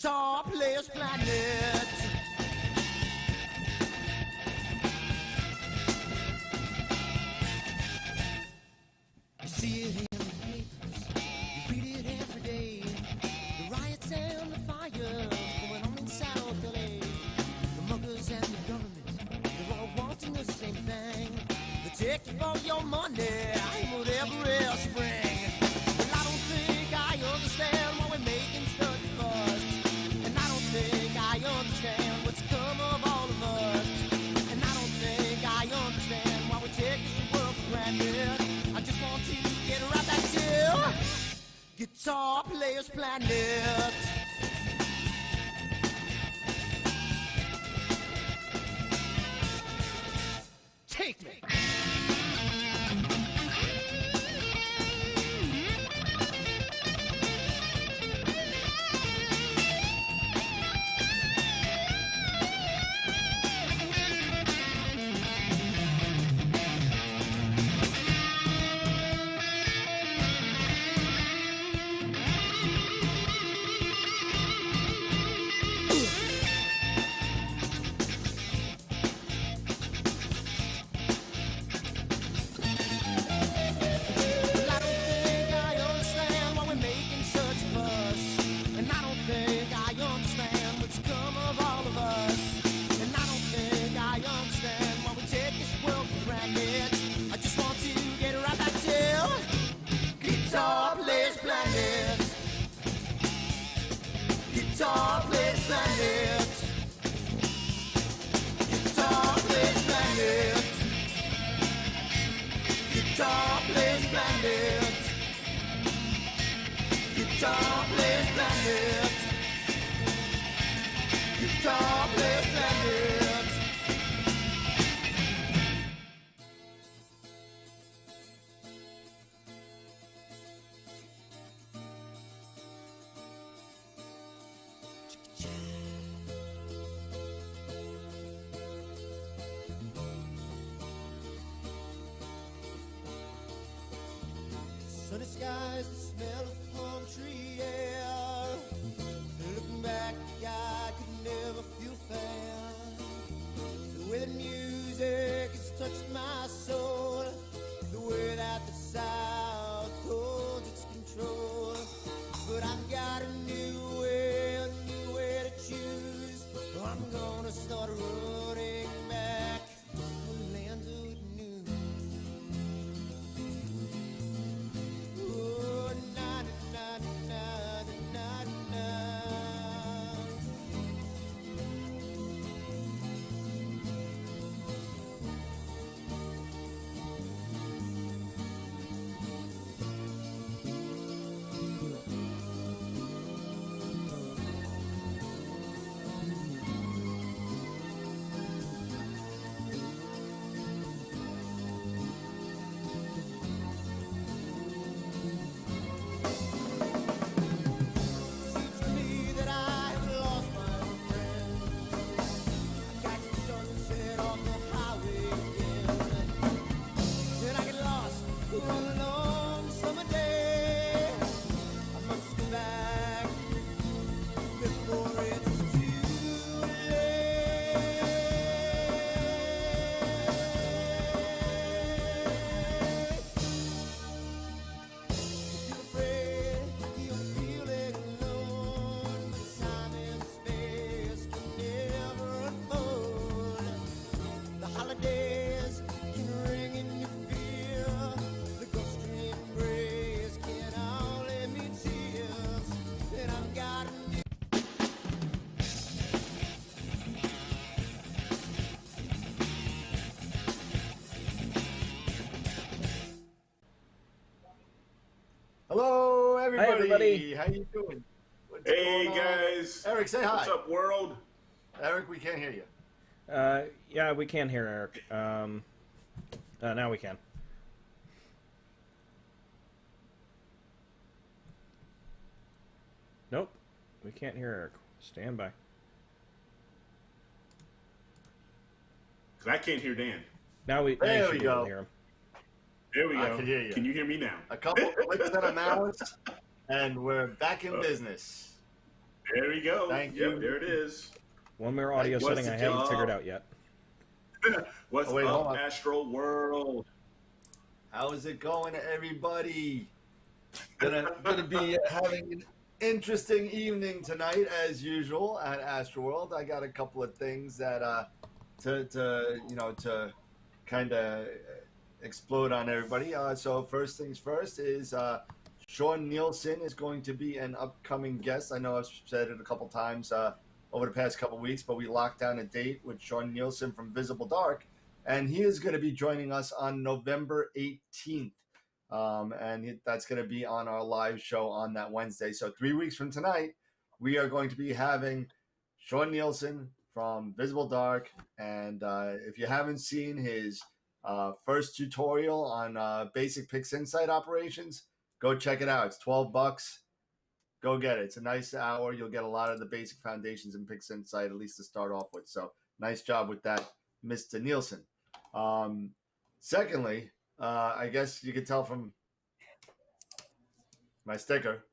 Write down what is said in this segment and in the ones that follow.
Guitar Players Planet. You see it in the papers, you read it every day. The riots and the fires going on in South LA. The muggers and the government, they're all wanting the same thing. They take you for your money and whatever else you bring. Well, I don't think I understand why we're making such a fuss. And I don't think I understand what's come of all of us. And I don't think I understand why we take this world for granted. I just want to get right back to Guitar Players Planet. Take me. Guitar Players Planet. Guitar Players Planet. Guitar Players Planet. Guitar Players Planet. Guitar Players Planet. Sunny skies, the smell of palm tree air. Looking back, I could never feel fair. The way the music has touched my soul, the way that the South holds its control. But I've got a new way to choose. I'm gonna start running back to the land of the new. Oh, na na na na na na. Seems to me that I have lost my old friend. I catch the sunset on the highway again. Then I get lost on a long summer day. I must go back before it's too late. If you're afraid, you're feeling alone, but time and space can never unfold. The holidays can ring in your fear. The ghostly embrace can only mean tears. And I've got a new. Hello, everybody. everybody. How you doing? What's Hey going on? guys, Eric, say hi. what's up, world? Eric, we can't hear you. Yeah, we can hear Eric. Now we can. Nope, we can't hear Eric. Stand by. Because I can't hear Dan. Now we There should we be able go. to hear him. There we I go. can hear you. Can you hear me now? A couple clicks and a mouse, and we're back in business. There we go. Thank Yep, you. there it is. One more audio What's setting the I haven't job? figured out yet. What's Oh, wait, hold up, on. AstroWorld? How's it going, everybody? Gonna be having an interesting evening tonight, as usual at AstroWorld. I got a couple of things that to kind of explode on everybody. So first things first is Sean Nielsen is going to be an upcoming guest. I know I've said it a couple times over the past couple weeks, but we locked down a date with Sean Nielsen from Visible Dark, and he is going to be joining us on November 18th. That's going to be on our live show on that Wednesday. So 3 weeks from tonight, we are going to be having Sean Nielsen from Visible Dark. And if you haven't seen his first tutorial on basic PixInsight operations, go check it out. It's $12. Go get it. It's a nice hour. You'll get a lot of the basic foundations in PixInsight, at least to start off with. So nice job with that, Mr. Nielsen. Secondly, I guess you could tell from my sticker.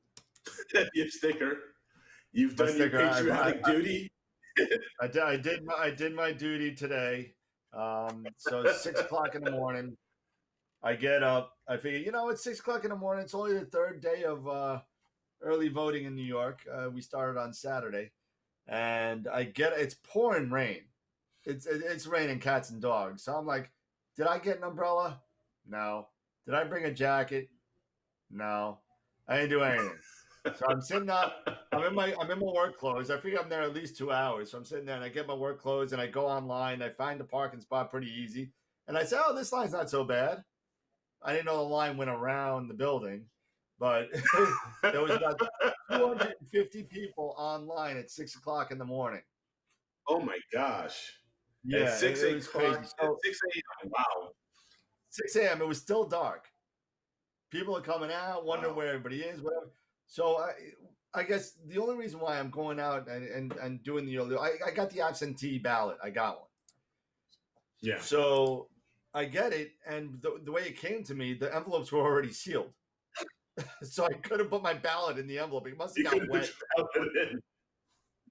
Your sticker. You've My done sticker, your patriotic duty. I did my duty today. So 6 o'clock in the morning, I get up. I figure, it's 6 o'clock in the morning. It's only the third day of early voting in New York. We started on Saturday, and it's pouring rain. It's raining cats and dogs. So I'm like, did I get an umbrella? No. Did I bring a jacket? No. I didn't do anything. So I'm sitting up. I'm in my work clothes. I figure I'm there at least 2 hours. So I'm sitting there and I get my work clothes and I go online. I find the parking spot pretty easy. And I say, oh, this line's not so bad. I didn't know the line went around the building, but there was about 250 people online at 6 o'clock in the morning. Oh my gosh. Yeah, at 6 it was crazy. So, at 6 a.m. Wow. 6 a.m. It was still dark. People are coming out, wondering where everybody is, whatever. So I guess the only reason why I'm going out and doing I got the absentee ballot. I got one. Yeah. So I get it, and the way it came to me, the envelopes were already sealed. So I couldn't put my ballot in the envelope. It must have got wet.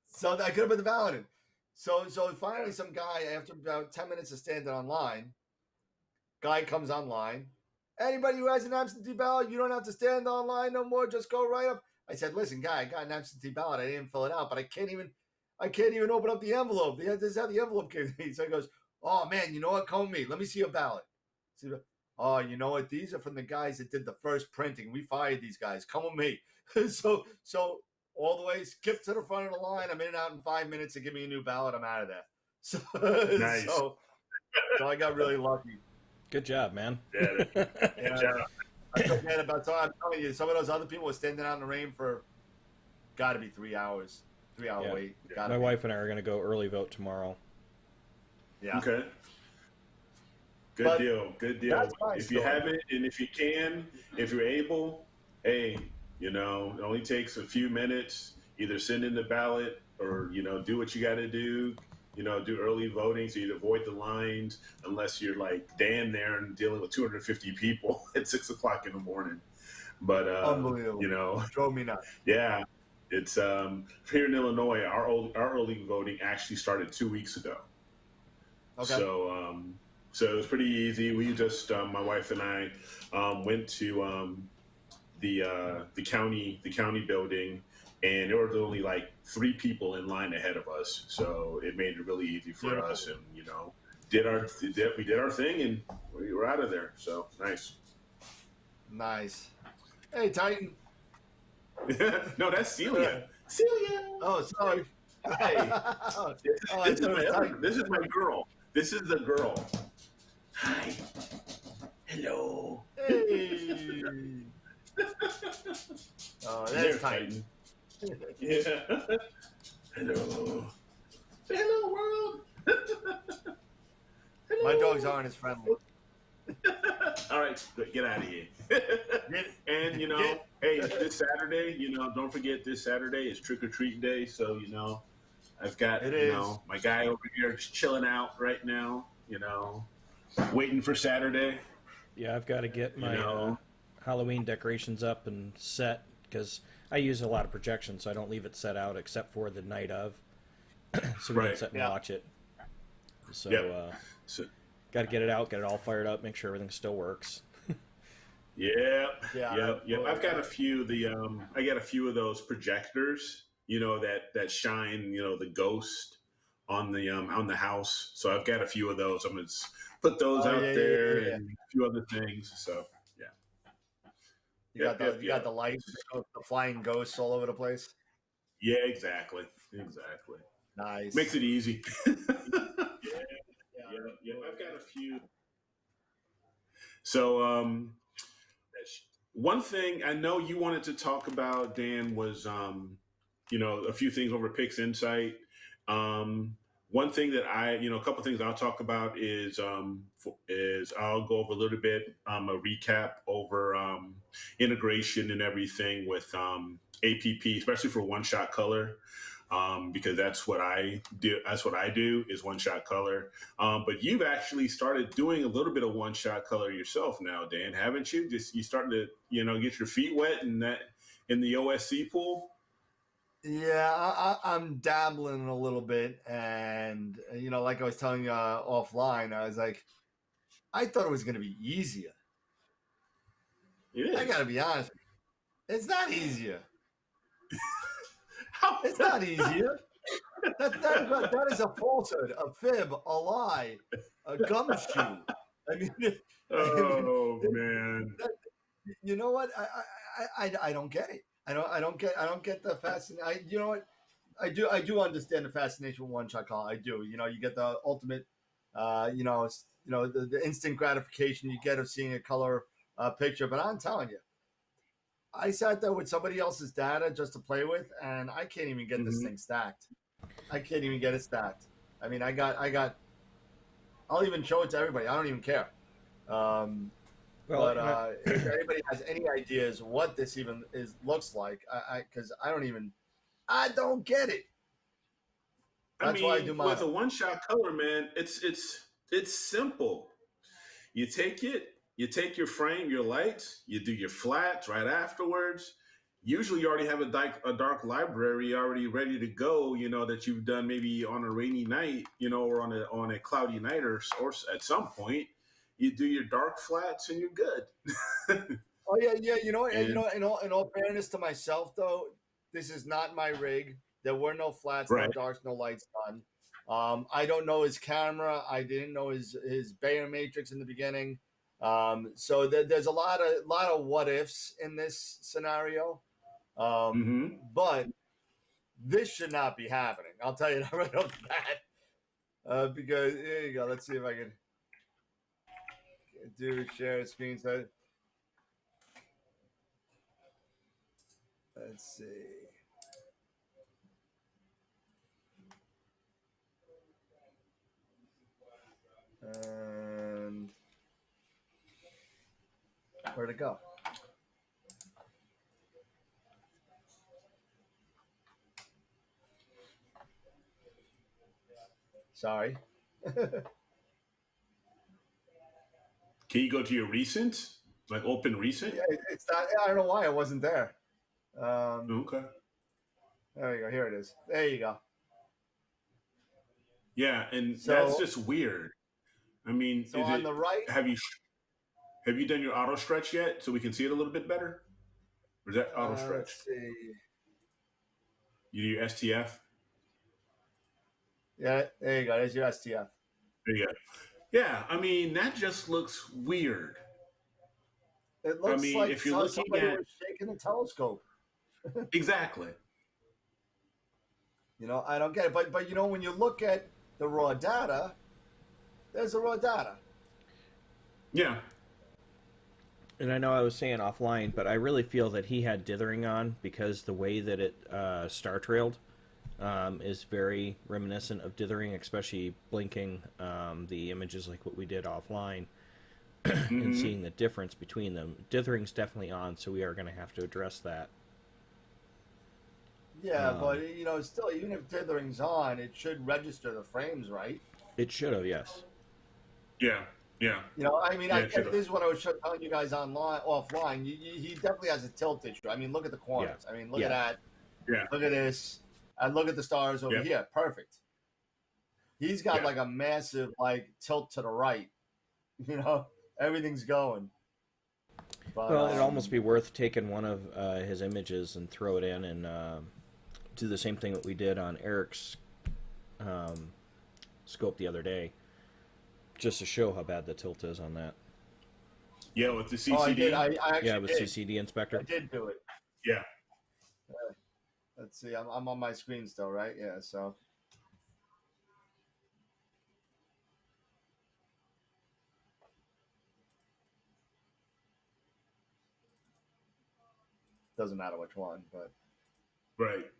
So I could have put the ballot in. So finally, some guy, after about 10 minutes of standing online, guy comes online. Anybody who has an absentee ballot, you don't have to stand online no more. Just go right up. I said, listen, guy, I got an absentee ballot. I didn't fill it out, but I can't even open up the envelope. This is how the envelope came to me. So he goes, oh, man, you know what? Come with me. Let me see your ballot. Oh, you know what? These are from the guys that did the first printing. We fired these guys. Come with me. So all the way, skip to the front of the line. I'm in and out in 5 minutes to give me a new ballot. I'm out of there. So, Nice. so I got really lucky. Good job, man. Yeah. Good job. I feel bad about so I'm telling you, some of those other people were standing out in the rain for got to be 3 hours, 3 hour Yeah. wait. My wife and I are going to go early vote tomorrow. Yeah. Okay. Good But deal. Good deal. that's my If you story. haven't, and if you can, if you're able, hey, it only takes a few minutes. Either send in the ballot or, do what you got to do. Do early voting so you avoid the lines unless you're like Dan there and dealing with 250 people at 6 o'clock in the morning. But, Unbelievable. Drove me nuts. Yeah, it's here in Illinois, our early voting actually started 2 weeks ago. Okay. So it was pretty easy. We just, my wife and I, went to the county building, and there were only like 3 people in line ahead of us. So it made it really easy for us, and we did our thing, and we were out of there. So nice. Nice. Hey, Titan. No, that's Celia. Celia. Oh, sorry. Hey. Titan. This is my girl. This is the girl. Hi. Hello. Hey. Oh, there's Titan. Yeah. Hello. Say hello, world. Hello. My dogs aren't as friendly. All right, good. Get out of here. And hey, this Saturday, don't forget this Saturday is trick or treat day. So I've got my guy over here just chilling out right now. Waiting for Saturday. Yeah, I've got to get my Halloween decorations up and set because I use a lot of projection, so I don't leave it set out except for the night of, so we Right. can sit and Yeah. watch it. So, Yep. So, got to get it out, get it all fired up, make sure everything still works. yep. Yeah, Yep. I've got a few. I got a few of those projectors. That shine. The ghost on the house. So I've got a few of those. I'm gonna put those Oh, out yeah, there yeah. and a few other things. So yeah. You got the you got the light, the flying ghosts all over the place. Yeah, exactly. Nice. Makes it easy. Yeah. I've got a few. So, one thing I know you wanted to talk about, Dan, was a few things over Pix Insight. One thing that a couple things I'll talk about is I'll go over a little bit a recap over integration and everything with APP, especially for one shot color. Because that's what I do. That's what I do is one shot color. But you've actually started doing a little bit of one shot color yourself now, Dan, haven't you? You starting to get your feet wet in the OSC pool. Yeah, I'm dabbling a little bit, and like I was telling you offline, I was like, I thought it was going to be easier. It is. I got to be honest, it's not easier. How? It's not easier. That is a falsehood, a fib, a lie, a gumshoe. I mean, Oh man. you know what? I don't get it. I don't get the fascination. You know what? I do understand the fascination with one shot call. I do. You get the ultimate, the instant gratification you get of seeing a color picture. But I'm telling you, I sat there with somebody else's data just to play with, and I can't even get this thing stacked. I can't even get it stacked. I mean, I got. I'll even show it to everybody. I don't even care. If anybody has any ideas what this even looks like, because I don't get it. That's why I do mine. With a one shot color, man, it's simple. You take your frame, your lights, you do your flats right afterwards. Usually you already have a dark library already ready to go, that you've done maybe on a rainy night, or on a cloudy night or at some point. You do your dark flats and you're good. Oh yeah. In all fairness to myself though, this is not my rig. There were no flats, right. No darks, no lights done. I don't know his camera. I didn't know his Bayer matrix in the beginning. So there's a lot of what ifs in this scenario. But this should not be happening. I'll tell you that right off the bat. Because here you go. Let's see if I can do share screen. So let's see. And where'd it go? Sorry. Can you go to your recent? Like open recent? Yeah, it's not. I don't know why it wasn't there. Okay. There you go. Here it is. There you go. Yeah, and that's just weird. I mean, so on the right, have you done your auto stretch yet, so we can see it a little bit better? Or is that auto stretch? Let's see. You do your STF. Yeah, there you go. There's your STF. There you go. Yeah, I mean that just looks weird. It looks like if you're looking somebody at was shaking a telescope. Exactly. I don't get it. But when you look at the raw data, there's the raw data. Yeah. And I know I was saying offline, but I really feel that he had dithering on because the way that it star trailed is very reminiscent of dithering, especially blinking the images like what we did offline and seeing the difference between them. Dithering's definitely on, so we are going to have to address that. Yeah, but still, even if dithering's on, it should register the frames, right? It should have, yes. Yeah. Yeah. You know, I mean, Yeah, I it guess should've. this is what I was telling you guys offline. He definitely has a tilt issue. I mean, look at the corners. I mean, look at Yeah. that. Yeah. Look at this. And look at the stars over Yeah. here. Perfect. He's got Yeah. like a massive like tilt to the right. You know, everything's going. But Well, it'd almost be worth taking one of his images and throw it in and do the same thing that we did on Eric's scope the other day, just to show how bad the tilt is on that. Yeah, with the CCD. Oh, I did. I actually Yeah, with did. CCD inspector. I did do it. Yeah. Let's see. I'm on my screen still, right? Yeah. So. Doesn't matter which one, but Right.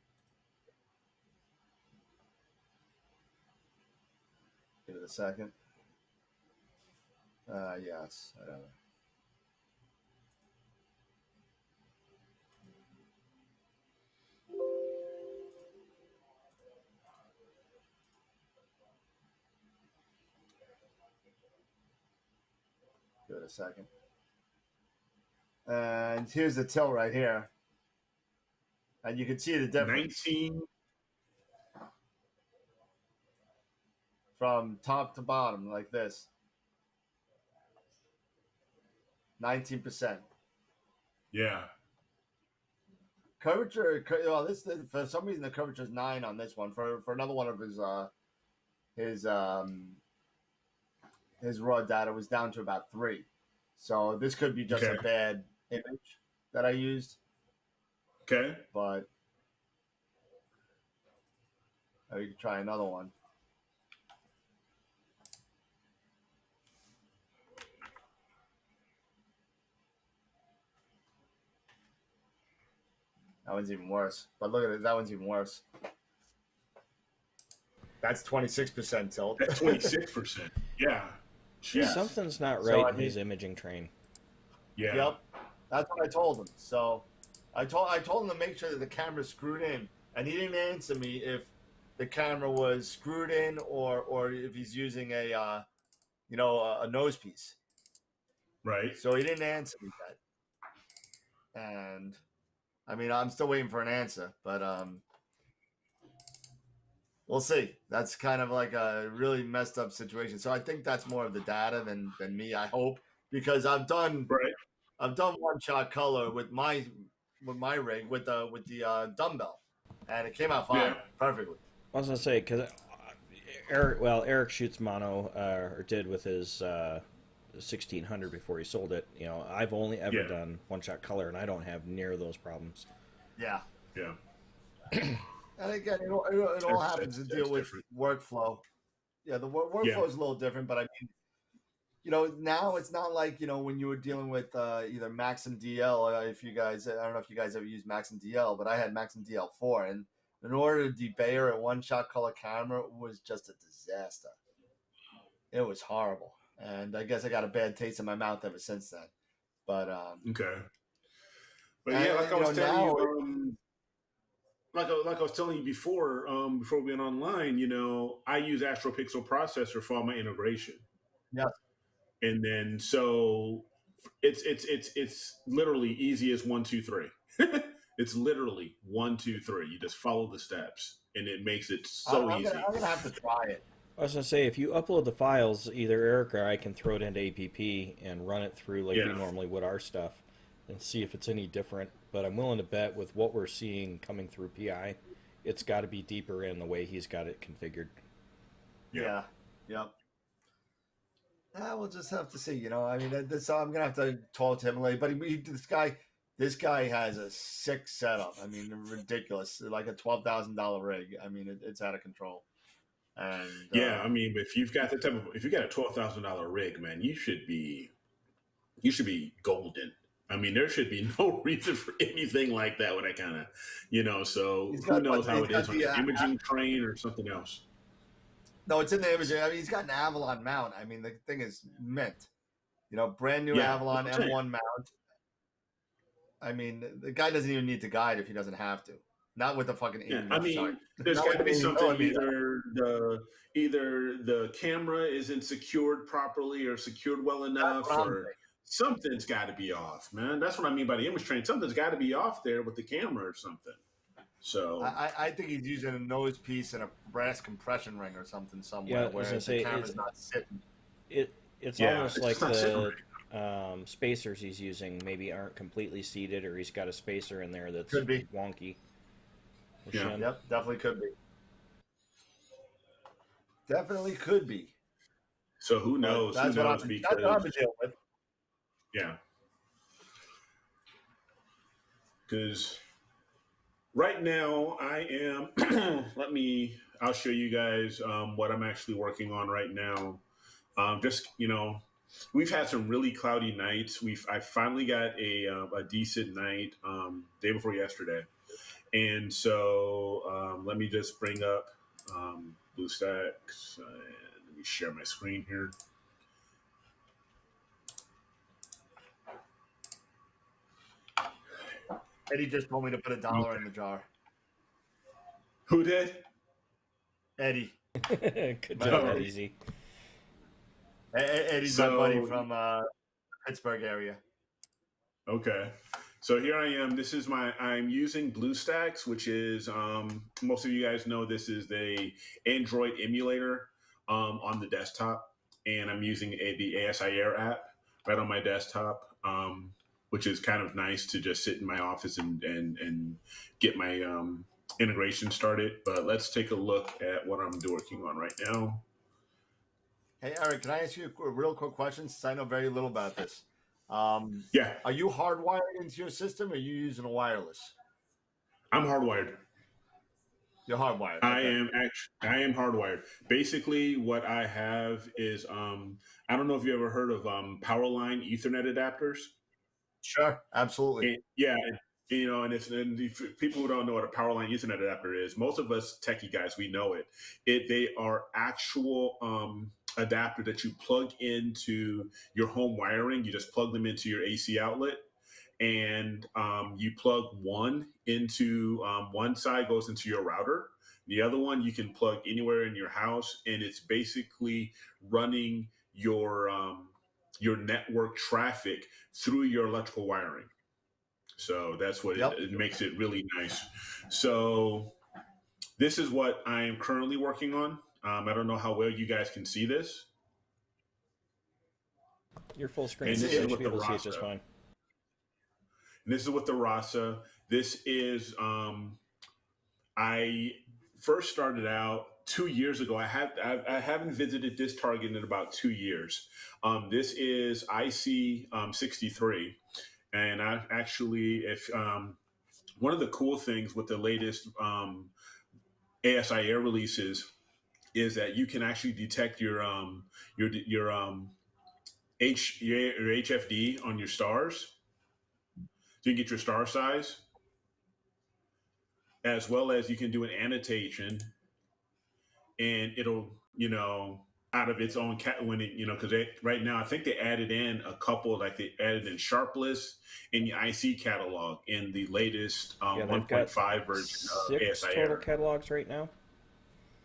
give it a second. Yes. I don't know. Give it a second. And here's the tilt right here. And you can see the difference 19. from top to bottom like this. 19%. Yeah. Curvature, well, this for some reason the curvature is 9 on this one. For another one of his raw data was down to about 3. So this could be just Okay. a bad image that I used. Okay. But you can try another one. That one's even worse. But look at it. That one's even worse. That's 26% tilt. That's 26%. Yeah. Yeah. Something's not So, right in his imaging train. Yeah. Yep. That's what I told him. So I told him to make sure that the camera's screwed in. And he didn't answer me if the camera was screwed in or if he's using a nose piece. Right. So he didn't answer me that. And I mean, I'm still waiting for an answer, but we'll see. That's kind of like a really messed up situation. So I think that's more of the data than me, I hope, because I've done one shot color with my rig with the dumbbell, and it came out fine, perfectly. I was gonna say because Eric shoots mono or did with his 1600 before he sold it. You know, I've only ever done one shot color, and I don't have near those problems. Yeah. Yeah. And again, it all happens to deal with workflow. Yeah, the workflow is a little different, but I mean, you know, now it's not like, you know, when you were dealing with either Maxim DL, if you guys, I don't know if you guys ever used Maxim DL, but I had Maxim DL4, and in order to debayer a one-shot color camera was just a disaster. It was horrible, and I guess I got a bad taste in my mouth ever since then. But okay. But yeah, like I was telling you, like I was telling you before we went online, you know, I use AstroPixel processor for all my integration. Yeah. And then so it's literally easy as 1, 2, 3. It's literally 1, 2, 3. You just follow the steps, and it makes it so easy. I'm gonna have to try it. I was gonna say if you upload the files, either Eric or I can throw it into APP and run it through like we normally would our stuff, and see if it's any different. But I'm willing to bet with what we're seeing coming through PI, it's got to be deeper in the way he's got it configured. Yeah. Yep. We'll just have to see. You know, I mean, I'm gonna have to talk to him later. But this guy has a sick setup. I mean, ridiculous, like a $12,000 rig. I mean, it's out of control. And I mean, if you've got if you got a $12,000 rig, man, you should be golden. I mean, there should be no reason for anything like that with that kind of, you know. So who knows how it is on the imaging train or something else. No, it's in the imaging. I mean, he's got an Avalon mount. I mean, the thing is mint. You know, brand new Avalon M1 mount. I mean, the guy doesn't even need to guide if he doesn't have to. Not with the fucking 80 Yeah, I sorry. mean, there's Not got with to the be 80 something. millimeter. Either the camera isn't secured properly or secured well That's enough, what I'm or thinking. something's got to be off, man. That's what I mean by the image train. Something's got to be off there with the camera or something. So I think he's using a nose piece and a brass compression ring or something somewhere Yeah, I was where gonna the say camera's not sitting. it's yeah, almost it's like just not sitting the right. spacers he's using maybe aren't completely seated, or he's got a spacer in there that's Could be. wonky. The Yeah. shim. Yep, definitely could be. Definitely could be. So who But knows? Who that's what knows? I've Because been dealing with. yeah, because right now I am. I'll show you guys what I'm actually working on right now. Just we've had some really cloudy nights. I finally got a decent night day before yesterday, and so let me just bring up BlueStacks and let me share my screen here. Eddie just told me to put $1 in the jar. Who did? Eddie. Good Right. job, Eddie. Eddie's my buddy from Pittsburgh area. Okay. So here I am. I'm using BlueStacks, which is most of you guys know this is the Android emulator on the desktop, and I'm using the ASIR app right on my desktop, which is kind of nice to just sit in my office and get my integration started. But let's take a look at what I'm working on right now. Hey, Eric, can I ask you a real quick question since I know very little about this? Yeah, Are you hardwired into your system or are you using a wireless? I'm hardwired. You're hardwired. Okay. I am hardwired. Basically, what I have is I don't know if you ever heard of power line Ethernet adapters. Sure, absolutely. Yeah, and if people who don't know what a power line Ethernet adapter is, most of us techie guys we know it. They are actual adapter that you plug into your home wiring. You just plug them into your AC outlet, and you plug one into one side goes into your router. The other one you can plug anywhere in your house, and it's basically running your network traffic through your electrical wiring. So that's what it makes it really nice. So this is what I am currently working on. I don't know how well you guys can see this. Your full screen. And this I is should with be the able to see it Rasa. just fine. And this is with the Rasa. This is I first started out 2 years ago. I haven't visited this Target in about 2 years. This is IC 63, and I actually if one of the cool things with the latest ASIR releases is that you can actually detect your HFD on your stars. So you can get your star size, as well as you can do an annotation, and it'll out of its own when it because right now I think they added in a couple, like they added in Sharpless in the IC catalog in the latest Yeah, they've 1.5 version of 6 ASIR. total catalogs right now.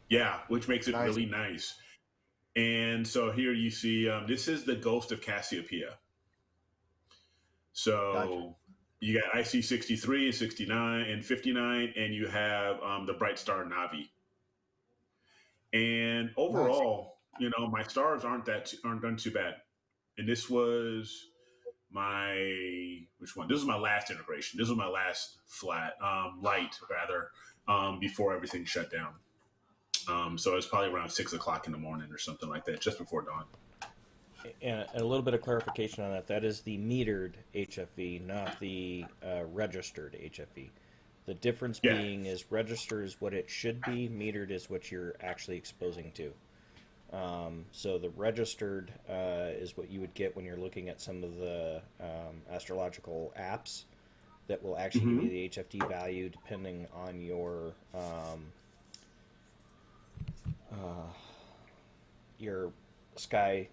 Yeah, which makes it really nice. And so here you see this is the Ghost of Cassiopeia. So Gotcha. you got IC 63 and 69 and 59, and you have the Bright Star Navi. And overall, my stars aren't done too bad. And this was which one? This was my last integration. This was my last light rather, before everything shut down. So it's probably around 6 o'clock in the morning or something like that, just before dawn. And a little bit of clarification on that. That is the metered HFE, not the registered HFE. The difference being is registered is what it should be, metered is what you're actually exposing to. So the registered is what you would get when you're looking at some of the astrological apps that will actually give you the HFD value depending on your sky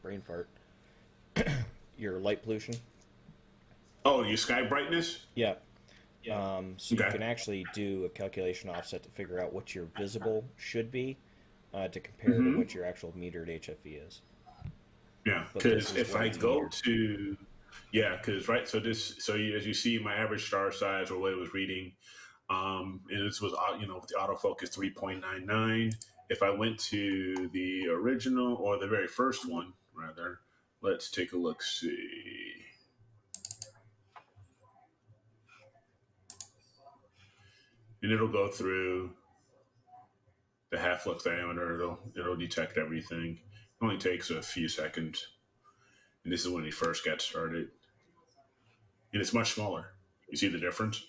brain fart your light pollution. Oh, your sky brightness? Yeah. So you can actually do a calculation offset to figure out what your visible should be to compare to what your actual metered HFE is. Yeah, But this because is if what I it's go metered. to, yeah, because right, so as you see, my average star size or what it was reading, and this was with the autofocus 3.99. If I went to the original or the very first one, rather, let's take a look. See, and it'll go through the half lux diameter. It'll detect everything. It only takes a few seconds, and this is when he first got started, and it's much smaller. You see the difference?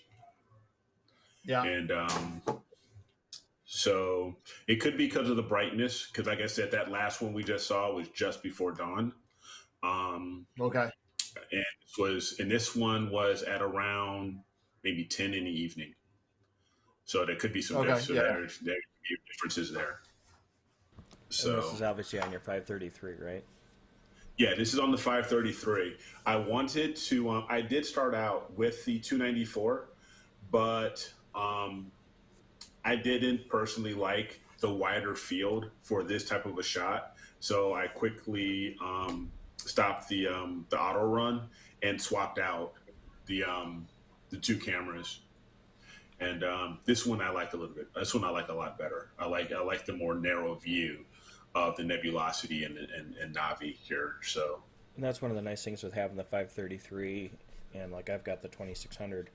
Yeah. And so it could be because of the brightness, because like I said, that last one we just saw was just before dawn. Okay. And this one was at around maybe 10 in the evening. So there could be some Okay. so Yeah. there could be differences there. So And this is obviously on your 533, right? yeah, this is on the 533. I wanted to. I did start out with the 294, but I didn't personally like the wider field for this type of a shot, so I quickly stopped the auto run and swapped out the two cameras. And this one I like a little bit. This one I like a lot better. I like the more narrow view of the nebulosity and Navi here. So And that's one of the nice things with having the 533, and like I've got the 2600.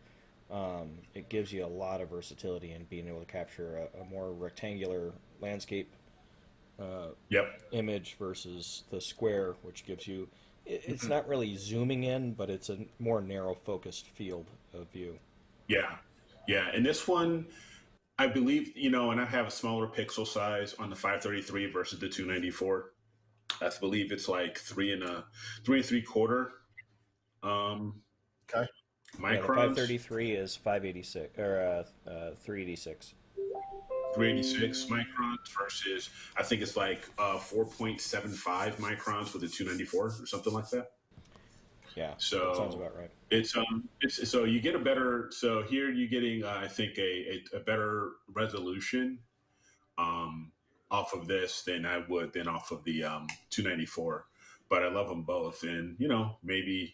It gives you a lot of versatility in being able to capture a more rectangular landscape yep. image versus the square, which gives you. It's not really zooming in, but it's a more narrow focused field of view. Yeah. Yeah. And this one, I believe, and I have a smaller pixel size on the 533 versus the 294. I believe it's like 3.75 Okay. microns. Yeah, the 533 is 586 or 386. 386 microns versus I think it's like 4.75 microns with the 294 or something like that. Yeah, So that sounds about right. It's so you get a better, so here you're getting I think a better resolution off of this than I would than off of the 294. But I love them both, and maybe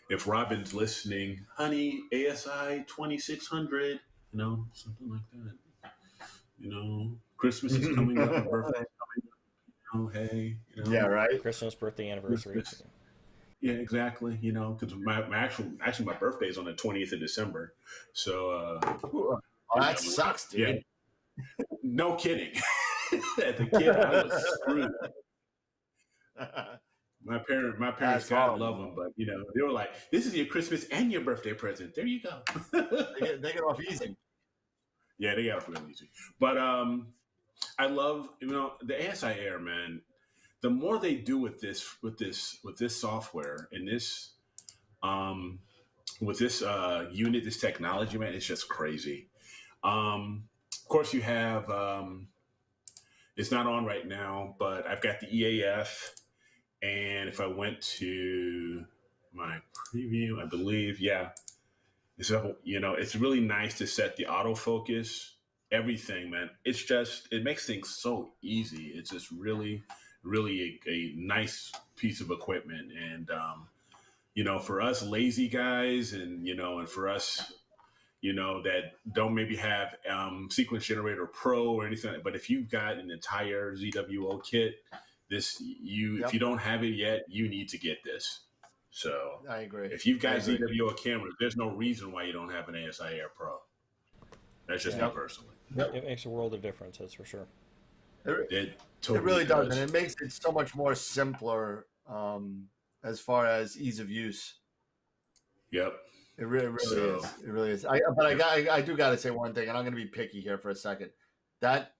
if Robin's listening, honey, ASI 2600, something like that. Christmas is coming up, my birthday coming up. Hey, Yeah. Right. Christmas, birthday, anniversary. Christmas. Yeah, exactly. Because my my birthday is on the 20th of December. So Ooh, oh, that sucks, dude. Yeah, no kidding. As a kid, I was screwed. My parents, That's God horrible. love them, but they were like, "This is your Christmas and your birthday present. There you go." They get off easy. Yeah, they got off real easy. But I love the ASI Air, man. The more they do with this software and this with this unit, this technology, man, it's just crazy. Of course, you have it's not on right now, but I've got the EAF, and if I went to my preview, I believe, yeah. So it's really nice to set the autofocus, everything, man. It makes things so easy. It's just really a nice piece of equipment, and for us lazy guys, and for us that don't maybe have Sequence Generator Pro or anything, but if you've got an entire ZWO kit, if you don't have it yet, you need to get this. So I agree. If you've got ZWO cameras, there's no reason why you don't have an ASI Air Pro. That's just me personally. Yep. It makes a world of difference, that's for sure. It really does, and it makes it so much more simpler as far as ease of use. Yep. It really is. It really is. I do got to say one thing, and I'm going to be picky here for a second. That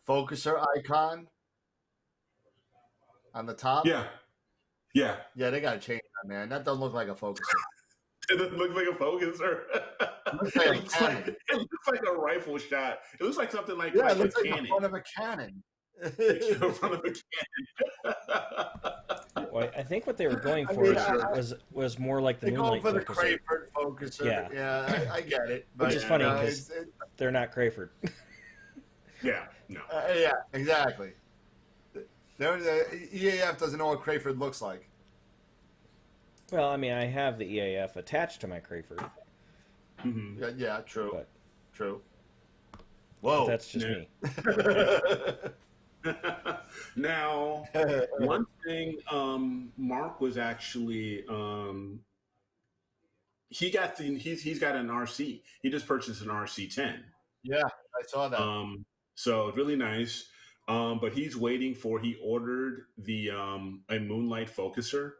focuser icon on the top. Yeah, they got to change that, man. That doesn't look like a focuser. It doesn't look like a focuser. It looks like a rifle shot. It looks like something like it looks a like cannon. the front of a cannon. In front of a cannon. Well, I think what they were going for was more like the They're going Moonlight for the focuser. Crayford focuser. Yeah. I get it. But, Which is funny no, because they're not Crayford. Yeah, no. yeah, exactly. The EAF doesn't know what Crayford looks like. Well, I mean, I have the EAF attached to my Crayford, Mm-hmm. Yeah, true. but True. but Whoa. that's just Yeah. me. Now, one thing, Mark was actually he's got an RC. He just purchased an RC10. Yeah, I saw that. So really nice. But he ordered the a Moonlight focuser.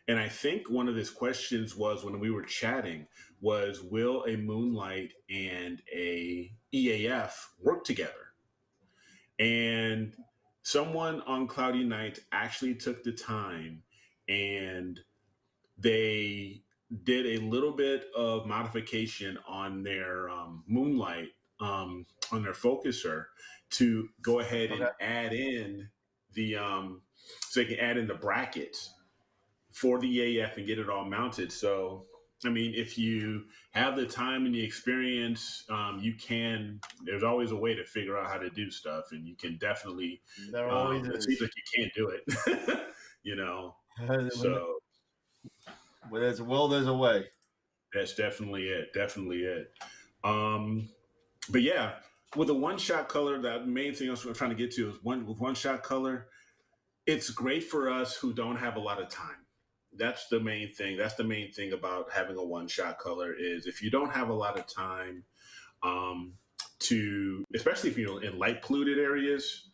And I think one of his questions was when we were chatting was, will a Moonlight and a EAF work together? And someone on Cloudy Night actually took the time and they did a little bit of modification on their Moonlight, on their focuser, to go ahead and add in the so they can add in the brackets for the EAF and get it all mounted. So I mean, if you have the time and the experience, you can. There's always a way to figure out how to do stuff, and you can definitely. There always It is. seems like you can't do it, you know. So Where there's a will, there's a way. that's definitely it. Definitely it. But yeah, with a one-shot color, that main thing I was trying to get to is with one-shot color. It's great for us who don't have a lot of time. That's the main thing. That's the main thing about having a one-shot color is if you don't have a lot of time especially if you're in light polluted areas,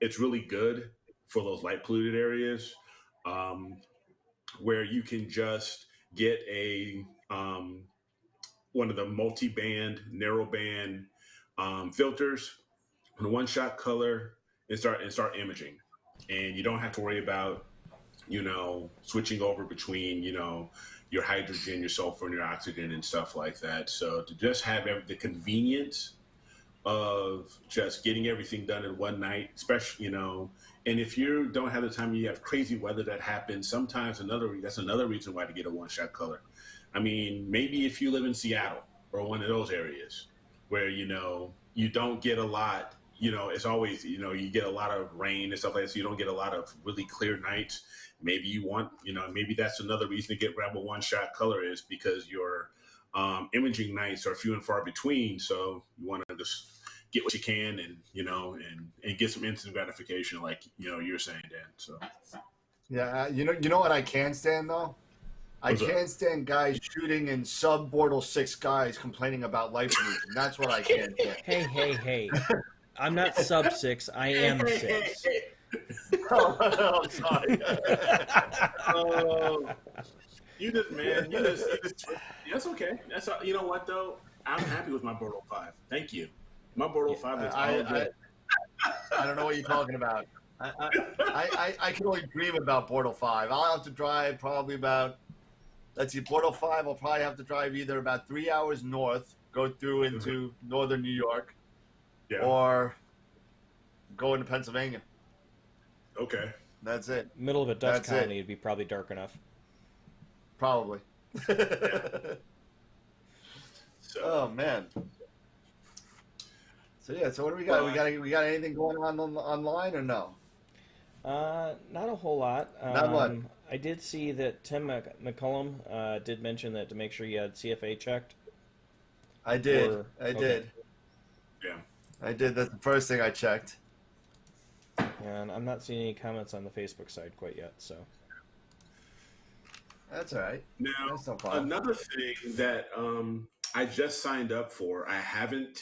it's really good for those light polluted areas where you can just get a one of the multi-band, narrow band filters on a one-shot color and start imaging, and you don't have to worry about switching over between, your hydrogen, your sulfur, and your oxygen and stuff like that. So to just have the convenience of just getting everything done in one night, especially, and if you don't have the time, you have crazy weather that happens. Sometimes that's another reason why to get a one-shot color. I mean, maybe if you live in Seattle or one of those areas where, you don't get a lot, it's always, you get a lot of rain and stuff like that. So you don't get a lot of really clear nights. Maybe you want, maybe that's another reason to grab a one-shot color is because your imaging nights are few and far between. So you want to just get what you can and, and get some instant gratification like, you're saying, Dan. So, yeah, you know what I can't stand though? I can't stand guys shooting in sub-Bortle 6 guys complaining about light pollution. That's what I can't stand. Hey. I'm not sub 6. I am 6. Oh, I'm sorry. You just, that's okay. That's you know what though? I'm happy with my Bortle 5. Thank you. My Bortle 5 is all good. I don't know what you're talking about. I can only dream about Bortle 5. I'll have to drive probably about, Bortle 5, I'll probably have to drive either about 3 hours north, go through into northern New York, or go into Pennsylvania. Okay. That's it. Middle of a Dutch colony would be probably dark enough. Probably. So, oh man. So yeah. So what do we got? We got anything going on online or no? Not a whole lot. Not much. I did see that Tim McCullum did mention that to make sure you had CFA checked. I did. I did. Yeah. I did. That's the first thing I checked. And I'm not seeing any comments on the Facebook side quite yet, so. That's all right. Now, that's no problem. Another thing that I just signed up for, I haven't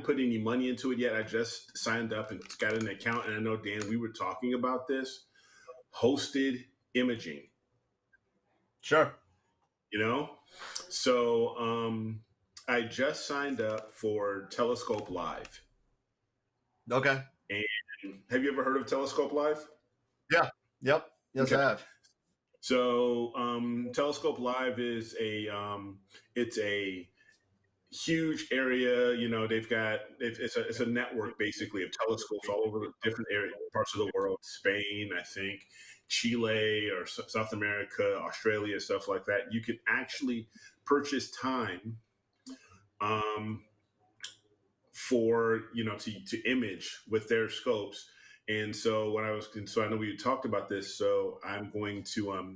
put any money into it yet. I just signed up and got an account. And I know, Dan, we were talking about this. Hosted imaging. Sure. So I just signed up for Telescope Live. Okay. And have you ever heard of Telescope Live? Yeah. Yep. Yes, okay. I have. So Telescope Live is it's a huge area. They've got it's a network basically of telescopes all over different parts of the world. Spain, I think, Chile or South America, Australia, stuff like that, you can actually purchase time um, for to image with their scopes. And so so I know we talked about this. So I'm going to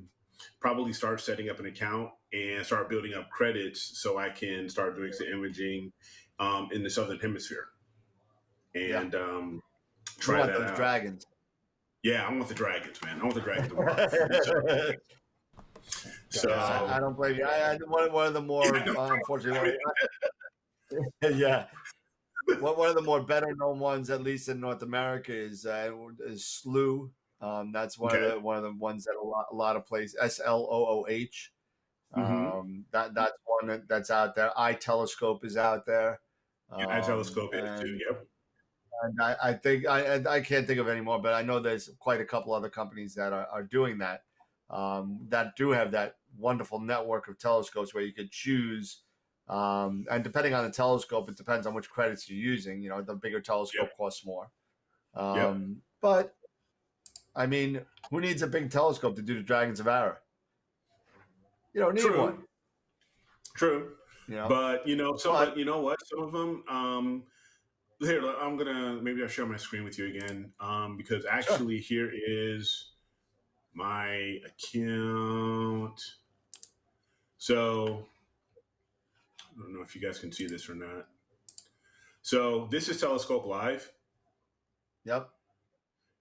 probably start setting up an account and start building up credits so I can start doing some imaging in the Southern Hemisphere and You try want that those out. dragons. Yeah, I want the dragons, man. I want the dragons. So yeah, I don't blame you. One of the more unfortunately, yeah. One of the more better known ones, at least in North America, is SLOO. That's one of the ones that a lot of places, SLOOH. That's one that's out there. iTelescope is out there. iTelescope is too. Yep. And I think I can't think of any more, but I know there's quite a couple other companies that are doing that. That do have that wonderful network of telescopes where you could choose. And depending on the telescope, it depends on which credits you're using. The bigger telescope costs more. But I mean, who needs a big telescope to do the Dragons of Ara? You don't need one. True. But you know what? Some of them. Here, maybe I'll share my screen with you again. Because actually, here is my account. So I don't know if you guys can see this or not. So this is Telescope Live. Yep.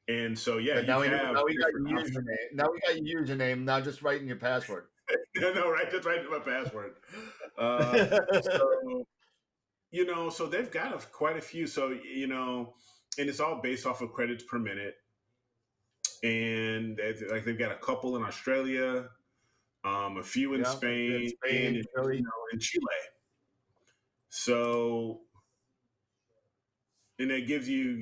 And so now we got your username. Now we got your username. Now just write in your password. No, right? Just write in my password. So they've got quite a few. So and it's all based off of credits per minute. And they've got a couple in Australia, a few in Spain, and in Chile. So, and it gives you,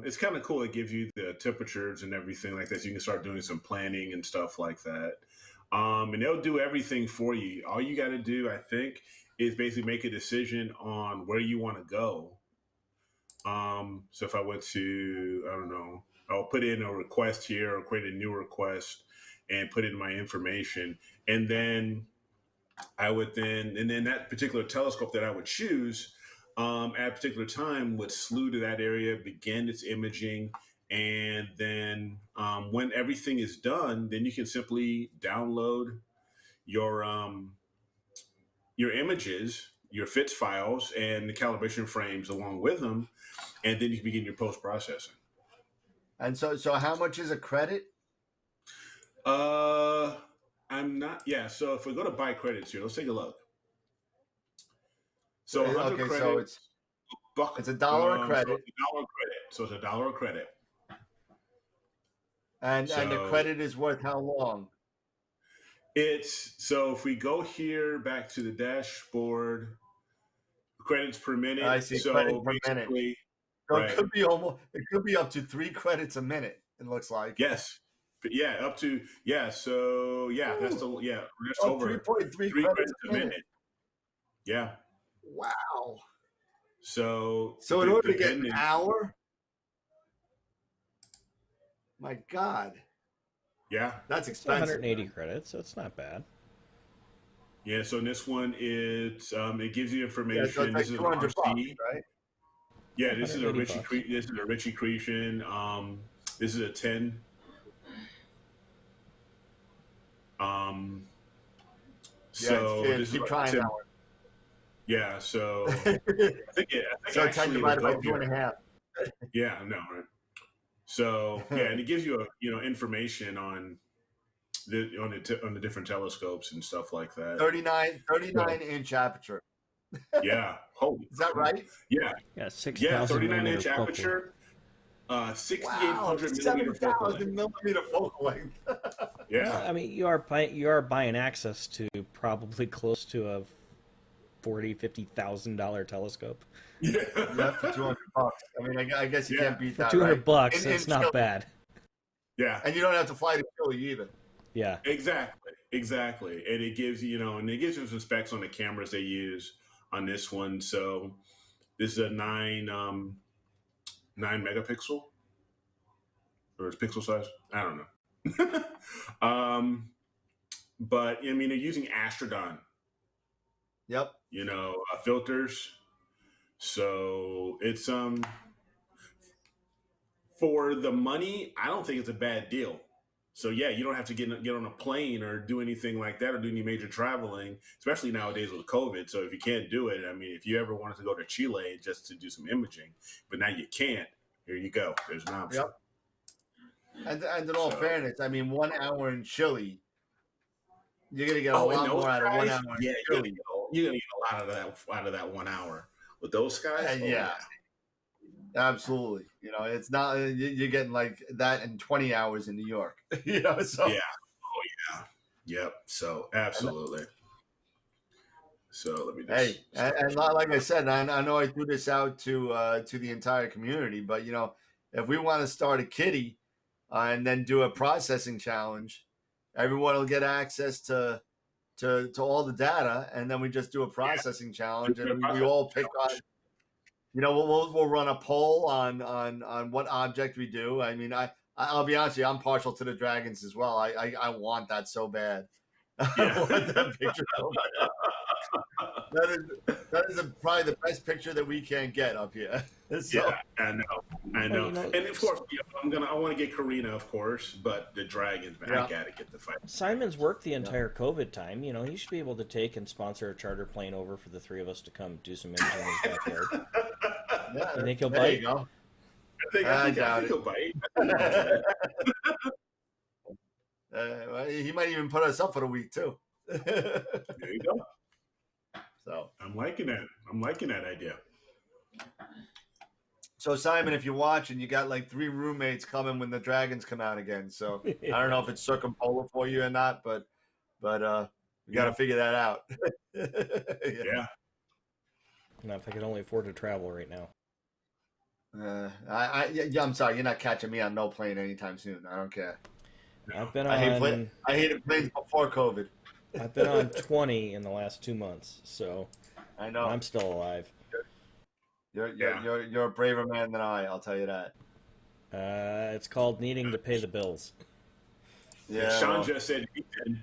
it's kind of cool. It gives you the temperatures and everything like that. So you can start doing some planning and stuff like that. And they'll do everything for you. All you got to do, I think, is basically make a decision on where you want to go. So if I went to, I don't know, I'll put in a request here or create a new request and put in my information. And then and then that particular telescope that I would choose at a particular time would slew to that area, begin its imaging. And then when everything is done, then you can simply download your images, your FITS files, and the calibration frames along with them. And then you can begin your post-processing. And so how much is a credit? I'm not. Yeah. So if we go to buy credits here, let's take a look. So 100 credits. So it's $1 a credit. So it's $1 a credit. And the credit is worth how long? So if we go here back to the dashboard, credits per minute. I see. So credit per minute. So right. It could be up to 3 credits a minute. It looks like. Yes. But yeah, up to So that's just over 3.3 credits a minute. Yeah. Wow. So in order to get an hour, my God. Yeah, that's expensive. 180 credits. So it's not bad. Yeah. So in this one, it gives you information. Yeah, so it's like this is $200, right? Yeah, this is a Ritchie Creation. This is a 10. Keep trying that one. Yeah, so I think so 10 divided by 2.5. Yeah, no, right. So and it gives you information on the different telescopes and stuff like that. 39-inch aperture. Yeah, holy. Is that right? Yeah, 6,000 39-inch aperture. 6,800 millimeter focal length. Yeah, I mean you are buying access to probably close to a $40,000-$50,000 telescope. Yeah, for $200. I mean, I guess you can't beat that. For $200, right? It's not bad. Yeah, and you don't have to fly to Chile either. Yeah, exactly. And it gives you some specs on the cameras they use on this one. So this is a 9 megapixel, or it's pixel size. I don't know. But I mean, they're using Astrodon, Yep. filters. So it's for the money, I don't think it's a bad deal. So yeah, you don't have to get on a plane or do anything like that or do any major traveling, especially nowadays with COVID. So if you can't do it, I mean, if you ever wanted to go to Chile just to do some imaging, but now you can't, here you go. There's an option. Yep. And in all fairness, I mean, 1 hour in Chile, you're gonna get a lot more out of 1 hour in Yeah, Chile. you're gonna get a lot out of that 1 hour with those guys. Yeah. Absolutely. It's not you're getting like that in 20 hours in New York. So yeah. Oh yeah. Yep. So absolutely. So let me just and like I said, I know I threw this out to the entire community, but if we want to start a kitty and then do a processing challenge, everyone will get access to all the data, and then we just do a processing challenge, and we all pick on. We'll run a poll on what object we do. I mean, I'll be honest with you, I'm partial to the dragons as well. I want that so bad. Yeah. I want that picture so bad. That is probably the best picture that we can get up here. So, yeah, I know. And of course, I want to get Karina, of course, but the dragons, man, I gotta get the fight. Simon's worked the entire COVID time. He should be able to take and sponsor a charter plane over for the three of us to come do some imaging in his backyard. You think he'll bite? You go. I think he'll bite. He might even put us up for the week too. There you go. So I'm liking that. I'm liking that idea. So Simon, if you're watching, you got like 3 roommates coming when the dragons come out again. So I don't know if it's circumpolar for you or not, but we got to figure that out. Yeah. Not if I could only afford to travel right now. I'm sorry, you're not catching me on no plane anytime soon. I don't care. I've been on. I hated planes before COVID. I've been on 20 in the last 2 months, so I know I'm still alive. You're a braver man than I'll tell you that. It's called needing to pay the bills. Yeah, Sean just said he did.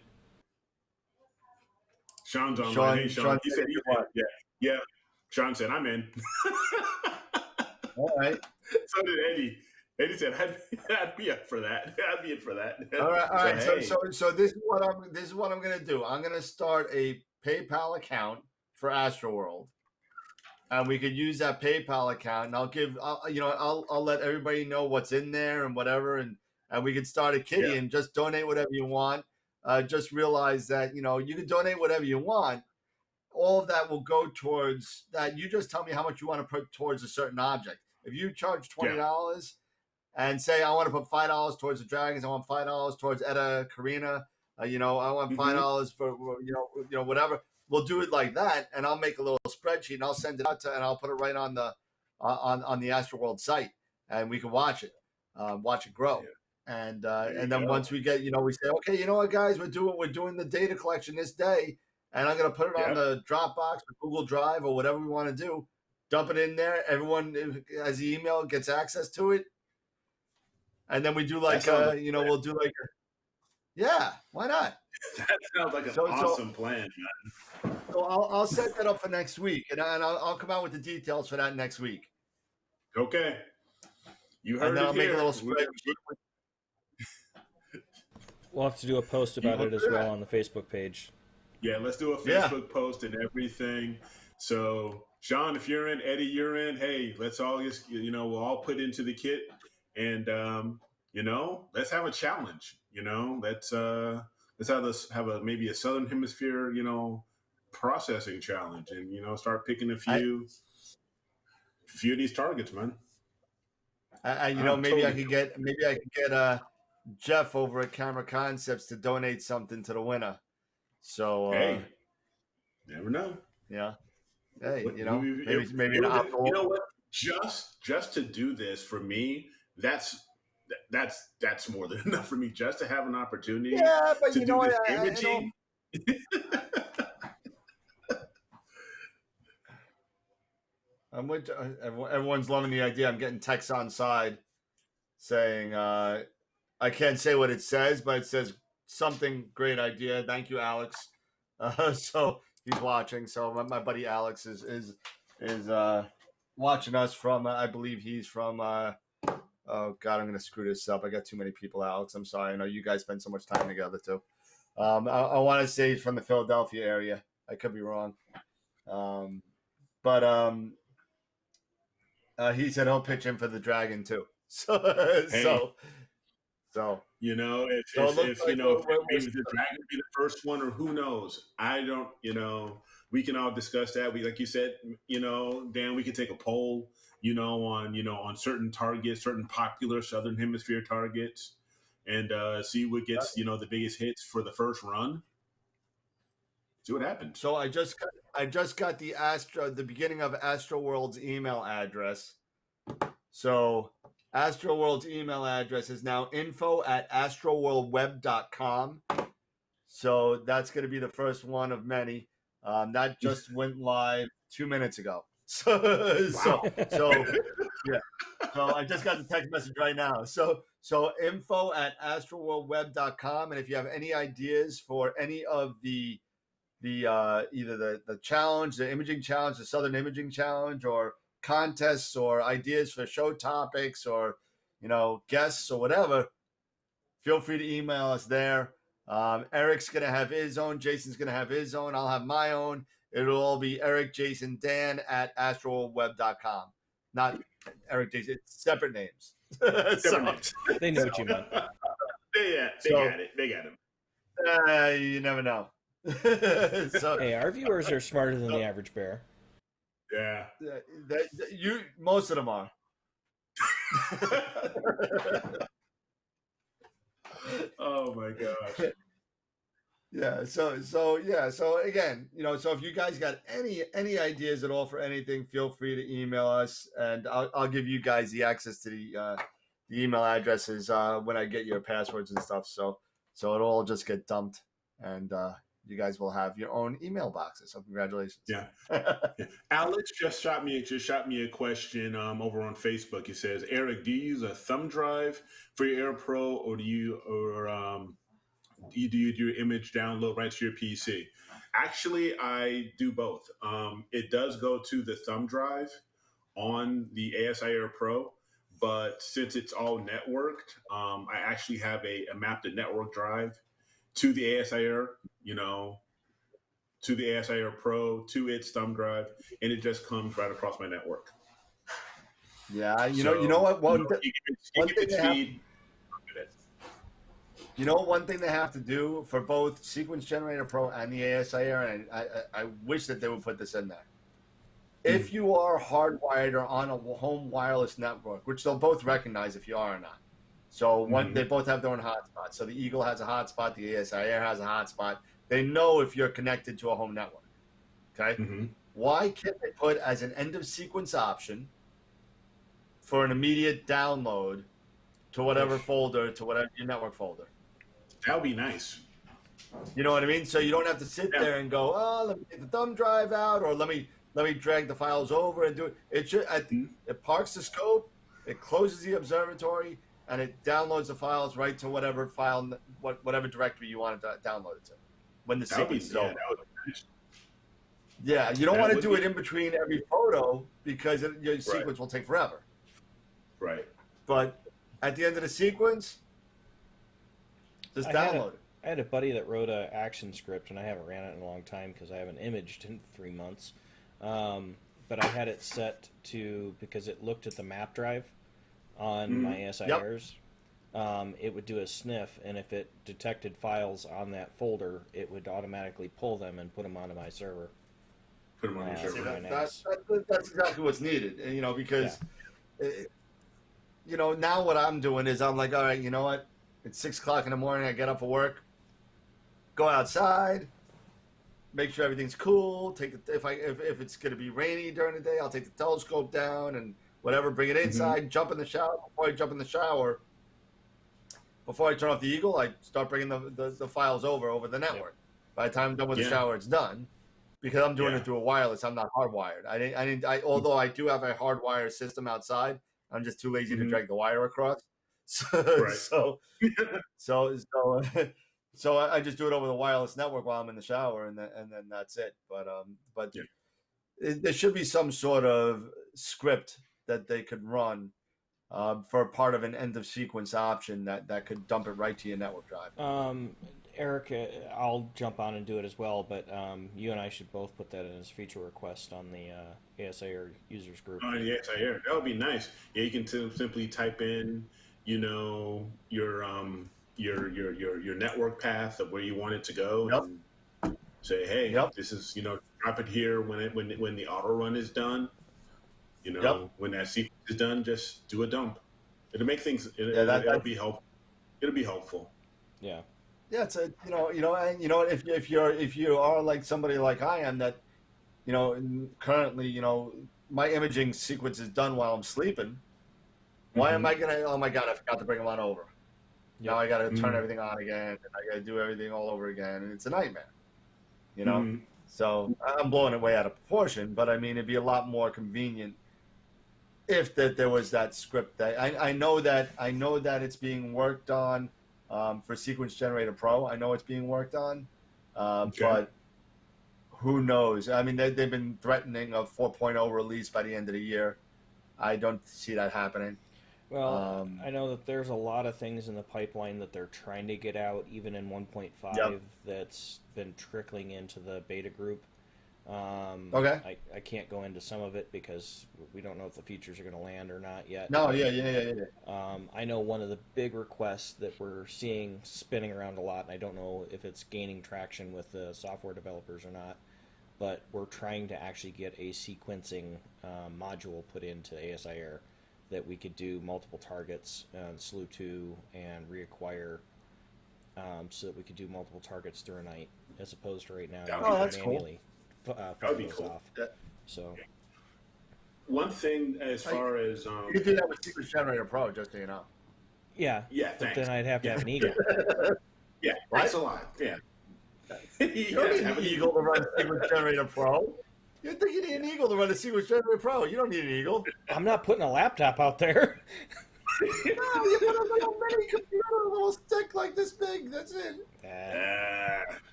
Sean's online. Hey, Sean. He said he did. Yeah. Sean said, I'm in. All right. So did Eddie. Eddie said, I'd be up for that. I'd be in for that. All right. So, hey. So this is what I'm gonna do. I'm gonna start a PayPal account for AstroWorld, and we could use that PayPal account. And I'll let everybody know what's in there and whatever, and we can start a kitty and just donate whatever you want. Just realize that you can donate whatever you want. All of that will go towards that. You just tell me how much you want to put towards a certain object. If you charge $20 and say I want to put $5 towards the dragons, I want $5 towards Etta, Karina, I want $5 for whatever. We'll do it like that, and I'll make a little spreadsheet and I'll send it out and I'll put it right on the on the AstroWorld site, and we can watch it grow. And then once we get we say, okay, you know what, guys, we're doing the data collection this day. And I'm going to put it on the Dropbox or Google Drive or whatever we want to do. Dump it in there. Everyone has the email, gets access to it. And then we do we'll do why not? That sounds like an awesome plan, man. So I'll set that up for next week. And I'll come out with the details for that next week. Okay. You heard and then it I'll here. Make a little spreadsheet. We'll have to do a post about it as well on the Facebook page. Yeah, let's do a Facebook post and everything. So, Sean, if you're in, Eddie, you're in. Hey, let's all just, we'll all put into the kit, and let's have a challenge. Let's have maybe a Southern Hemisphere, processing challenge, and start picking a few of these targets, man. Maybe I could get Jeff over at Camera Concepts to donate something to the winner. So hey, never know. Yeah. Hey, maybe what? Just to do this for me, that's more than enough for me. Just to have an opportunity. Yeah, but to do this imaging. I'm with everyone's loving the idea. I'm getting texts on side saying I can't say what it says, but it says something great idea. Thank you, Alex. So he's watching. So my buddy Alex is watching us from. I believe he's from. Oh God, I'm gonna screw this up. I got too many people, Alex. I'm sorry. I know you guys spend so much time together too. I want to say he's from the Philadelphia area. I could be wrong. But he said he'll pitch in for the Dragon too. So Hey, so you know, so it looks if like you know, if we're maybe the Dragon be the first one, or who knows? I don't. You know, we can all discuss that. We, like you said, you know, Dan, we could take a poll. On certain targets, certain popular Southern Hemisphere targets, and see what gets the biggest hits for the first run. See what happens. So I just got the beginning of AstroWorld's email address. So AstroWorld's email address is now info@astroworldweb.com. So that's going to be the first one of many. That just went live 2 minutes ago. So yeah. So I just got the text message right now. So info@astroworldweb.com. And if you have any ideas for any of the either the challenge, the imaging challenge, the Southern Imaging Challenge, or contests or ideas for show topics, or guests or whatever, feel free to email us there. Eric's gonna have his own, Jason's gonna have his own, I'll have my own. It'll all be Eric, Jason, Dan at astroworldweb.com. Not Eric, Jason, it's separate names. Separate names. They know what you meant. They got it. They got him. You never know. Hey, our viewers are smarter than the average bear. Yeah. Most of them are. Oh my gosh. Yeah. So again, so if you guys got any ideas at all for anything, feel free to email us, and I'll give you guys the access to the email addresses when I get your passwords and stuff. So it'll all just get dumped, and you guys will have your own email boxes. So congratulations. Yeah. Alex just shot me a question over on Facebook. He says, Eric, do you use a thumb drive for your AirPro, or do you do your image download right to your PC? Actually, I do both. It does go to the thumb drive on the ASI Air Pro, but since it's all networked, I actually have a mapped network drive to the ASI Air, to the ASI Air Pro, to its thumb drive, and it just comes right across my network. Yeah, you know what? One thing they have to do for both Sequence Generator Pro and the ASI Air, and I wish that they would put this in there. If you are hardwired or on a home wireless network, which they'll both recognize if you are or not. So they both have their own hotspot. So the Eagle has a hotspot, the ASI Air has a hotspot. They know if you're connected to a home network. Okay? Mm-hmm. Why can't they put as an end of sequence option for an immediate download to whatever folder, to whatever your network folder? That would be nice. You know what I mean? So you don't have to sit there and go, oh, let me take the thumb drive out, or let me drag the files over and do it. It parks the scope, it closes the observatory, and it downloads the files right to whatever file, whatever directory you want to download it to when the sequence is over. Nice. Yeah, you don't want to do it in between every photo because your sequence will take forever. Right. But at the end of the sequence, just download it. I had a buddy that wrote an action script, and I haven't ran it in a long time because I haven't imaged in 3 months. But I had it set to, because it looked at the map drive on my ASI Airs, it would do a sniff, and if it detected files on that folder, it would automatically pull them and put them onto my server. Put them on your server. That's exactly what's needed, because now what I'm doing is I'm like, all right, you know what? It's 6 o'clock in the morning. I get up for work, go outside, make sure everything's cool. If it's going to be rainy during the day, I'll take the telescope down and whatever, bring it inside, jump in the shower. Before I jump in the shower, before I turn off the Eagle, I start bringing the files over the network. By the time I'm done with the shower, it's done. Because I'm doing it through a wireless, I'm not hardwired. Although I do have a hardwired system outside, I'm just too lazy to drag the wire across. Right. So so I just do it over the wireless network while I'm in the shower, and then that's it. But Yeah. there should be some sort of script that they could run for part of an end of sequence option that could dump it right to your network drive. Eric, I'll jump on and do it as well, but you and I should both put that in as feature request on the ASIR users group. Yes, I hear. That would be nice. Yeah, you can simply type in, your network path of where you want it to go, Yep. and say, hey, Yep. this is drop it here when the auto run is done. Yep. When that sequence is done, just do a dump. It'll make things. It'll be helpful. It'll be helpful. Yeah. Yeah, it's a and if you are like somebody like I am that currently my imaging sequence is done while I'm sleeping. Why am I gonna? Oh my God, I forgot to bring them on over. Now I got to turn everything on again, and I got to do everything all over again, and it's a nightmare. So I'm blowing it way out of proportion, but I mean it'd be a lot more convenient if there was that script. That I know that it's being worked on for Sequence Generator Pro. I know it's being worked on, but who knows? I mean they've been threatening a 4.0 release by the end of the year. I don't see that happening. Well, I know that there's a lot of things in the pipeline that they're trying to get out, even in 1.5, that's been trickling into the beta group. Okay. I can't go into some of it because we don't know if the features are going to land or not yet. No, yeah. I know one of the big requests that we're seeing spinning around a lot, and I don't know if it's gaining traction with the software developers or not, but we're trying to actually get a sequencing module put into ASIR that we could do multiple targets on slew 2 and reacquire so that we could do multiple targets through a night as opposed to right now that's manually That would be cool. off. So one thing as far as you could do that with Sequence Generator Pro, just so you know. yeah, Yeah, but thanks. then I'd have to have an eagle. Yeah, that's a lot. Yeah. You don't need an eagle to run Sequence Generator Pro. You think you need an eagle to run a Sequence Generator Pro? You don't need an eagle. I'm not putting a laptop out there. No, you put a little mini computer, a little stick like this big. That's it.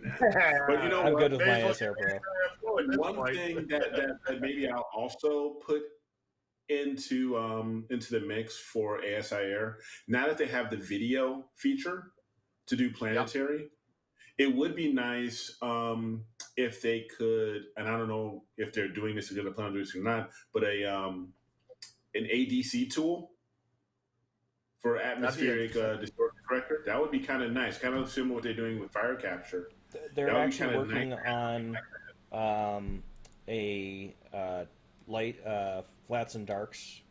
But you know I'm what? good with my ASIR Pro. One thing that maybe I'll also put into the mix for ASIR, now that they have the video feature to do planetary, it would be nice if they could, and I don't know if they're doing this, if they're planning on doing this or not, but an ADC tool for atmospheric distortion corrector. That would be kind of nice, kind of similar to what they're doing with fire capture. They're actually working on a light flats and darks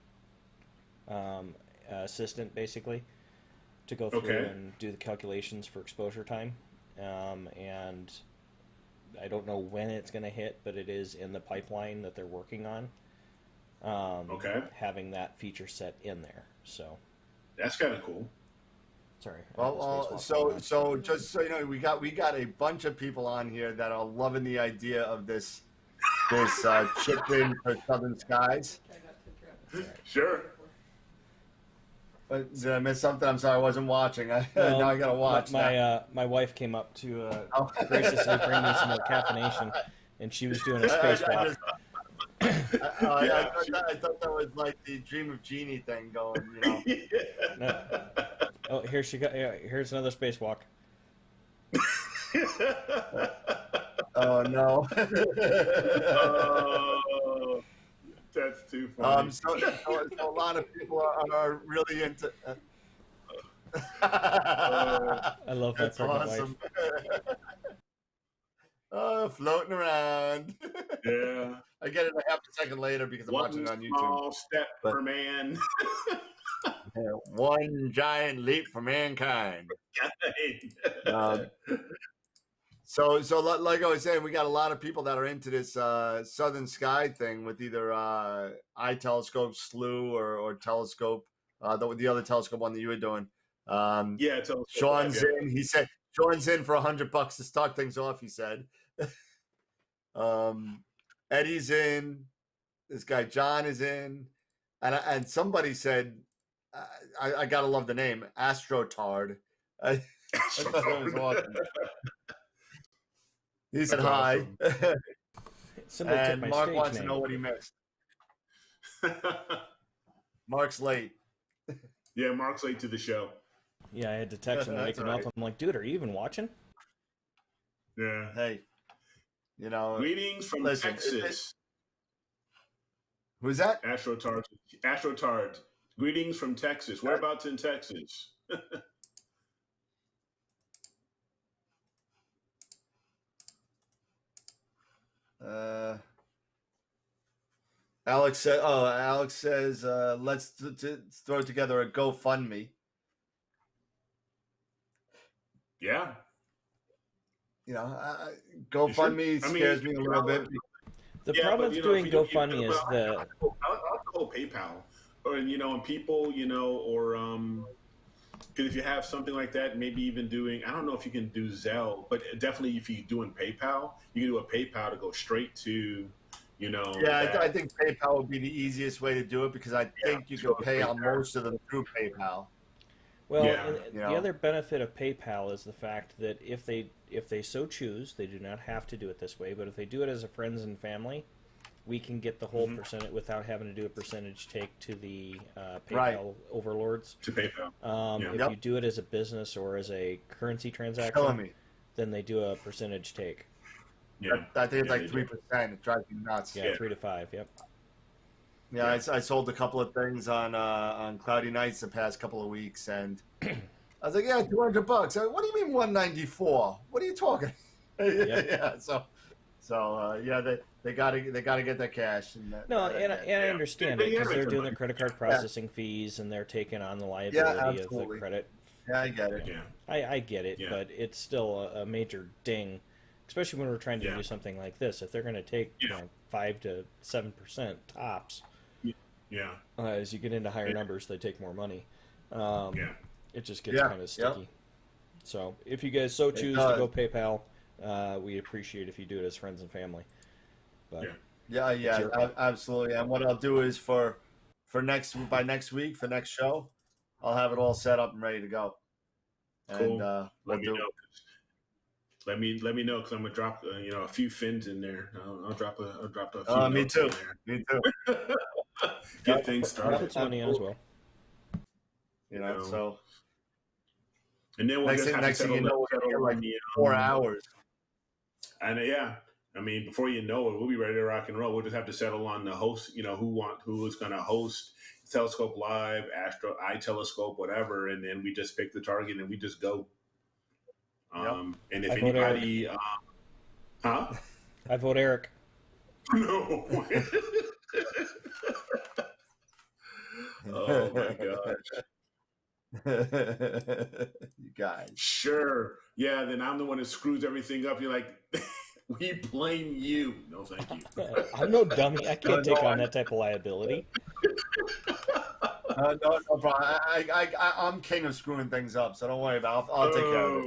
assistant, basically, to go through and do the calculations for exposure time. And I don't know when it's going to hit, but it is in the pipeline that they're working on. Having that feature set in there, so that's kind of cool. Sorry. Well, so just so you know, we got a bunch of people on here that are loving the idea of this chip in for Southern Skies. Sure. But did I miss something? I'm sorry, I wasn't watching. Now I gotta watch. My wife came up to graciously bring me some more caffeination, and she was doing a spacewalk. I thought that was like the Dream of Genie thing going, No. Oh, here she go. Here's another spacewalk. Oh no. Oh, that's too funny. So a lot of people are really into. I love that That's awesome. Floating around. Yeah. I get it a half a second later because I'm watching it on YouTube. Small step for man. One giant leap for mankind. So like I was saying, we got a lot of people that are into this Southern Sky thing with either eye telescope, slew, or telescope. The other telescope one that you were doing. Sean's in. He said Sean's in for $100 to start things off. He said. Eddie's in. This guy John is in, and somebody said I gotta love the name, Astrotard. I thought that was awesome. He said That's hi, Somebody took and my Mark stage wants name. to know what he missed. Mark's late. Yeah, Mark's late to the show. Yeah, I had to text him to wake That's him all up. right. I'm like, dude, are you even watching? Yeah. Hey, you know, Greetings from listen, Texas. who's that? Astrotard. Astrotard. Greetings from Texas. Whereabouts in Texas? Alex said. Oh, Alex says, let's throw together a GoFundMe. Yeah. You know, GoFundMe I mean, scares me a little bit. The Yeah, problem but, with you know, doing if you- GoFundMe is well, the I like the whole PayPal, or and people, or because if you have something like that, maybe even doing, I don't know if you can do Zelle, but definitely if you're doing PayPal, you can do a PayPal to go straight to, Yeah, that. I think PayPal would be the easiest way to do it because I think you can pay on most of them through PayPal. well. Yeah, And you the know. other benefit of PayPal is the fact that if they so choose, they do not have to do it this way. But if they do it as a friends and family, we can get the whole percentage without having to do a percentage take to the PayPal Right. overlords. To PayPal. Yeah. If Yep. you do it as a business or as a currency Killing transaction, me. then they do a percentage take. Yeah. I think it's Yeah, like they do. 3%. It drives me nuts. Yeah, 3 to 5. Yep. Yeah, I sold a couple of things on Cloudy Nights the past couple of weeks, and I was like, yeah, $200. What do you mean 194? What are you talking? Yep. Yeah, yeah, they gotta get that cash. And No, and I understand it Yeah, because they're make doing the money. credit card processing fees and they're taking on the Yeah, liability of the absolutely. credit. Yeah, I get it. Yeah. I get it, Yeah. but it's still a major ding, especially when we're trying to Yeah. do something like this. If they're going to take Yeah. 5 to 7% tops, Yeah. as you get into higher numbers, they take more money. Yeah. It just gets Yeah, kind of yep. sticky. So if you guys so choose to does. go PayPal, we appreciate if you do it as friends and family. But Yeah. Yeah, your call. absolutely. And what I'll do is by next week for next show, I'll have it all set up and ready to go. Cool. And Let me know. Let me know because I'm gonna drop a few fins in there. I'll drop a few. Me notes too. in there. Me too. Get things I'll started. put some money on as well. You know, so And then we'll next just have to thing you settle know, settle we're like on the 4 hours. And I mean, before you know it, we'll be ready to rock and roll. We'll just have to settle on the host. Who is going to host Telescope Live, iTelescope, whatever, and then we just pick the target and we just go. And if I vote anybody, huh? I vote Eric. No. Oh my gosh. You guys. Sure. Yeah, then I'm the one that screws everything up. You're like, we blame you. No, thank you. I'm no dummy. I can't No, take on that type of liability. No problem. I'm king of screwing things up, so don't worry about it. I'll take care of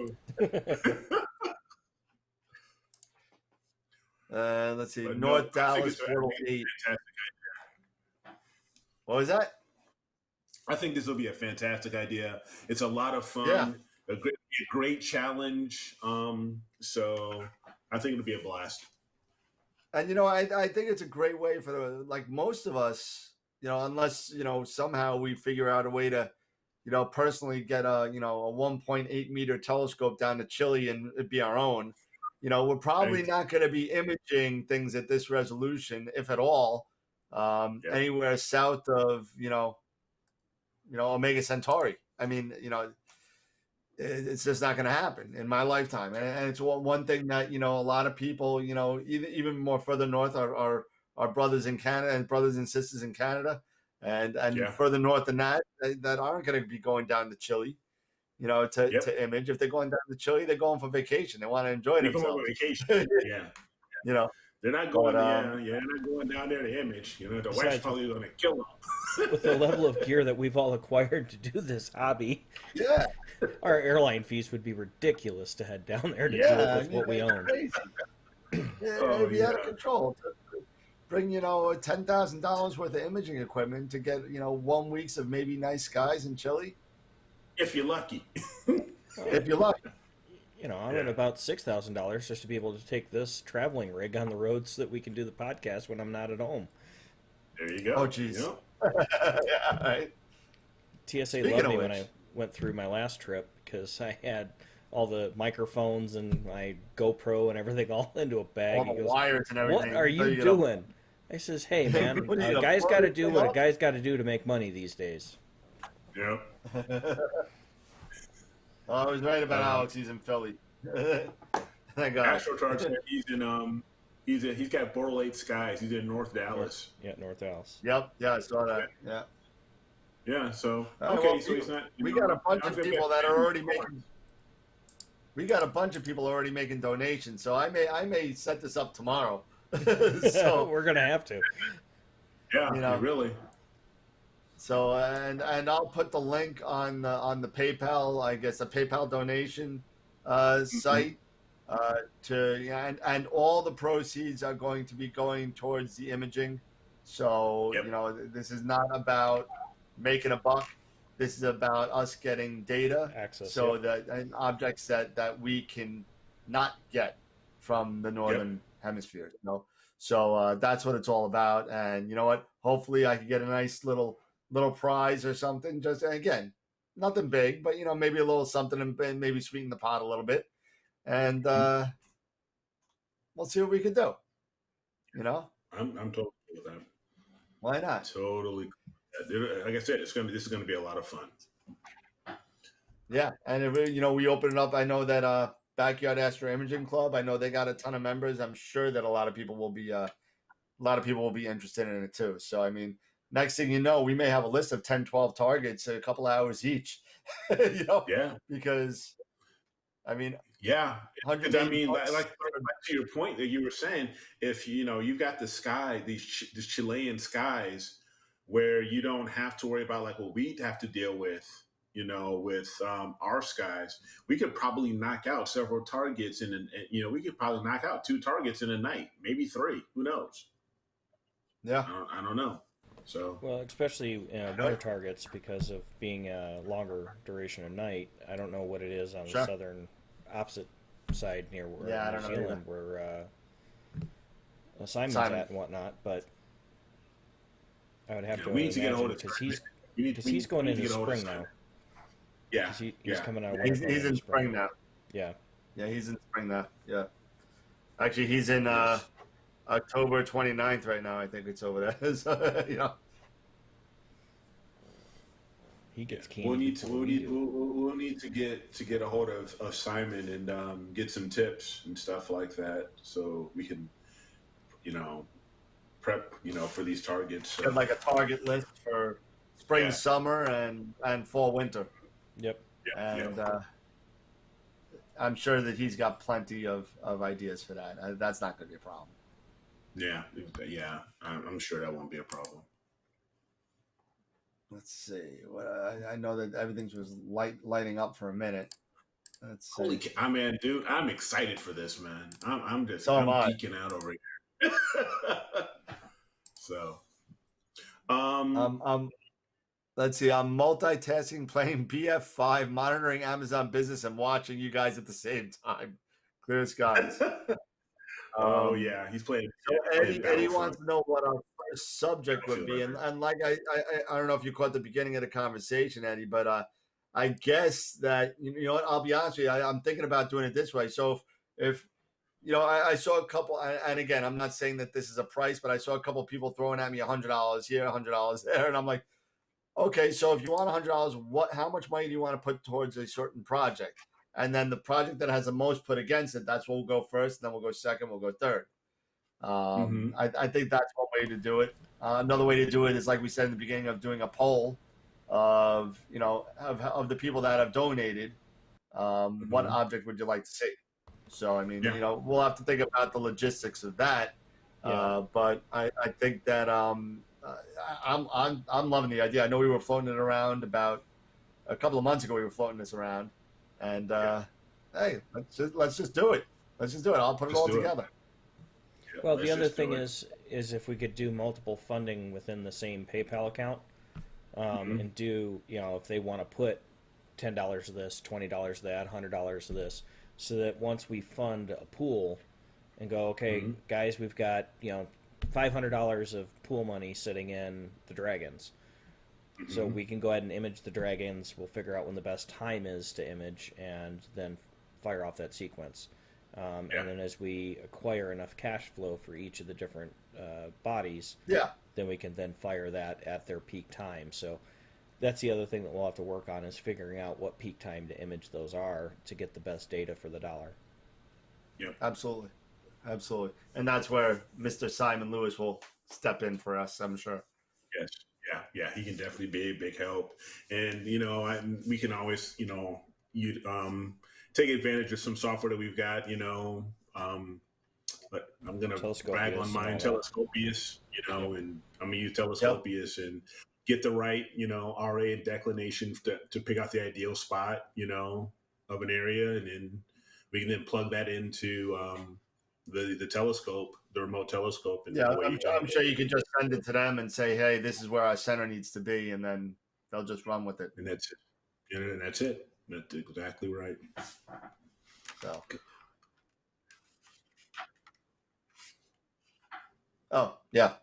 it. Let's see. But North no, I think Dallas it's a Portal 8. fantastic What was that? I think this will be a fantastic idea. It's a lot of fun. Yeah. A great challenge. So I think it'll be a blast. And I think it's a great way for like most of us, unless somehow we figure out a way to, personally get a 1.8 meter telescope down to Chile and it be our own. We're probably Right. not going to be imaging things at this resolution, if at all, anywhere south of Omega Centauri. I mean, it's just not going to happen in my lifetime. And it's one thing that, a lot of people, even more further north are brothers in Canada and brothers and sisters in Canada and further north than that aren't going to be going down to Chile, to image. If they're going down to Chile, they're going for vacation. They want to enjoy They're going themselves. on vacation. Yeah. They're not going. But, they're not going down there to image. The wife's Besides- probably going to kill them. With the level of gear that we've all acquired to do this hobby, Yeah. our airline fees would be ridiculous to head down there to do it with what we own. Crazy. Yeah, Oh, it'd be out of yeah. control. bring $10,000 worth of imaging equipment to get 1 weeks of maybe nice skies in Chile, if you're lucky. if you're lucky. I'm at about $6,000 just to be able to take this traveling rig on the road so that we can do the podcast when I'm not at home. There you go. Oh, jeez. Yep. Yeah, right. TSA Speaking loved of me when which. I went through my last trip because I had all the microphones and my GoPro and everything all into a bag. All He the goes, wires and everything. "What are you doing?" I says, "Hey, man, What are you, a a guy's got to do plumber? what a guy's got to do to make money these days." Yep. I was right about Alex. He's in Philly. Thank God. AstroTurf said he's in he's got Borrelate Skies. He's in North Dallas. Yeah, North Dallas. Yep. Yeah, I saw that. Yeah. Yeah. So Well, okay, so he's not. We got a bunch of people that are already making. making. We got a bunch of people already making donations, so I may set this up tomorrow. So We're gonna have to. Yeah, really. So and I'll put the link on the PayPal, I guess, the PayPal donation site and all the proceeds are going to be going towards the imaging. So this is not about making a buck. This is about us getting data Access, so that and objects that we can not get from the northern hemisphere. So that's what it's all about. And you know what? Hopefully, I can get a nice little prize or something. Just again, nothing big, but maybe a little something and maybe sweeten the pot a little bit. And we'll see what we can do. I'm totally cool with that. Why not? Totally. Like I said, this is gonna be a lot of fun. Yeah, and if we open it up, I know that Backyard Astro Imaging Club. I know they got a ton of members. I'm sure that a lot of people will be interested in it too. So I mean, next thing you know, we may have a list of 10, 12 targets, a couple hours each. Yeah. Because I mean, yeah. Because I mean, $180 like to your point that you were saying, if you've got the sky, these Chilean skies, where you don't have to worry about like what we have to deal with. With our skies, we could probably knock out several targets we could probably knock out 2 targets in a night, maybe 3. Who knows? Yeah, I don't know. So especially winter targets because of being a longer duration of night. I don't know what it is on the southern opposite side near New Zealand where Simon's at and whatnot, but I would have to. We need to get a hold of because he's going into spring now. Yeah, he's coming out. He's in spring now. Yeah, he's in spring now. Yeah, actually, he's in October 29th right now. I think it's over there. So, he gets keen. We'll need to get a hold of Simon and get some tips and stuff like that, so we can, prep, for these targets. So. Get like a target list for spring, summer, and fall, winter. Yep. And I'm sure that he's got plenty of ideas for that. That's not going to be a problem. Yeah. I'm sure that won't be a problem. Let's see. I know that everything's was lighting up for a minute. Let's see. Holy cow, man, dude! I'm excited for this, man. I'm geeking out over here. So, let's see. I'm multitasking, playing BF5, monitoring Amazon Business, and watching you guys at the same time. Clear skies. Oh yeah, he's playing. So Eddie wants to know what our first subject would be, and like I don't know if you caught the beginning of the conversation, Eddie, but I guess that you know what, I'll be honest with you, I'm thinking about doing it this way. So if I saw a couple, and again, I'm not saying that this is a price, but I saw a couple people throwing at me $100 here, $100 there, and I'm like, okay, so if you want $100, how much money do you want to put towards a certain project? And then the project that has the most put against it, that's what we'll go first, and then we'll go second, we'll go third. I think that's one way to do it. Another way to do it is, like we said in the beginning, of doing a poll of the people that have donated. What object would you like to see? So I mean, we'll have to think about the logistics of that. But I think that I'm loving the idea. I know we were floating it around about a couple of months ago. We were floating this around, and hey, let's just do it. Let's just do it. I'll put it all together. Well, the other thing is is if we could do multiple funding within the same PayPal account, and do, if they want to put $10 of this, $20 of that, $100 of this, so that once we fund a pool and go, okay, guys, we've got, $500 of pool money sitting in the dragons. So we can go ahead and image the dragons. We'll figure out when the best time is to image and then fire off that sequence. And then as we acquire enough cash flow for each of the different bodies, then we can then fire that at their peak time. So that's the other thing that we'll have to work on, is figuring out what peak time to image those are to get the best data for the dollar. Yep. Absolutely. And that's where Mr. Simon Lewis will step in for us, I'm sure. Yes. Yeah. He can definitely be a big help. And, we can always, take advantage of some software that we've got, but I'm going to brag on mine, Telescopius, and I'm going to use Telescopius and get the right, RA and declination to pick out the ideal spot, of an area. And then we can then plug that into the telescope, the remote telescope. And I'm sure you can just send it to them and say, hey, this is where our center needs to be. And then they'll just run with it. And that's it. And that's it. That's exactly right. So. Oh, yeah.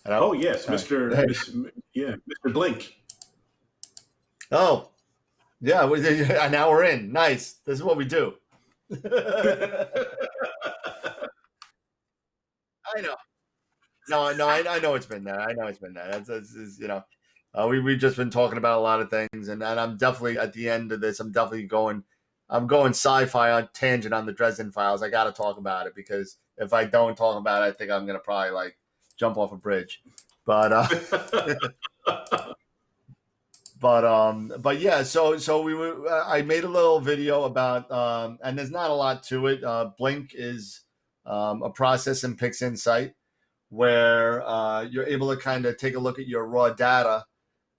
Oh, yes, Mr. Blink. Oh, yeah. Now we're in. Nice. This is what we do. I know. No, I know it's been there. That's we've just been talking about a lot of things, and I'm definitely at the end of this. I'm going sci-fi on tangent on the Dresden Files. I got to talk about it, because if I don't talk about it, I think I'm gonna probably jump off a bridge. But yeah. So we were. I made a little video about, and there's not a lot to it. Blink is a process in PixInsight where you're able to kind of take a look at your raw data.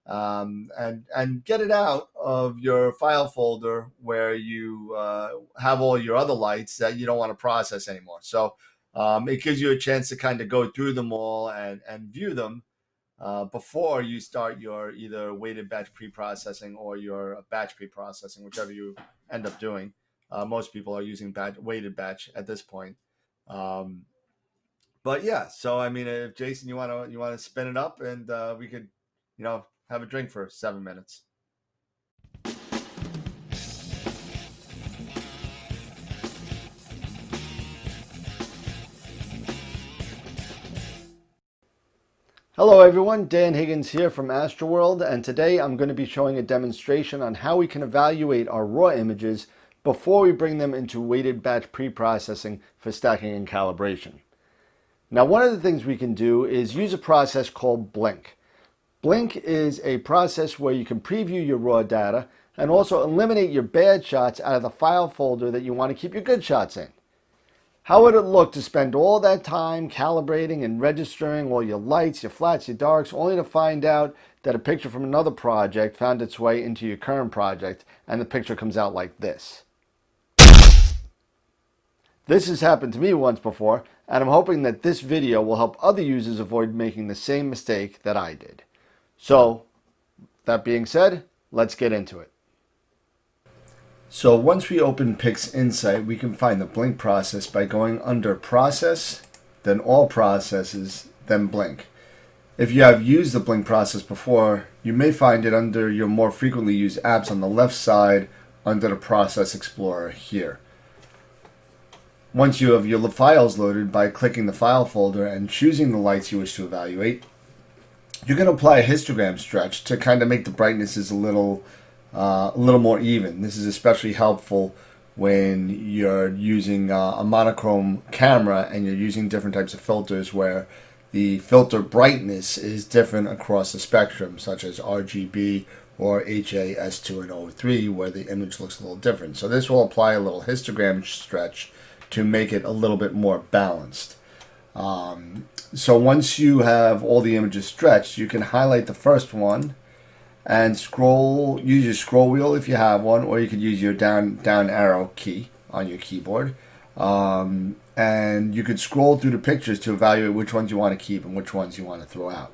And get it out of your file folder where you have all your other lights that you don't want to process anymore. So it gives you a chance to kind of go through them all and view them before you start your either weighted batch pre-processing or your batch pre-processing, whichever you end up doing. Most people are using weighted batch at this point. But yeah, so I mean, if Jason, you want to spin it up, and we could, have a drink for 7 minutes. Hello everyone, Dan Higgins here from AstroWorld, and today I'm going to be showing a demonstration on how we can evaluate our raw images before we bring them into weighted batch pre-processing for stacking and calibration. Now, one of the things we can do is use a process called Blink. Blink is a process where you can preview your raw data and also eliminate your bad shots out of the file folder that you want to keep your good shots in. How would it look to spend all that time calibrating and registering all your lights, your flats, your darks, only to find out that a picture from another project found its way into your current project and the picture comes out like this? This has happened to me once before, and I'm hoping that this video will help other users avoid making the same mistake that I did. So, that being said, let's get into it. So once we open PixInsight, we can find the Blink process by going under Process, then All Processes, then Blink. If you have used the Blink process before, you may find it under your more frequently used apps on the left side under the Process Explorer here. Once you have your files loaded, by clicking the file folder and choosing the lights you wish to evaluate, you can apply a histogram stretch to kind of make the brightnesses a little more even. This is especially helpful when you're using a monochrome camera and you're using different types of filters where the filter brightness is different across the spectrum, such as RGB or HAS2 and O3, where the image looks a little different. So this will apply a little histogram stretch to make it a little bit more balanced. So once you have all the images stretched, you can highlight the first one and use your scroll wheel if you have one, or you could use your down arrow key on your keyboard. And you could scroll through the pictures to evaluate which ones you want to keep and which ones you want to throw out.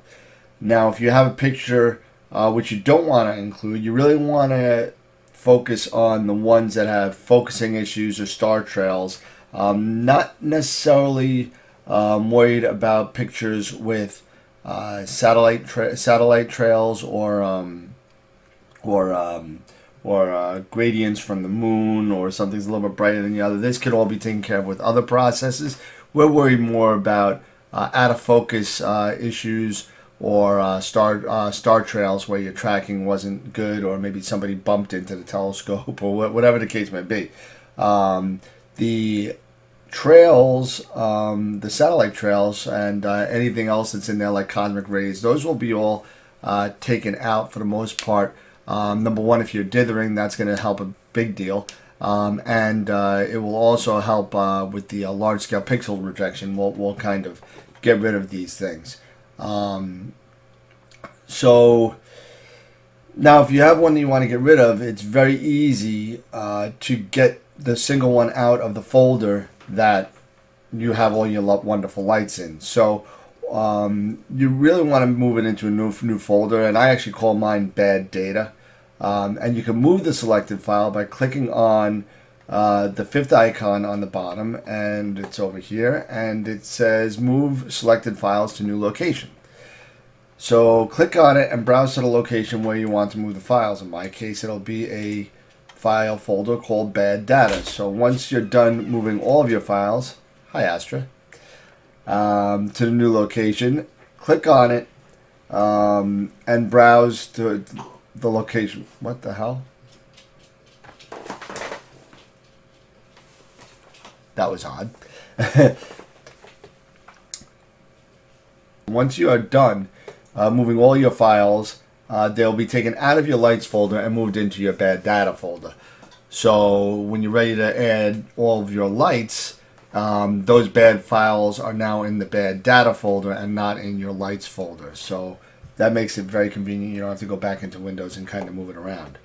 Now, if you have a picture which you don't want to include, you really want to focus on the ones that have focusing issues or star trails. Not necessarily worried about pictures with satellite trails or gradients from the moon, or something's a little bit brighter than the other. This could all be taken care of with other processes. We're worried more about out of focus issues, or star trails where your tracking wasn't good, or maybe somebody bumped into the telescope, or whatever the case may be. The trails, the satellite trails, and anything else that's in there like cosmic rays, those will be all taken out for the most part. Number one, if you're dithering, that's going to help a big deal. And it will also help with the large scale pixel rejection. We'll kind of get rid of these things. So now if you have one that you want to get rid of, it's very easy to get the single one out of the folder that you have all your wonderful lights in. So you really want to move it into a new folder, and I actually call mine bad data. And you can move the selected file by clicking on the fifth icon on the bottom, and it's over here, and it says move selected files to new location. So click on it and browse to the location where you want to move the files. In my case, it'll be a file folder called bad data. So once you're done moving all of your files, hi Astra, to the new location, click on it and browse to the location. What the hell? That was odd. Once you are done moving all your files, they'll be taken out of your lights folder and moved into your bad data folder. So when you're ready to add all of your lights, those bad files are now in the bad data folder and not in your lights folder. So that makes it very convenient. You don't have to go back into Windows and kind of move it around.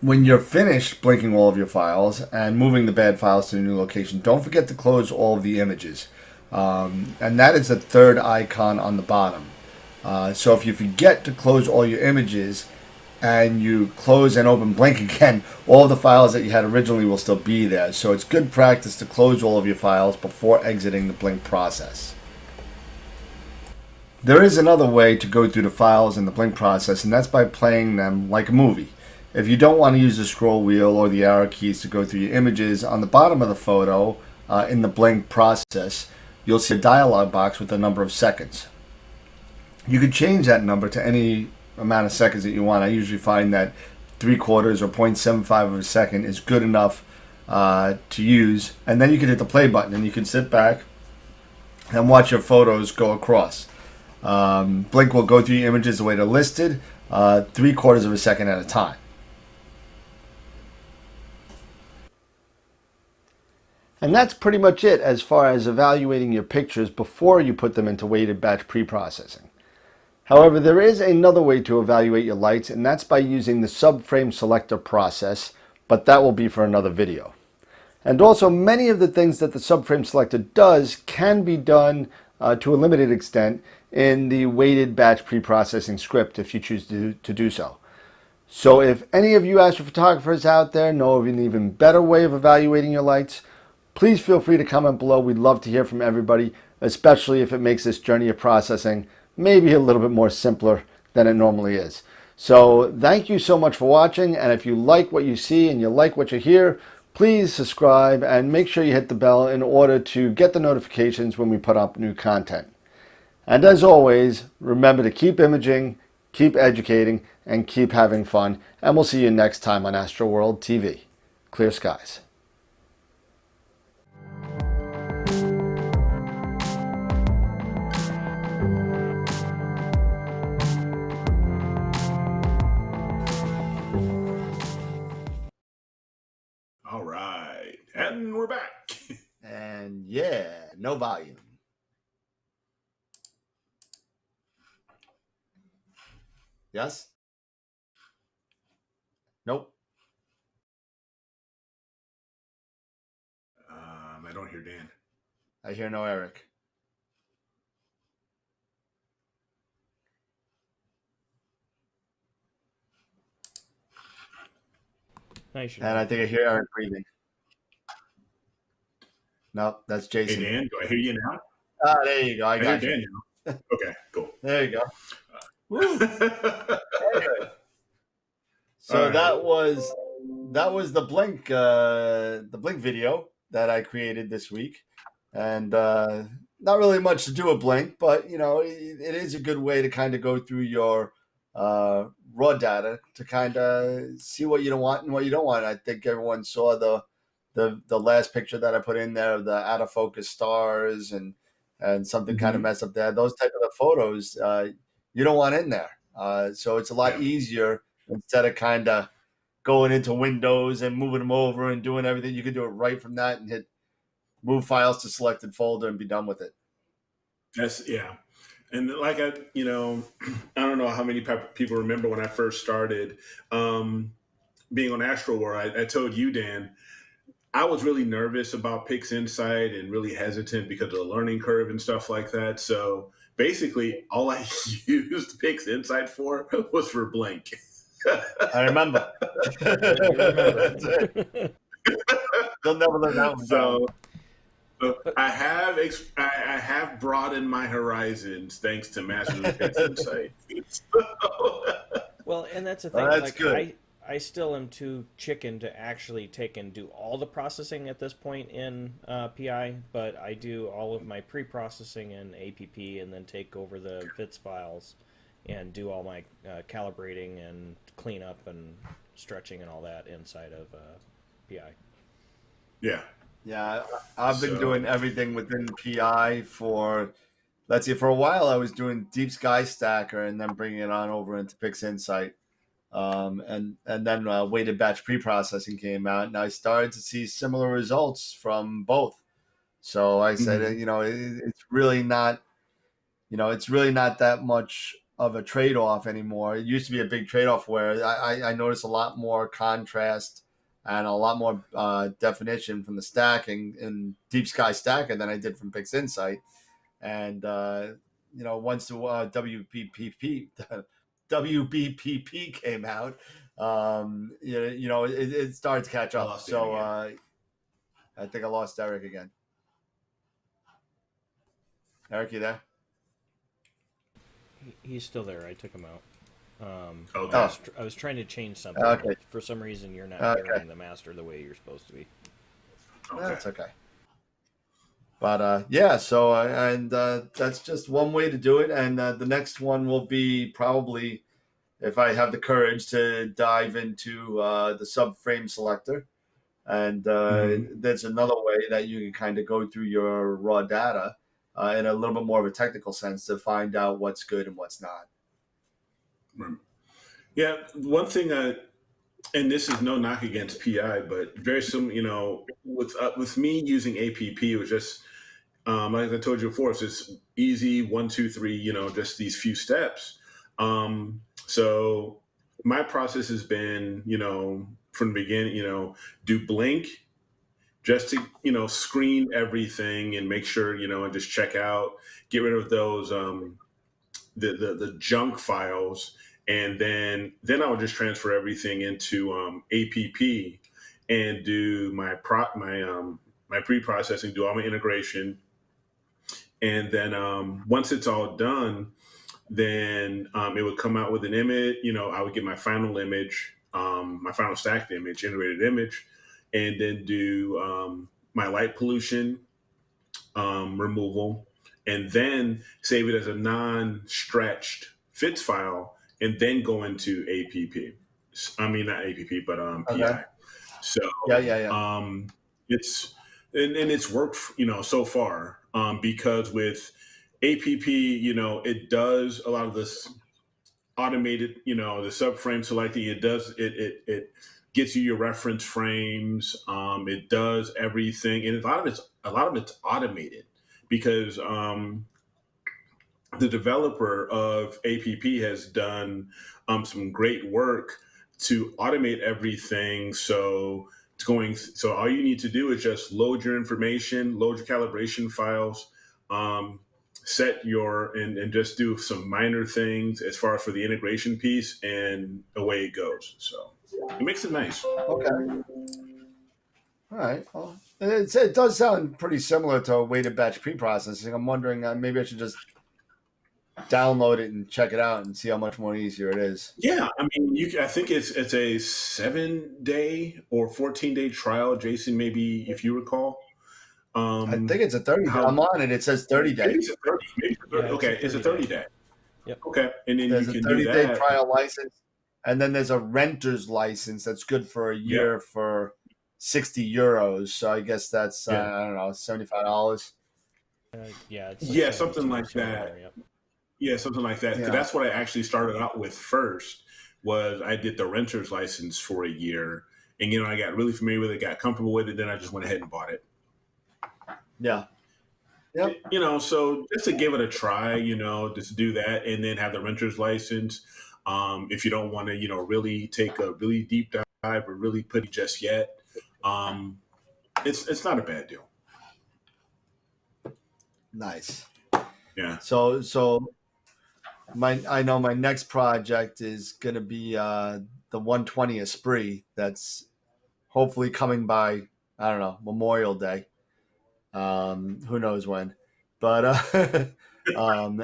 When you're finished blinking all of your files and moving the bad files to the new location, don't forget to close all of the images. And that is the third icon on the bottom. So if you forget to close all your images and you close and open blink again, all of the files that you had originally will still be there. So it's good practice to close all of your files before exiting the blink process. There is another way to go through the files in the blink process, and that's by playing them like a movie. If you don't want to use the scroll wheel or the arrow keys to go through your images, on the bottom of the photo in the blink process, you'll see a dialog box with a number of seconds. You could change that number to any amount of seconds that you want. I usually find that 3/4 or 0.75 of a second is good enough to use, and then you can hit the play button and you can sit back and watch your photos go across. Blink will go through your images the way they're listed, 3/4 of a second at a time. And that's pretty much it as far as evaluating your pictures before you put them into weighted batch pre-processing. However, there is another way to evaluate your lights, and that's by using the subframe selector process, but that will be for another video. And also, many of the things that the subframe selector does can be done to a limited extent in the weighted batch pre-processing script if you choose to do so. So if any of you astrophotographers out there know of an even better way of evaluating your lights, please feel free to comment below. We'd love to hear from everybody, especially if it makes this journey of processing maybe a little bit more simpler than it normally is. So thank you so much for watching, and if you like what you see and you like what you hear, please subscribe and make sure you hit the bell in order to get the notifications when we put up new content. And as always, remember to keep imaging, keep educating, and keep having fun, and we'll see you next time on AstroWorld TV. Clear skies. All right. And we're back. And yeah, no volume. Yes? Nope. I don't hear Dan. I hear no Eric. Nice. And I think I hear Eric breathing. No, that's Hey, Jason. Dan, do I hear you now? Ah, there you go. I I hear got you. Dan now. Okay, cool. There you go. Woo. So All right. that was the Blink video that I created this week, and not really much to do with Blink, but you know it is a good way to kind of go through your raw data to kind of see what you don't want and what you don't want. I think everyone saw the last picture that I put in there of the out of focus stars and something kind of messed up there. Those type of photos you don't want in there. So it's a lot easier instead of kind of going into Windows and moving them over and doing everything. You can do it right from that and hit move files to selected folder and be done with it. And like I don't know how many people remember when I first started being on AstroWorld. I told you, Dan, I was really nervous about PixInsight and really hesitant because of the learning curve and stuff like that. So basically, all I used PixInsight for was for Blink. I remember. They'll never learn that one. So I have broadened my horizons thanks to Masters of PixInsight. Well, and that's the thing. That's good. I still am too chicken to actually take and do all the processing at this point in PI, but I do all of my pre-processing in APP and then take over the FITS files and do all my calibrating and cleanup and stretching and all that inside of PI. Yeah, I've been doing everything within PI for, let's see, for a while I was doing Deep Sky Stacker and then bringing it on over into PixInsight. And then weighted batch pre-processing came out, and I started to see similar results from both. So I said, it's really not, it's really not that much of a trade-off anymore. It used to be a big trade-off where I noticed a lot more contrast and a lot more definition from the stacking in Deep Sky Stacker than I did from PixInsight. And once the WBPP came out, it started to catch up. So I think I lost Eric again. Eric, you there? He's still there. I took him out. Okay. I was trying to change something. Okay. For some reason, you're not hearing the master the way you're supposed to be. Okay. That's okay. But so that's just one way to do it, and the next one will be probably, if I have the courage to dive into the subframe selector, and there's another way that you can kind of go through your raw data in a little bit more of a technical sense to find out what's good and what's not. Yeah, one thing and this is no knock against PI, but very similar, with me using APP, it was just, like I told you before, it's just easy, 1, 2, 3, just these few steps. So my process has been, from the beginning, do Blink just to, screen everything and make sure, and just check out, get rid of those, the junk files. And then I would just transfer everything into APP and do my pre-processing, do all my integration. And then once it's all done, then it would come out with an image. I would get my final image, my final stacked image, integrated image, and then do my light pollution removal, and then save it as a non-stretched FITS file, and then go into APP. I mean, not APP, but PI. So it's and it's worked, so far, because with APP, it does a lot of this automated, the subframe selecting. It does it gets you your reference frames. It does everything, and a lot of it's automated because the developer of APP has done some great work to automate everything. So it's going. So all you need to do is just load your information, load your calibration files, set your and just do some minor things as far as for the integration piece, and away it goes. So it makes it nice. Okay. All right. Well, it does sound pretty similar to weighted batch pre-processing. I'm wondering maybe I should just download it and check it out and see how much more easier it is. Yeah, I mean, I think it's a 7-day or 14-day trial, Jason. Maybe if you recall. I think it's a 30 day. I'm on it. It says 30 days. Maybe it's a 30. Maybe it's a 30. Okay, it's a 30 day. Yep. Okay, and then There's you a can 30 do day that. trial license, and then there's a renter's license that's good for a year for 60 euros. So I guess that's I don't know, $75. Yeah, it's Yeah, something like that. There, yep. Yeah, something like that. 'Cause Yeah. that's what I actually started out with first. Was I did the renter's license for a year, and I got really familiar with it, got comfortable with it, then I just went ahead and bought it. Yeah. Yep. So just to give it a try, just do that, and then have the renter's license. If you don't want to, really take a really deep dive or really put it just yet, it's not a bad deal. Nice. Yeah. So I know my next project is going to be the 120 Esprit. That's hopefully coming by, I don't know, Memorial Day. Who knows when, but I'm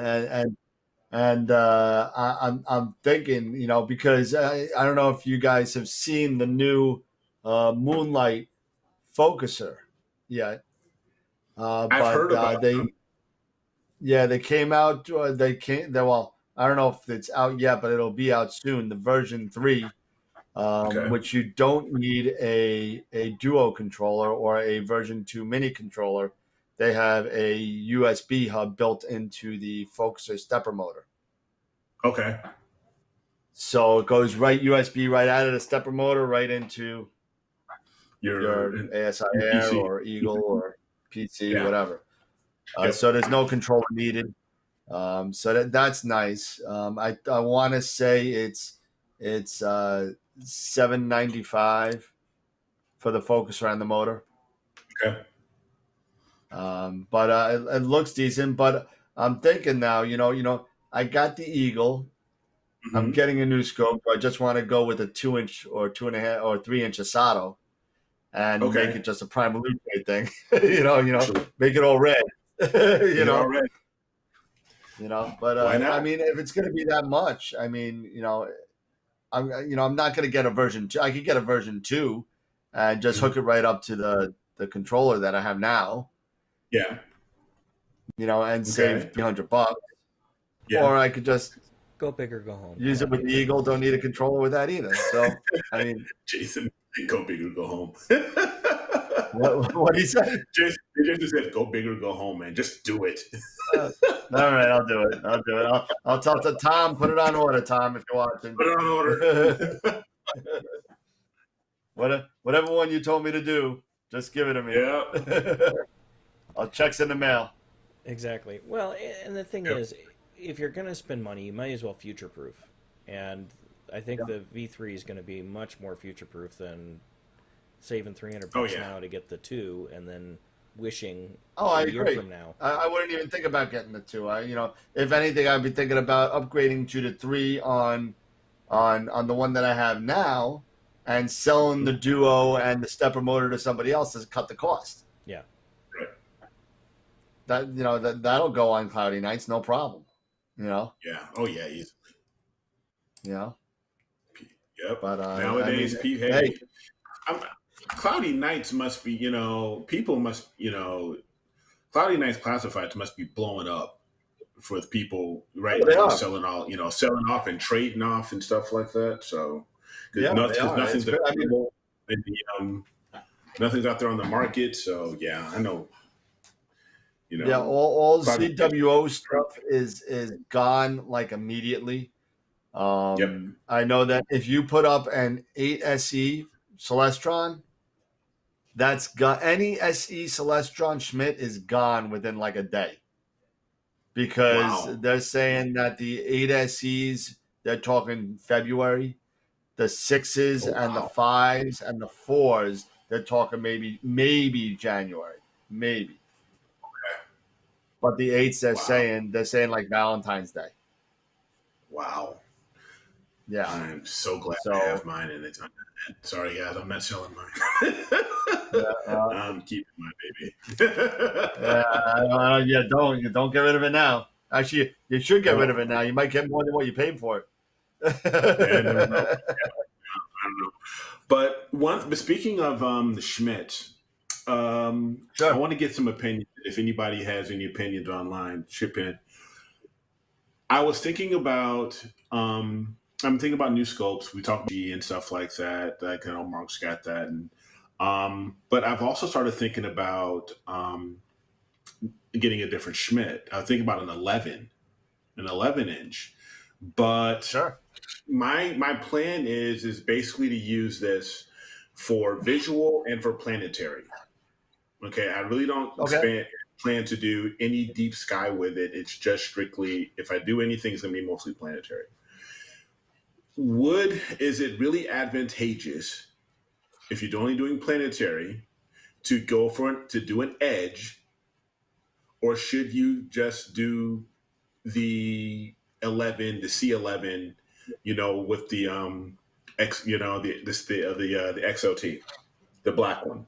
thinking, because I don't know if you guys have seen the new Moonlight focuser yet. I've heard about them. They came out. Well, I don't know if it's out yet, but it'll be out soon. The version 3. Okay. Which you don't need a Duo controller or a version 2 mini controller. They have a USB hub built into the focuser stepper motor. Okay. So it goes USB right out of the stepper motor right into your ASI Air PC. or Eagle or PC, Yeah. whatever. Yep. So there's no controller needed. So that's nice. I want to say it's $795 for the focuser and the motor. Okay. But it looks decent. But I'm thinking now, I got the Eagle. Mm-hmm. I'm getting a new scope. I just want to go with a 2-inch or 2.5 or 3-inch Asato and make it just a prime luce thing. Sure. Make it all red. All right. But Why not? I mean, if it's going to be that much, I mean, I'm not going to get a version 2. I could get a version 2 and just hook it right up to the controller that I have now. Yeah. And save $300. Yeah. Or I could just Go big or go home. use it with the Eagle. Don't need a controller with that either. So, I mean, Jason, go big or go home. what do you say? Jason said, "Go big or go home, man. Just do it." All right, I'll do it. I'll talk to Tom. Put it on order, Tom, if you're watching. Put it on order. Whatever one you told me to do, just give it to me. Yeah. I'll check's in the mail. Exactly. Well, and the thing is, if you're going to spend money, you might as well future-proof. And I think the V3 is going to be much more future-proof than saving $300 now to get the 2 and then wishing a year from now. I wouldn't even think about getting the 2. If anything, I'd be thinking about upgrading to the 3 on the one that I have now and selling the Duo and the stepper motor to somebody else to cut the cost. Yeah. That'll go on cloudy nights, no problem. Yeah. Oh yeah, easily. Yep. But nowadays, cloudy nights must be, people must, cloudy nights classifieds must be blowing up for the people right now, selling off and trading off and stuff like that. So, nothing's available, and nothing's out there on the market. So yeah, I know. All ZWO stuff is gone like immediately. I know that if you put up an 8SE Celestron, that's got any SE Celestron Schmidt is gone within like a day, because they're saying that the 8SEs, they're talking February, the 6s and the 5s and the 4s, They're talking maybe January, maybe. But the 8th, they're saying like Valentine's Day. Wow. Yeah. I'm so glad to have mine, and it's sorry guys, I'm not selling mine. I'm keeping my baby. Don't get rid of it now. Actually, you should get rid of it now. You might get more than what you paid for it. I don't know. But speaking of the Schmidt, Sure. I want to get some opinions. If anybody has any opinions online, chip in. I was thinking about I'm thinking about new scopes. We talked G and stuff like that. Like, Mark's got that, and but I've also started thinking about getting a different Schmidt. I was thinking about an 11 inch, but Sure. My plan is basically to use this for visual and for planetary. Okay, I really don't plan to do any deep sky with it. It's just strictly, if I do anything, it's going to be mostly planetary. Is it really advantageous if you're only doing planetary to do an edge, or should you just do the C11, with the the XOT, the black one?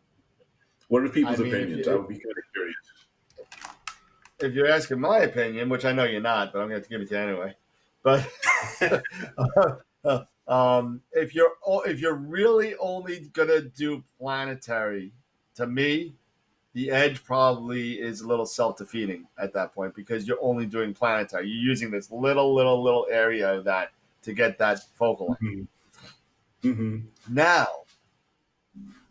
What are people's opinions? I would be kind of curious. If you're asking my opinion, which I know you're not, but I'm going to give it to you anyway. But if you're really only going to do planetary, to me, the edge probably is a little self-defeating at that point, because you're only doing planetary. You're using this little area of that to get that focal length. Mm-hmm. Mm-hmm. Now,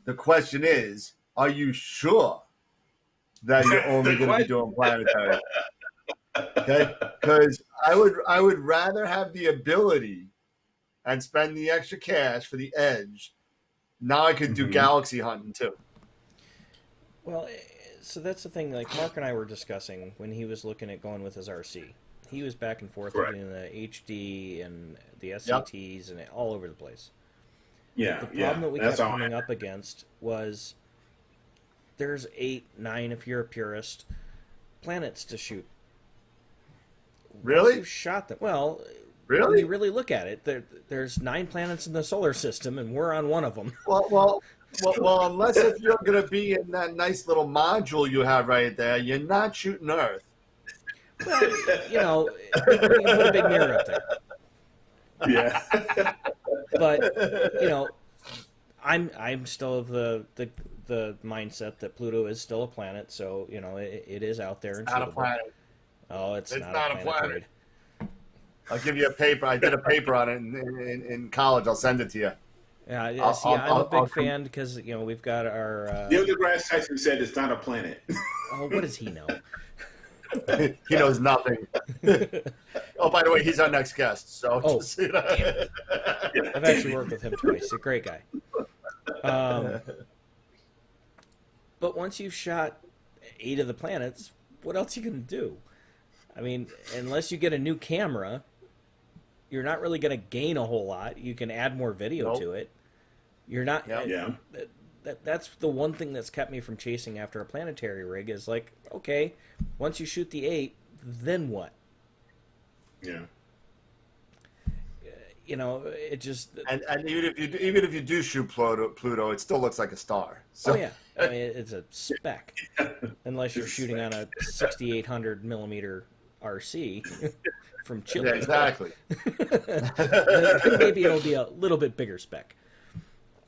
the question is, are you sure that you're only going to be doing planetary? Okay, because I would rather have the ability and spend the extra cash for the edge. Now I could do galaxy hunting too. Well, so that's the thing. Like, Mark and I were discussing when he was looking at going with his RC. He was back and forth between the HD and the SCTs and all over the place. Yeah, the problem that we kept coming up against was there's 8, 9, if you're a purist, planets to shoot. Really? You shot them. Well, really? When you really look at it, there's 9 planets in the solar system, and we're on one of them. Well, unless if you're going to be in that nice little module you have right there, you're not shooting Earth. Well, we can put a big mirror up there. Yeah. But, I'm still of the mindset that Pluto is still a planet, so, it is out there. It's not a planet. Oh, it's not a planet. I'll give you a paper. I did a paper on it in college. I'll send it to you. Yeah, I'm a big fan because, we've got our... Neil deGrasse Tyson said it's not a planet. Oh, what does he know? He knows nothing. Oh, by the way, he's our next guest. So damn it. I've actually worked with him twice. He's a great guy. But once you've shot 8 of the planets, what else are you going to do? I mean, unless you get a new camera, you're not really going to gain a whole lot. You can add more video to it. You're not... Yeah. That's the one thing that's kept me from chasing after a planetary rig is like, okay, once you shoot the 8, then what? Yeah. It just... And even if you do shoot Pluto, it still looks like a star. So. Oh, yeah. I mean, it's a speck. Unless you're shooting on a 6,800 millimeter RC from Chile. Yeah, exactly. Maybe it'll be a little bit bigger spec.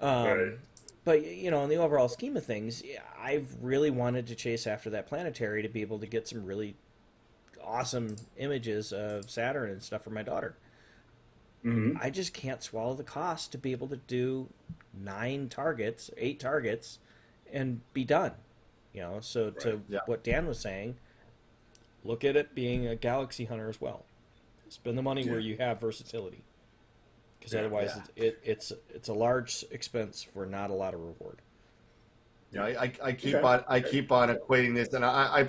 Right. But, in the overall scheme of things, I've really wanted to chase after that planetary to be able to get some really awesome images of Saturn and stuff for my daughter. Mm-hmm. I just can't swallow the cost to be able to do 8 targets, and be done. So to what Dan was saying, look at it being a galaxy hunter as well. Spend the money where you have versatility. Because otherwise, it's a large expense for not a lot of reward. Yeah, I keep on equating this, and I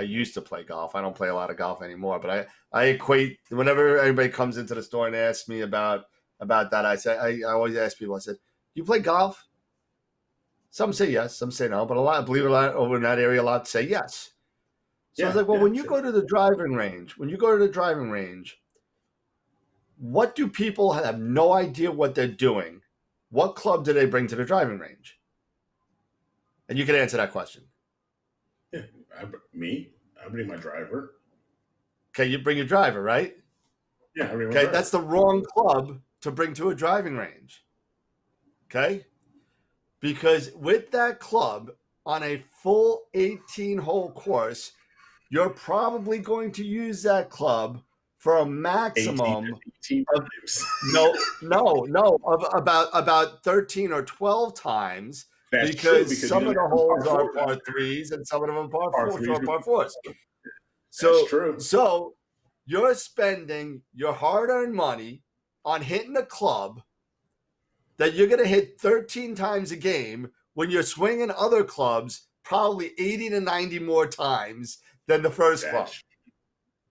used to play golf. I don't play a lot of golf anymore, but I equate whenever anybody comes into the store and asks me about that. I always ask people. I said, "You play golf?" Some say yes, some say no, but a lot, believe it or not, over in that area, a lot say yes. So I was like, well, when you go to the driving range, what do people have no idea what they're doing? What club do they bring to the driving range? And you can answer that question. Yeah, I bring my driver. Okay, you bring your driver, right? Yeah, I bring my Okay, driver. that's the wrong club to bring to a driving range. Okay? Because with that club on a full 18-hole course, you're probably going to use that club for a maximum 18 of times. no, of about 13 or 12 times. That's Because true, because some of the holes are fours par out there. threes and some of them are par Par fours. threes. Par fours. That's true. So you're spending your hard-earned money on hitting a club that you're going to hit 13 times a game when you're swinging other clubs probably 80 to 90 more times than the first club.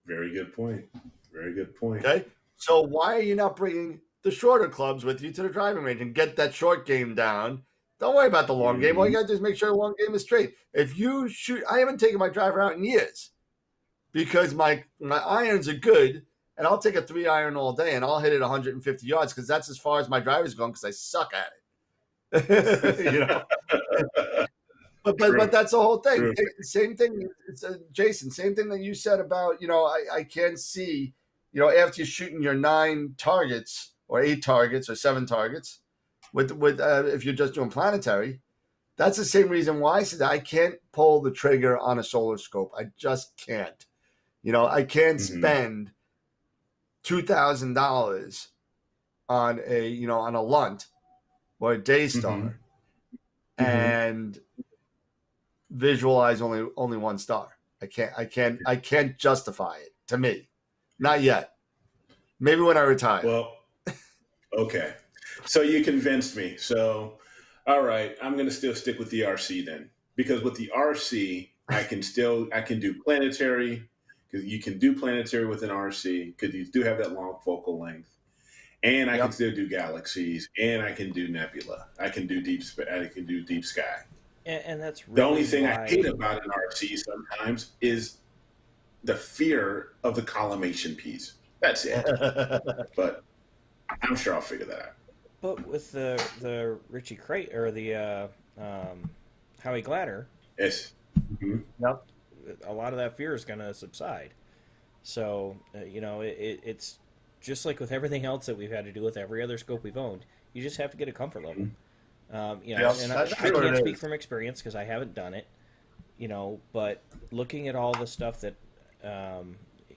Very good point. Very good point. Okay. So why are you not bringing the shorter clubs with you to the driving range and get that short game down? Don't worry about the long game. All you got to do is make sure the long game is straight. If you shoot, I haven't taken my driver out in years because my irons are good, and I'll take a 3-iron all day and I'll hit it 150 yards because that's as far as my driver's going because I suck at it. You know. But that's the whole thing. True. Same thing, Jason. Same thing that you said about I can't see. After you're shooting your 9 targets or 8 targets or 7 targets, with if you're just doing planetary, that's the same reason why I said I can't pull the trigger on a solar scope. I just can't. I can't spend $2,000 on a Lunt or a Daystar and visualize only 1 star. I can't justify it to me. Not yet. Maybe when I retire. Well, okay. So you convinced me. So, all right, I'm going to still stick with the RC then, because with the RC, I can do planetary, because you can do planetary with an RC because you do have that long focal length, and I can still do galaxies, and I can do nebula. I can do deep sky. And that's really the only thing why... I hate about an RC sometimes is the fear of the collimation piece. That's it. But I'm sure I'll figure that out. But with the Richie Crate or the Howie Gladder, Yes. Yep. A lot of that fear is going to subside. So it's just like with everything else that we've had to do with every other scope we've owned. You just have to get a comfort level. And I can't speak from experience because I haven't done it. But looking at all the stuff that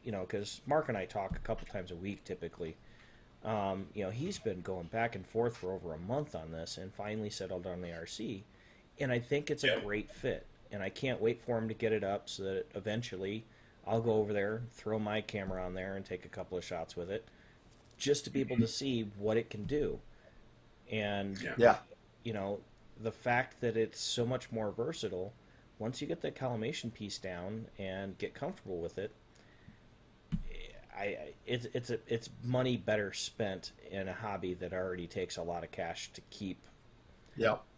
because Mark and I talk a couple times a week typically. He's been going back and forth for over a month on this and finally settled on the RC. And I think it's a great fit. And I can't wait for him to get it up so that eventually I'll go over there, throw my camera on there and take a couple of shots with it just to be able to see what it can do. And, the fact that it's so much more versatile, once you get the collimation piece down and get comfortable with it, it's money better spent in a hobby that already takes a lot of cash to keep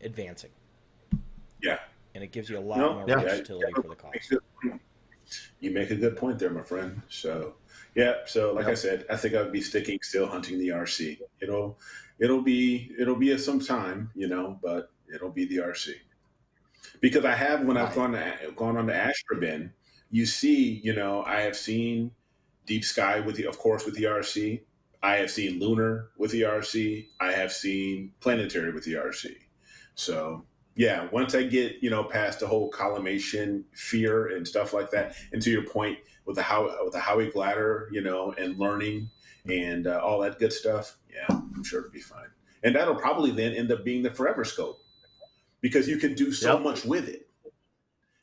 advancing. Yeah. And it gives you a lot more versatility for the cost. You make a good point there, my friend. So, like I said, I think I would be sticking still hunting the RC. It'll be some time, but it'll be the RC. Because I have, when I've gone on the Astrobin, you see, I have seen deep sky with the RC. I have seen lunar with the RC. I have seen planetary with the RC. So once I get past the whole collimation fear and stuff like that, and to your point with the Howie Gladder, and learning and all that good stuff, I'm sure it'll be fine. And that'll probably then end up being the forever scope because you can do so much with it.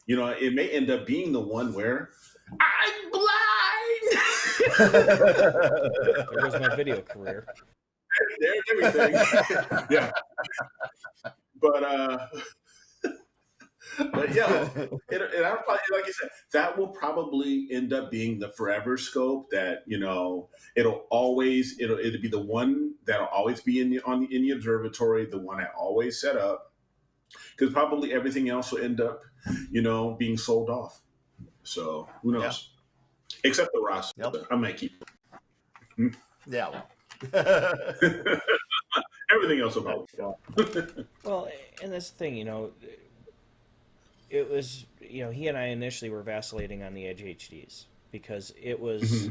It may end up being the one where I'm blind. There goes my video career. There's everything. Yeah. But it'll probably, like you said, that will probably end up being the forever scope that, it'll be the one that'll always be in the observatory, the one I always set up. because probably everything else will end up, being sold off. So who Yeah. knows? Except the Rasa. Yep. I might keep it. Yeah. Well. Everything else will probably fall. Well, and that's the thing, it was, he and I initially were vacillating on the Edge HDs because it was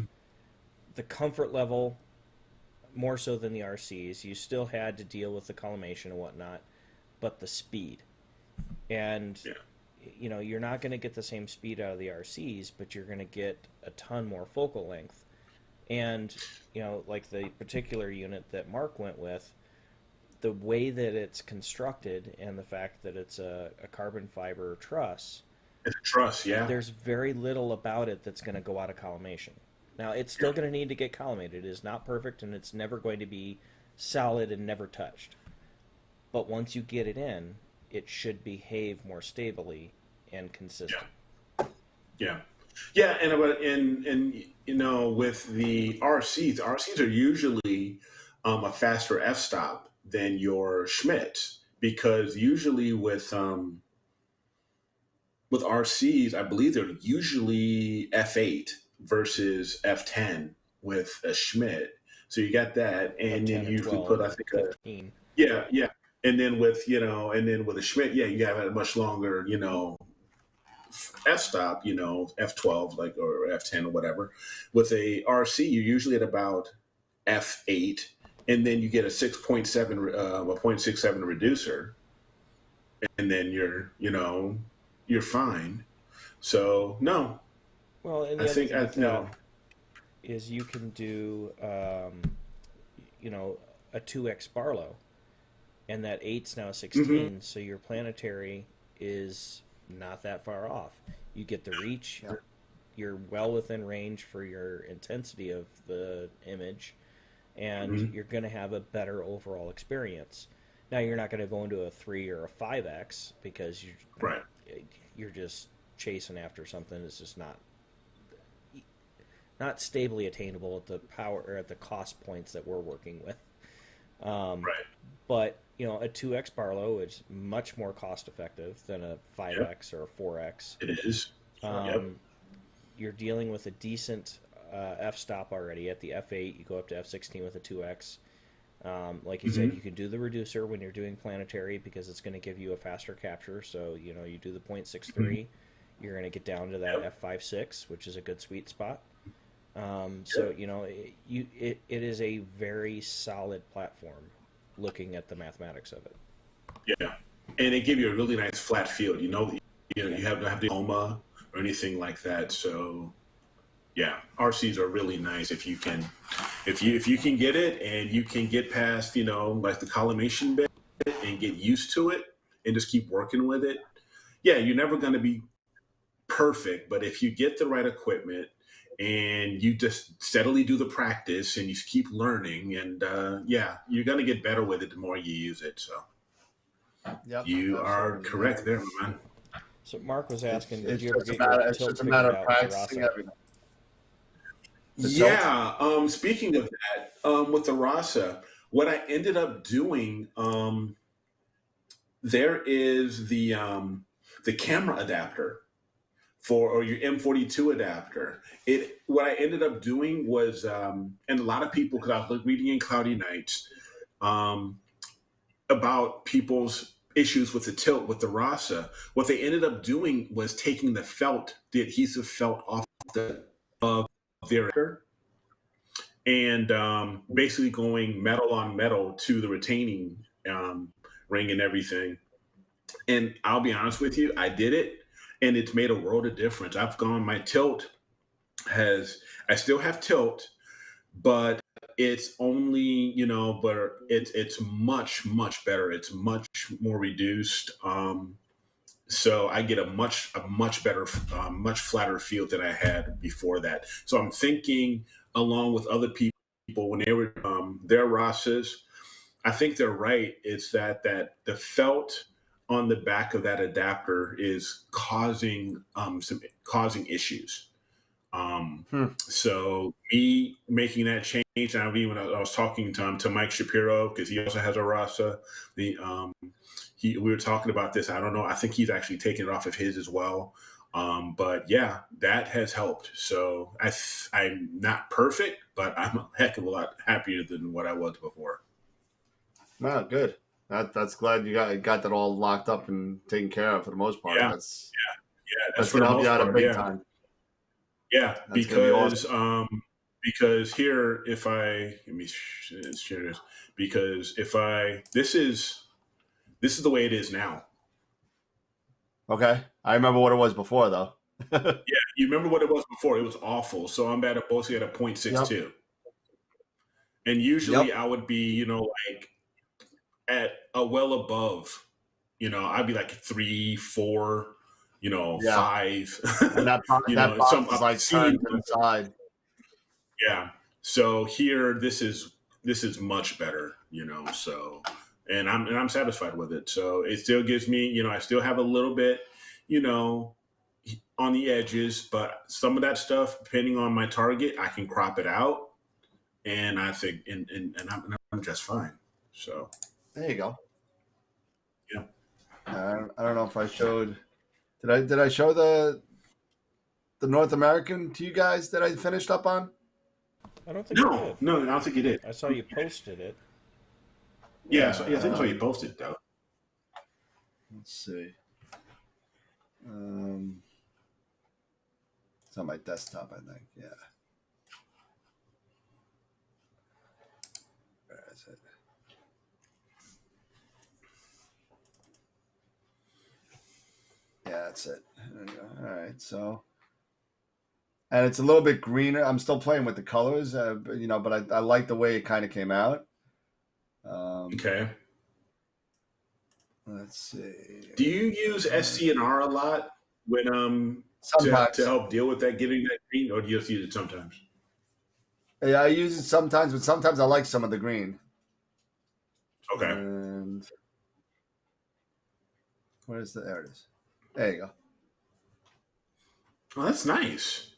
the comfort level more so than the RCs. You still had to deal with the collimation and whatnot, but the speed. And, you're not going to get the same speed out of the RCs, but you're going to get a ton more focal length. And, like the particular unit that Mark went with, the way that it's constructed and the fact that it's a carbon fiber truss, it's a truss, yeah. There's very little about it that's going to go out of collimation. Now, it's still going to need to get collimated. It is not perfect, and it's never going to be solid and never touched. But once you get it in, it should behave more stably and consistent. Yeah. And with the RCs are usually a faster f-stop than your Schmidt, because usually with RCs, I believe they're usually f8 versus f10 with a Schmidt. So you got that, and then you usually put, I think, 15. Yeah. And then with a Schmidt, you have a much longer, f-stop, f12 or f10 or whatever. With a RC, you're usually at about f8, and then you get a 0.67 reducer, and then you're fine. So no. Well, and the other thing with that is you can do a 2x Barlow, and that 8's now 16, so your planetary is not that far off. You get the reach, you're well within range for your intensity of the image, and you're going to have a better overall experience. Now, you're not going to go into a 3 or a 5x because you're just chasing after something that's just not stably attainable at the power or at the cost points that we're working with. But a 2x Barlow is much more cost effective than a 5x or a 4x. It is. You're dealing with a decent f-stop already. At the f8, you go up to f16 with a 2x. Like you said, you can do the reducer when you're doing planetary because it's going to give you a faster capture. So, you do the 0.63, you're going to get down to that f5.6, which is a good sweet spot. So, it is a very solid platform looking at the mathematics of it. Yeah. And they give you a really nice flat field. You don't have the coma or anything like that. So, yeah, RCs are really nice if you can get it and you can get past, like the collimation bit and get used to it and just keep working with it. Yeah, you're never going to be perfect, but if you get the right equipment and you just steadily do the practice and you keep learning, and you're going to get better with it the more you use it. So you are correct there, man. So Mark was asking, it's did you ever just get your it's tilt just a figured matter out of with the practicing Rasa? everything. Speaking of that, with the Rasa, what I ended up doing, there is the camera adapter or your M42 adapter. What I ended up doing was, and a lot of people, because I was reading in Cloudy Nights about people's issues with the tilt with the Rasa. What they ended up doing was taking the adhesive felt off of their and basically going metal on metal to the retaining ring and everything. And I'll be honest with you, I did it, and it's made a world of difference. My tilt I still have tilt, but it's only, but it's much, much better. It's much more reduced. So I get a much better, much flatter field than I had before that. So I'm thinking, along with other people, when they were their Rasas, I think they're right. It's that the felt on the back of that adapter is causing issues. So me making that change, and I was talking to Mike Shapiro because he also has a Rasa. We were talking about this. I don't know. I think he's actually taken it off of his as well. But yeah, that has helped. So I'm not perfect, but I'm a heck of a lot happier than what I was before. Wow, good. That's glad you got that all locked up and taken care of for the most part. Yeah, That's that's for gonna the help you most out a part. big Yeah, time. yeah, That's gonna be awesome. because here, if I let me share this, because if I this is the way it is now. Okay, I remember what it was before though. Yeah, you remember what it was before? It was awful. So I'm mostly at a Yep. 0.62. And usually Yep. I would be, like at a well above, I'd be like 3, 4, Yeah. 5, And that box some is up like seeing turned to the side. yeah. So here, this is much better, So, and I'm satisfied with it. So it still gives me, I still have a little bit, you know, on the edges, but some of that stuff, depending on my target, I can crop it out, and I think, and I'm just fine. So There you go. yeah. I don't know if I showed. Did I show the North American to you guys that I finished up on? I don't think you No, did. no, I don't think you did. I saw you posted it. Yeah, Yeah. so, yeah, I think I saw you posted though. Let's see. It's on my desktop, I think. Yeah. Where is it? Yeah, that's it. There you go. All right. So, and it's a little bit greener. I'm still playing with the colors, but I like the way it kind of came out. Okay. Let's see. Do you use SCNR a lot when to Sometimes. help deal with that, getting that green, or do you just use it sometimes? Yeah, I use it sometimes, but sometimes I like some of the green. Okay. And where is the? There it is. There you go. Oh, that's nice.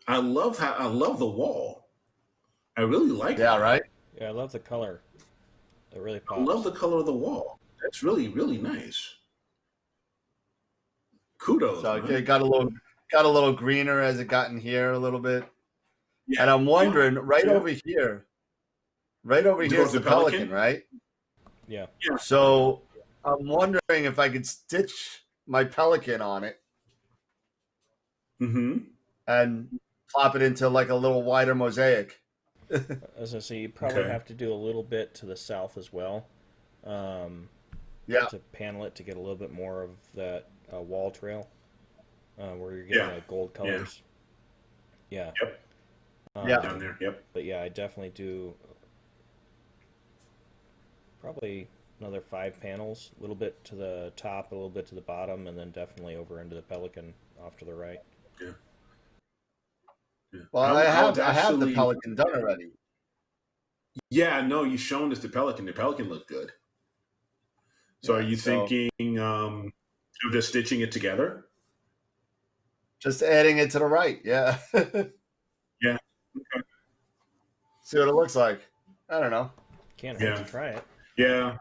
I love the wall. I really like Yeah, that. right. Yeah, I love the color. It really I love pops. the color of the wall. That's really, really nice. Kudos, So man. it got a little greener as it got in here a little bit. Yeah. And I'm wondering, Yeah. over here is Towards the the Pelican, Pelican? right? Yeah. Yeah. So I'm wondering if I could stitch my Pelican on it Mm-hmm. and plop it into like a little wider mosaic. As I say, you probably Okay. have to do a little bit to the south as well, Yeah. to panel it to get a little bit more of that wall trail, where you're getting Yeah. like gold colors. Yeah. Yep. Yeah. Down there. Yep. But yeah, I definitely do probably another 5 panels, a little bit to the top, a little bit to the bottom, and then definitely over into the Pelican off to the right. Yeah. Yeah. Well, I was I have the actually. Pelican done already. Yeah. No, you shown us the Pelican. The Pelican looked good. So are Yeah, you so thinking of just stitching it together? just adding it to the right. Yeah. Yeah. Okay. See what it looks like. I don't know. Can't hurt to Yeah. try it. Yeah.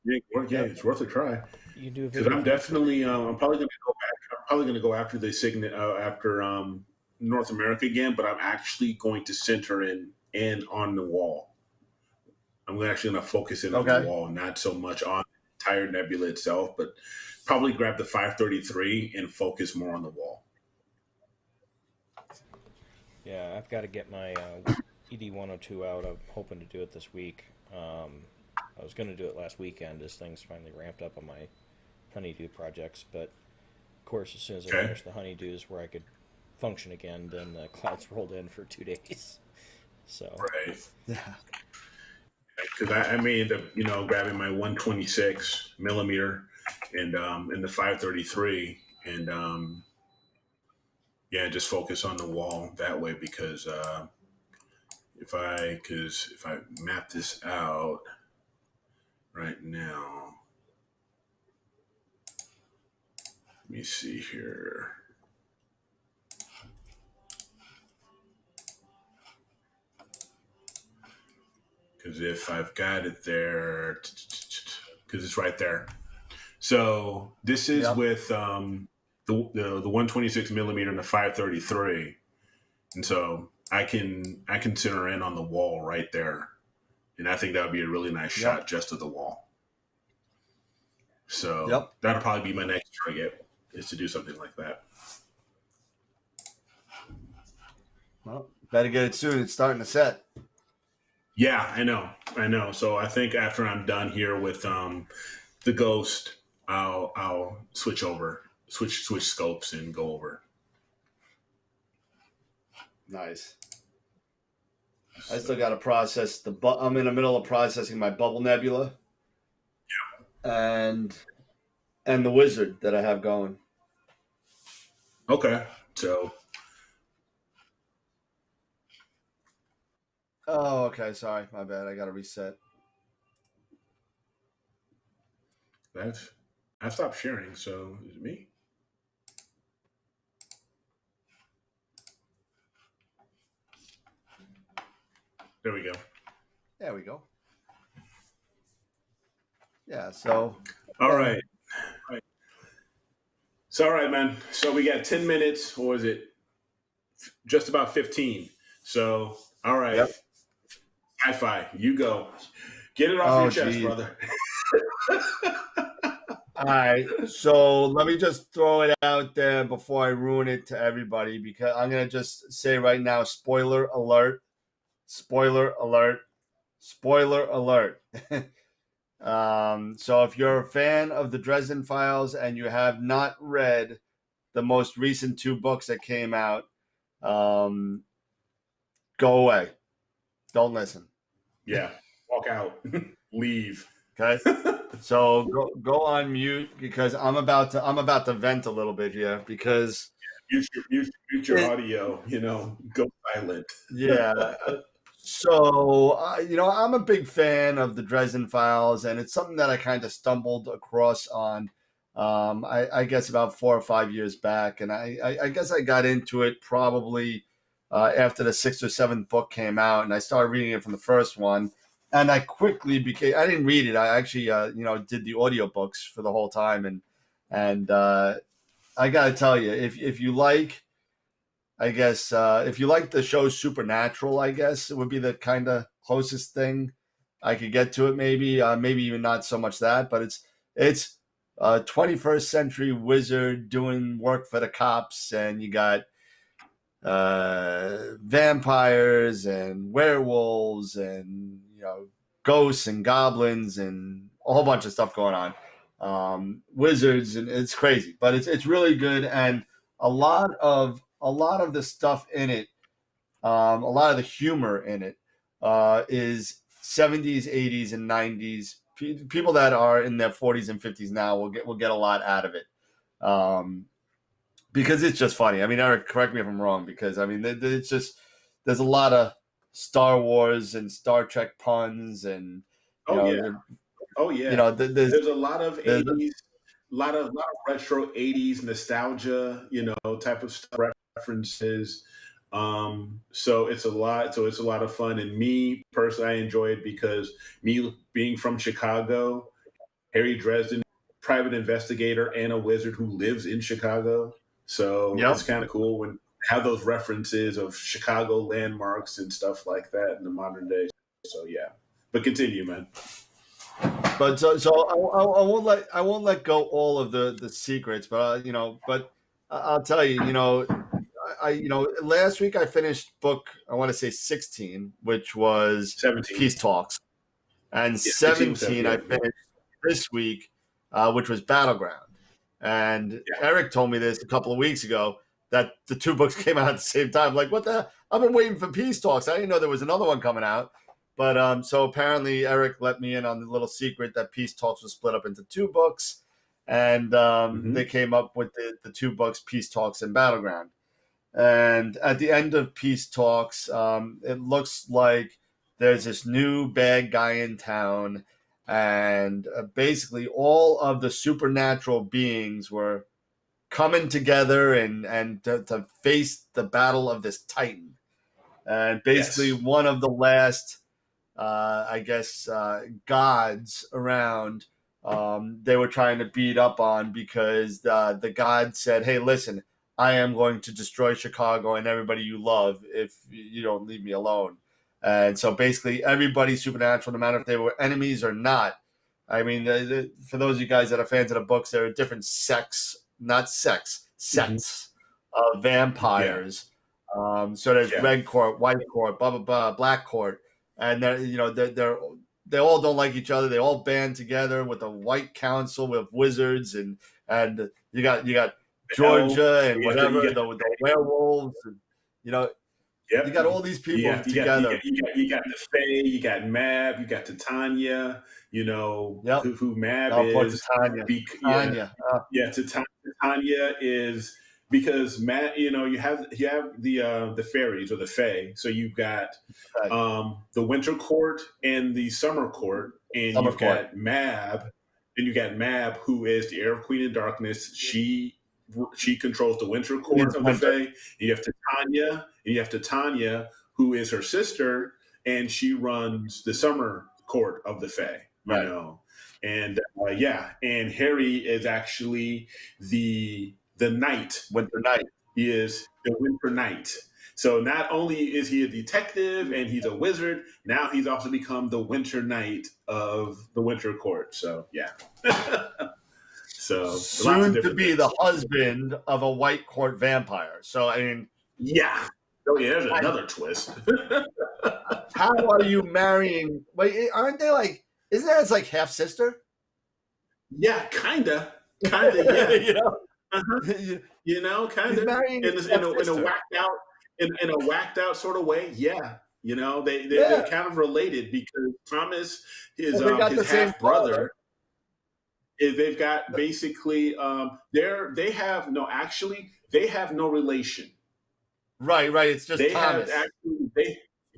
Yeah. Yeah. Yep. It's worth a try. You can do a Because video. I'm definitely, I'm probably going to go back. I'm probably going to go after the signet after North America again, but I'm actually going to center in on the wall. I'm actually going to focus in on the Okay. wall, not so much on the entire nebula itself, but probably grab the 533 and focus more on the wall. Yeah, I've got to get my ED 102 out. I'm hoping to do it this week. I was going to do it last weekend as things finally ramped up on my honeydew projects, but of course, as soon as I Okay. finished the honeydews where I could function again, then the clouds rolled in for 2 days. So Right. Yeah. Because I may end up, grabbing my 126 millimeter and the 533 and yeah, just focus on the wall that way because if I map this out right now, let me see here. Because if I've got it there, because it's right there. So this is with the 126 millimeter and the 533, and so I can center in on the wall right there, and I think that would be a really nice shot just of the wall. So that'll probably be my next target, is to do something like that. Well, better get it soon. It's starting to set. Yeah, I know. So I think after I'm done here with the Ghost, I'll switch scopes and go over. Nice. I still got to process I'm in the middle of processing my Bubble Nebula. And the Wizard that I have going. Okay, so. Oh, okay. Sorry, my bad. I got to reset. I stopped sharing. So is it me? There we go. There we go. Yeah. So. All right. So all right, man. So we got 10 minutes, or is it just about 15? So all right. Yep. Hi-Fi, you go. Get it off your chest, brother. All right. So let me just throw it out there before I ruin it to everybody, because I'm going to just say right now, spoiler alert, spoiler alert, spoiler alert. So if you're a fan of the Dresden Files and you have not read the most recent 2 books that came out, go away. Don't listen. Yeah, walk out, leave. Okay, so go on mute, because I'm about to vent a little bit here, because mute your audio. Go silent. Yeah. So I'm a big fan of the Dresden Files, and it's something that I kind of stumbled across on. I guess about 4 or 5 years back, and I guess I got into it probably after the 6th or 7th book came out, and I started reading it from the first one, and I quickly became. I didn't read it. I actually did the audiobooks for the whole time, and I got to tell you, if you like, I guess if you like the show Supernatural, I guess it would be the kind of closest thing I could get to it. Maybe even not so much that, but it's 21st century wizard doing work for the cops, and you got vampires and werewolves and ghosts and goblins and a whole bunch of stuff going on, wizards, and it's crazy, but it's really good, and a lot of the stuff in it, a lot of the humor in it is 70s, 80s, and 90s. People that are in their 40s and 50s now will get a lot out of it. Because it's just funny. I mean, Eric, correct me if I'm wrong, because I mean, it's just, there's a lot of Star Wars and Star Trek puns, and there's a lot of 80s, a lot of retro 80s nostalgia, type of stuff, references. So it's a lot of fun, and me personally, I enjoy it because me being from Chicago, Harry Dresden, private investigator and a wizard who lives in Chicago. So it's kind of cool when have those references of Chicago landmarks and stuff like that in the modern day. So yeah, but continue, man. But so I won't let go all of the secrets, but but I'll tell you, last week I finished book, I want to say 16, which was 17. Peace Talks, and 17 I finished this week, which was Battleground. And Eric told me this a couple of weeks ago, that the 2 books came out at the same time. Like, what the hell? I've been waiting for Peace Talks. I didn't know there was another one coming out. But so apparently Eric let me in on the little secret that Peace Talks was split up into 2 books. And they came up with the 2 books, Peace Talks and Battleground. And at the end of Peace Talks, it looks like there's this new bad guy in town. And basically all of the supernatural beings were coming together and to face the battle of this Titan. And basically one of the last I guess, gods around. They were trying to beat up on because the god said, "Hey, listen, I am going to destroy Chicago and everybody you love if you don't leave me alone." And so basically, everybody's supernatural, no matter if they were enemies or not. I mean, for those of you guys that are fans of the books, there are different not sects of vampires. So there's red court, white court, blah blah blah, black court, and they all don't like each other. They all band together with a white council with wizards, and you got Georgia and whatever, the werewolves, and, you got all these people together. You got the Fae, you got Mab, you got Titania. Who Mab is. Titania. Titania is because Mab. You have the fairies or the Fae. So you've got the Winter Court and the Summer Court, and got Mab. And you got Mab, who is the Air Queen of Darkness. She controls the Winter Court of the Fae. You have Titania, who is her sister, and she runs the Summer Court of the Fae. And and Harry is actually the Knight. Winter Knight. He is the Winter Knight. So not only is he a detective and he's a wizard, now he's also become the Winter Knight of the Winter Court. So so soon to be the husband of a White Court vampire. So I mean, there's another twist. How are you marrying? Wait, aren't they like? Isn't that his like half sister? Yeah, kinda, yeah. Kinda. In a whacked out sort of way. Yeah, they're kind of related because Thomas, his half brother. They've got basically they have no relation. Right. It's just Thomas.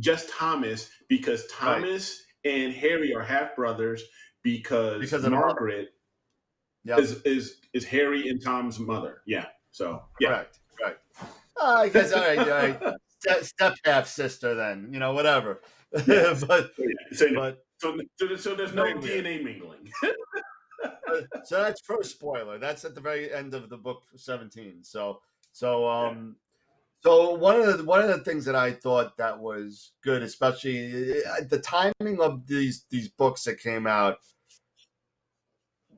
Just Thomas, because Thomas and Harry are half brothers because Margaret is Harry and Tom's mother. Yeah. So Correct. Right. I guess all right. Step half sister then. Whatever. Yeah. So there's no DNA mingling. So that's first spoiler. That's at the very end of the book 17. So one of the things that I thought that was good, especially the timing of these books that came out,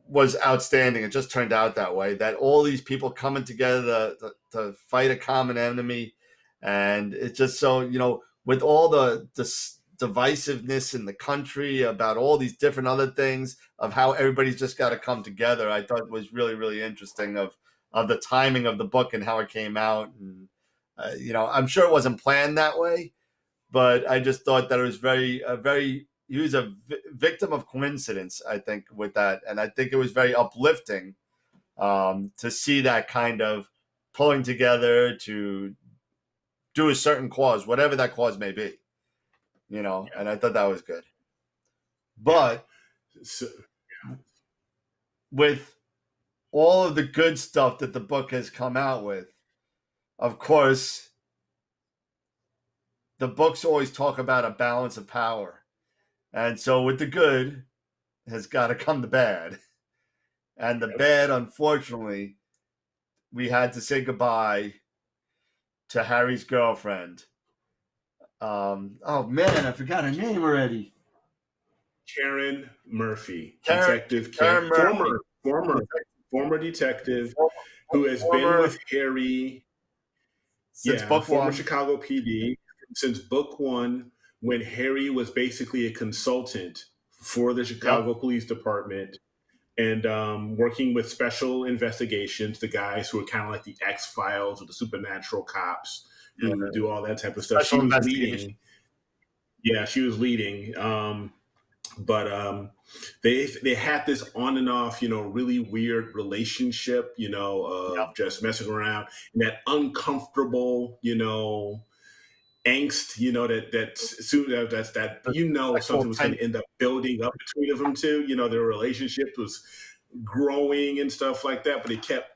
was outstanding. It just turned out that way. That all these people coming together to fight a common enemy, and it's just so with all the divisiveness in the country about all these different other things of how everybody's just got to come together. I thought it was really, really interesting of the timing of the book and how it came out. And, I'm sure it wasn't planned that way, but I just thought that it was he was a victim of coincidence, I think, with that. And I think it was very uplifting to see that kind of pulling together to do a certain cause, whatever that cause may be. And I thought that was good. But with all of the good stuff that the book has come out with, of course, the books always talk about a balance of power. And so with the good has got to come the bad. And the bad, unfortunately, we had to say goodbye to Harry's girlfriend. Oh man, I forgot her name already. Karen Murphy, Karen Murphy. Former detective who has been with Harry since book former one. Chicago PD since book one, when Harry was basically a consultant for the Chicago Police Department and working with special investigations, the guys who are kind of like the X-Files or the supernatural cops who do all that type of stuff. She was leading. Yeah, she was leading. But they had this on and off, really weird relationship, of just messing around, and that uncomfortable, angst, something was going to end up building up between them two. Their relationship was growing and stuff like that, but they kept,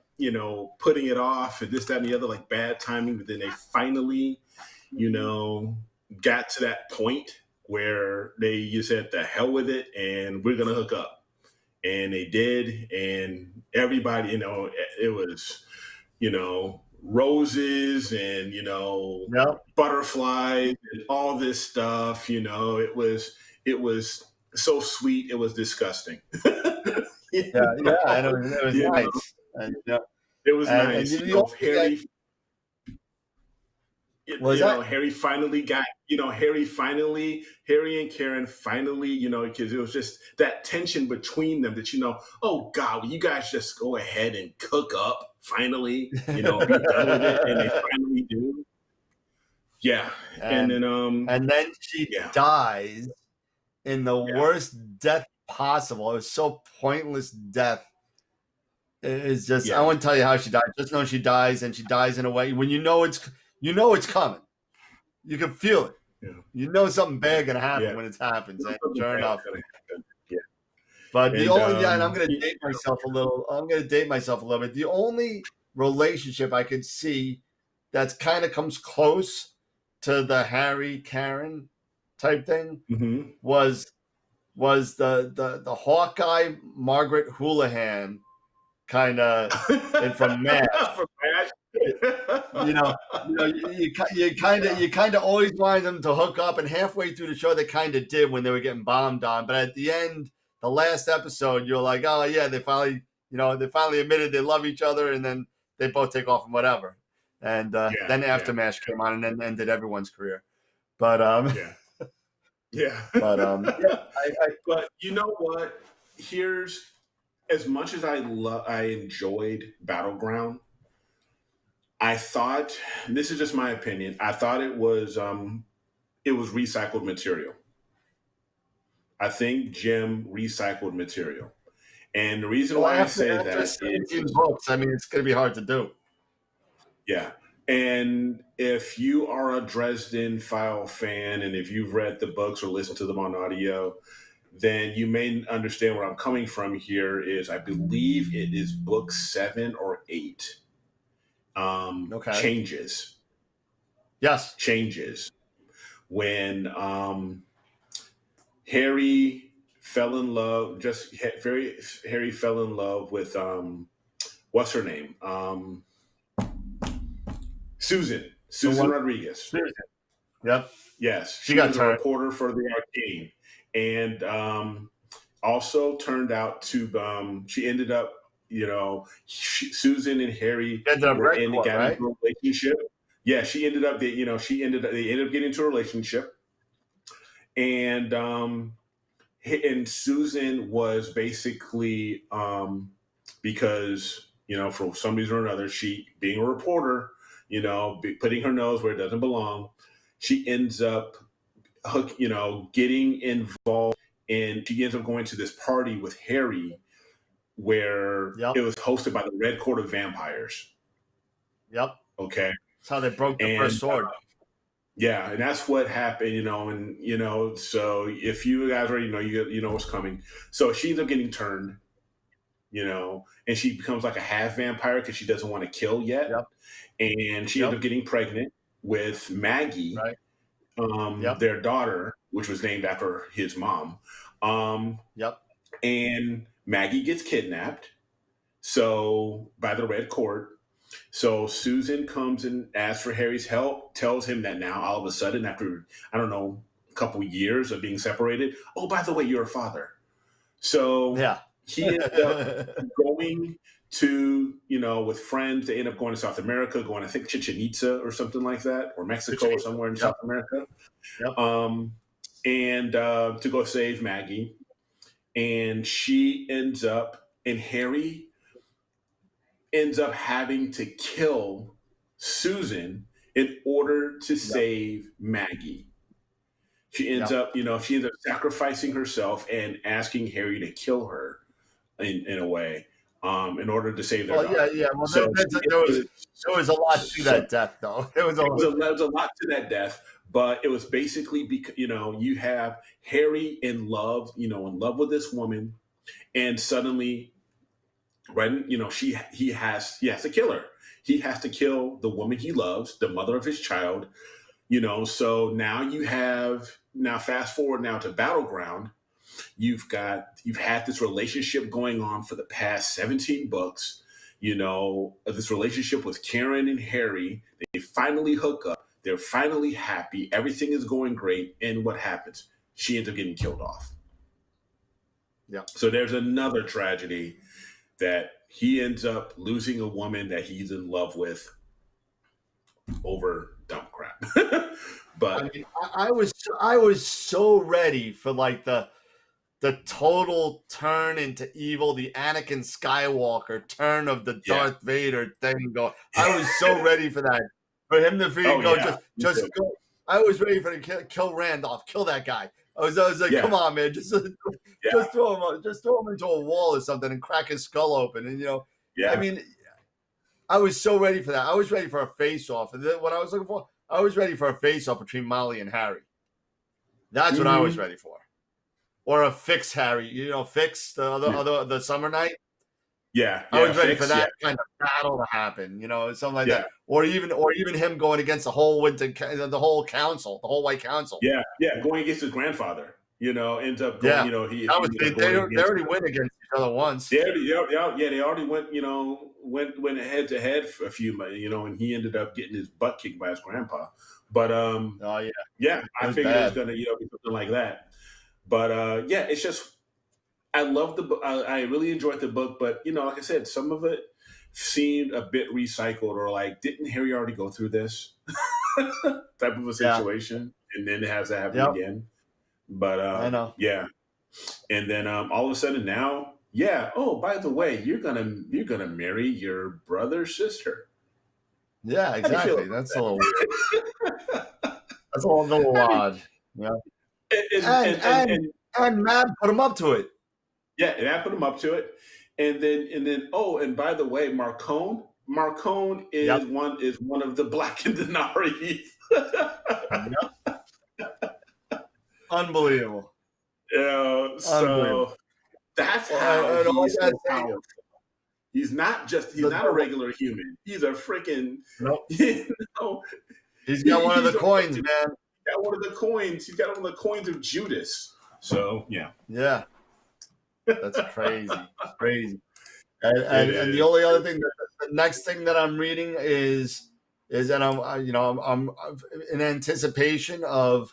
putting it off and this, that, and the other, like bad timing. But then they finally, got to that point where they just said the hell with it and we're gonna hook up, and they did, and everybody, it was, roses and Yep. butterflies and all this stuff. It was so sweet. It was disgusting. Yeah, yeah, and it was You know, nice. And yeah, it was and nice. the only thing was that Harry finally got, Harry and Karen finally, because it was just that tension between them that, oh God, will you guys just go ahead and cook up finally, be done with it. And they finally do. Yeah. And then, and then she yeah. dies in the Yeah. worst death possible. It was so pointless death. It's just, Yeah. I won't tell you how she died. Just know she dies, and she dies in a way when it's coming. You can feel it. Yeah. You know something bad gonna happen Yeah. when it happens. And Something sure bad enough. gonna happen. Yeah. But the And, only, and I'm gonna date myself a little. I'm gonna date myself a little bit. The only relationship I could see that's kind of comes close to the Harry Karen type thing Mhm. was the Hawkeye Margaret Houlihan kind of, and from MASH. From MASH. You kind of always wanted them to hook up, and halfway through the show they kind of did when they were getting bombed on. But at the end, the last episode, you're like, oh yeah, they finally admitted they love each other, and then they both take off and whatever. And then Aftermath came on and then ended everyone's career. But yeah. But you know what? Here's, as much as I enjoyed Battleground, I thought, this is just my opinion, I thought it was recycled material. I think Jim recycled material. And the reason why I say that is, 17 books, I mean, it's going to be hard to do. Yeah. And if you are a Dresden File fan, and if you've read the books or listened to them on audio, then you may understand where I'm coming from here is, I believe it is book 7 or 8. Changes. Yes. Changes. When Harry fell in love, Harry fell in love with, what's her name? Susan Rodriguez. Susan. Yep. Yes. She got was a reporter for the Arcane. And also turned out to, she ended up, Susan and Harry were in a relationship. Yeah, they ended up getting into a relationship. And Susan was basically, because, for some reason or another, she, being a reporter, putting her nose where it doesn't belong, she ends up, getting involved, and she ends up going to this party with Harry where it was hosted by the Red Court of Vampires. Yep. Okay. That's how they broke the first sword. Yeah, and that's what happened, so if you guys already know, you know what's coming. So she ends up getting turned, and she becomes like a half vampire because she doesn't want to kill yet. Yep. And she ends up getting pregnant with Maggie, their daughter, which was named after his mom. And Maggie gets kidnapped, by the Red Court. So Susan comes and asks for Harry's help, tells him that now all of a sudden, after, I don't know, a couple years of being separated, oh, by the way, you're a father. So he ends up going to, with friends. They end up going to South America, going, I think, Chichen Itza or something like that, or Mexico or somewhere in South America. And to go save Maggie. And she ends up, and Harry ends up having to kill Susan in order to save Maggie. She ends up, sacrificing herself and asking Harry to kill her in a way, in order to save their daughter. Yeah. Well, so there was a lot to that death, though. There was a lot to that death. But it was basically because, you have Harry in love with this woman, and suddenly, he has to kill her. He has to kill the woman he loves, the mother of his child, so now you have, now fast forward now to Battleground. You've had this relationship going on for the past 17 books. This relationship with Karen and Harry. They finally hook up. They're finally happy. Everything is going great. And what happens? She ends up getting killed off. Yeah. So there's another tragedy that he ends up losing a woman that he's in love with over dumb crap. But I mean, I was so ready for like the total turn into evil, the Anakin Skywalker turn of the Darth Vader thing. I was so ready for that. For him to just go. I was ready for him to kill Randolph, kill that guy. I was like, come on, man, just throw him into a wall or something and crack his skull open. And I mean, I was so ready for that. I was ready for a face-off, and then what I was looking for, I was ready for a face-off between Molly and Harry. That's what I was ready for. Or a Fix Harry, Fix the summer night. Yeah, I was ready for that kind of battle to happen, something like that. Or even him going against the whole council, the whole White Council. Yeah, going against his grandfather. Ends up going. They already went against each other once. They already went head to head for a few, and he ended up getting his butt kicked by his grandpa. But I figured it was gonna be something like that. But it's just. I love the book. I really enjoyed the book, but like I said, some of it seemed a bit recycled, or like, didn't Harry already go through this type of a situation, and then it has to happen again? But I know, and then all of a sudden now, oh, by the way, you're gonna marry your brother's sister. Yeah, exactly. That's a little weird. That's a little odd. Yeah, and Mab put him up to it. Yeah, and I put him up to it, and then and by the way, Marcone is one of the Black and Denari. Unbelievable. So that's how he's so powerful. He's not a regular human. He's a freaking. Nope. He's got one of the coins, man. He's got one of the coins. He's got one of the coins of Judas. So yeah. Yeah. That's crazy. And the only other thing, the next thing that I'm reading is that I'm in anticipation of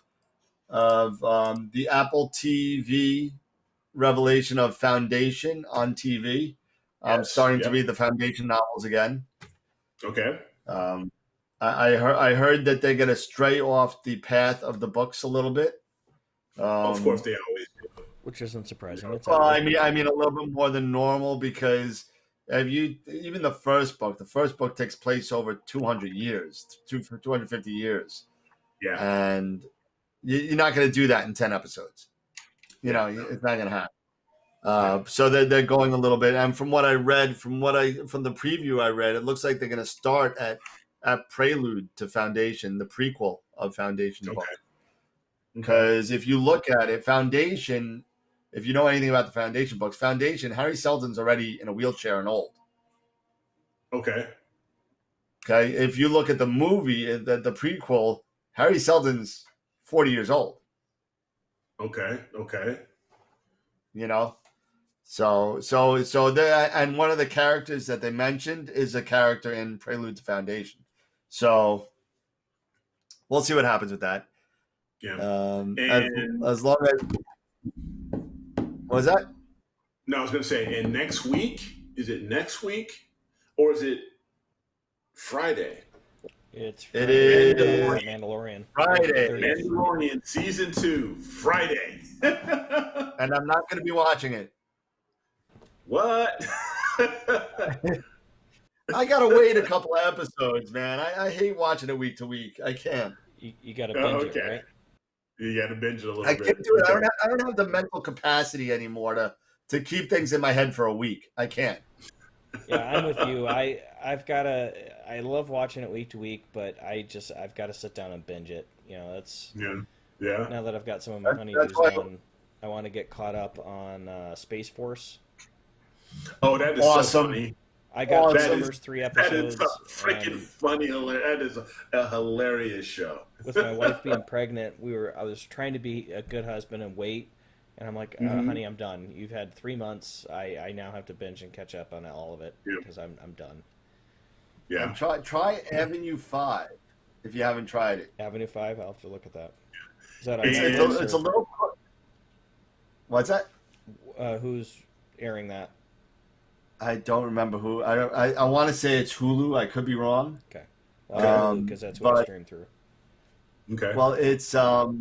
the Apple TV revelation of Foundation on TV. I'm starting to read the Foundation novels again. Okay. I heard that they're going to stray off the path of the books a little bit. Of course, they always do. Which isn't surprising. I mean a little bit more than normal, because even the first book takes place over 200 years, 250 years. Yeah. And you're not going to do that in 10 episodes. It's not going to happen. So they're going a little bit. And from what I read, from the preview I read, it looks like they're going to start at Prelude to Foundation, the prequel of Foundation book. Because if you look at it, Foundation, if you know anything about the Foundation books, Harry Seldon's already in a wheelchair and old. Okay. If you look at the movie, the prequel, Harry Seldon's 40 years old. Okay. So and one of the characters that they mentioned is a character in Prelude to Foundation. So we'll see what happens with that. Yeah. As long as. What was that? No, I was going to say, and next week, is it next week or is it Friday? It is Mandalorian. Friday. Mandalorian season 2, Friday. And I'm not going to be watching it. What? I got to wait a couple of episodes, man. I hate watching it week to week. I can't. You got to binge it, right? You got to binge it a little bit. I can't do it. I don't have the mental capacity anymore to keep things in my head for a week. I can't. Yeah, I'm with you. I've got to. I love watching it week to week, but I've got to sit down and binge it. That's yeah. Now that I've got some of my honeydews done, I want to get caught up on Space Force. Oh, that is awesome. So funny. I got through That the is first 3 that is episodes, a freaking and funny. That is a hilarious show. with my wife being pregnant, I was trying to be a good husband and wait, and I'm like, Mhm. honey, I'm done. You've had 3 months. I now have to binge and catch up on all of it Yeah. because I'm done. Yeah. Try Avenue 5 if you haven't tried it. Avenue 5. I'll have to look at that. Is that on It's Netflix? a little. What's that? Who's airing that? I don't remember who. I want to say it's Hulu. I could be wrong. Okay. Well, because that's what I but streamed through. Okay. well, it's a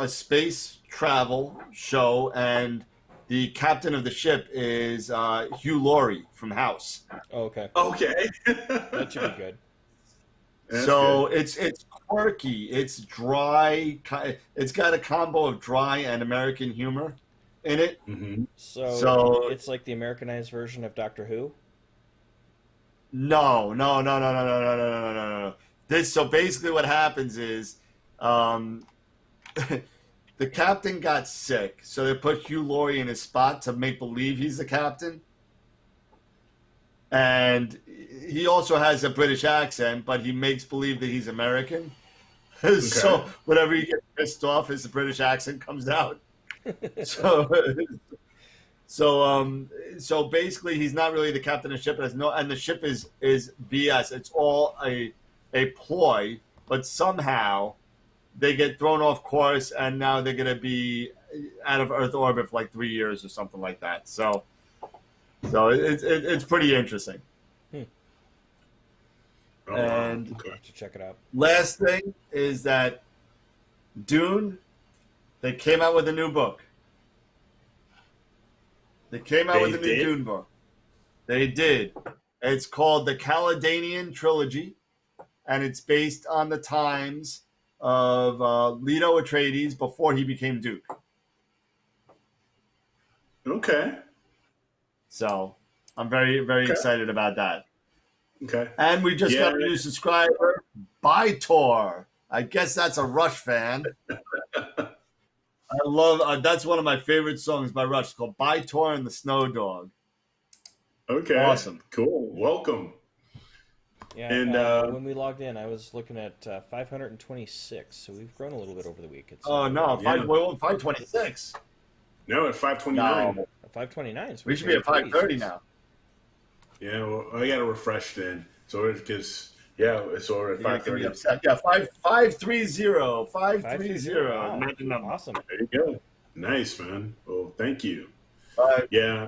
space travel show, and the captain of the ship is Hugh Laurie from House. Oh, okay. Okay. That should be good. That's So good. it's quirky. It's dry. It's got a combo of dry and American humor in it. Mm-hmm. So it's like the Americanized version of Doctor Who? No. So basically what happens is the captain got sick, so they put Hugh Laurie in his spot to make believe he's the captain. And he also has a British accent, but he makes believe that he's American. So whenever he gets pissed off, his British accent comes out. So So basically, he's not really the captain of the ship. And the ship is BS. It's all a ploy, but somehow they get thrown off course, and now they're going to be out of Earth orbit for like 3 years or something like that. So it's pretty interesting. Oh, And okay. To check it out. last thing is that Dune, they came out with a new book. They came out with a new Dune book. They did. It's called the Caledonian Trilogy, and it's based on the times of Leto Atreides before he became Duke. Okay. So I'm very, very excited about that. Okay. And we just got a new subscriber, Bytor. I guess that's a Rush fan. I love that's one of my favorite songs by Rush. It's called Bytor and the Snow Dog. Okay. Awesome. Cool. Welcome. Yeah, And when we logged in, I was looking at 526, so we've grown a little bit over the week. It's, Oh, no. Yeah. 526. no, at 529. No. 529. So We should be at 530 now. Yeah, well, I got to refresh then. So it gets, it's over at 530. Yeah, 530. 530. Wow. Magic number. Awesome. There you go. Nice, man. Well, thank you. Yeah.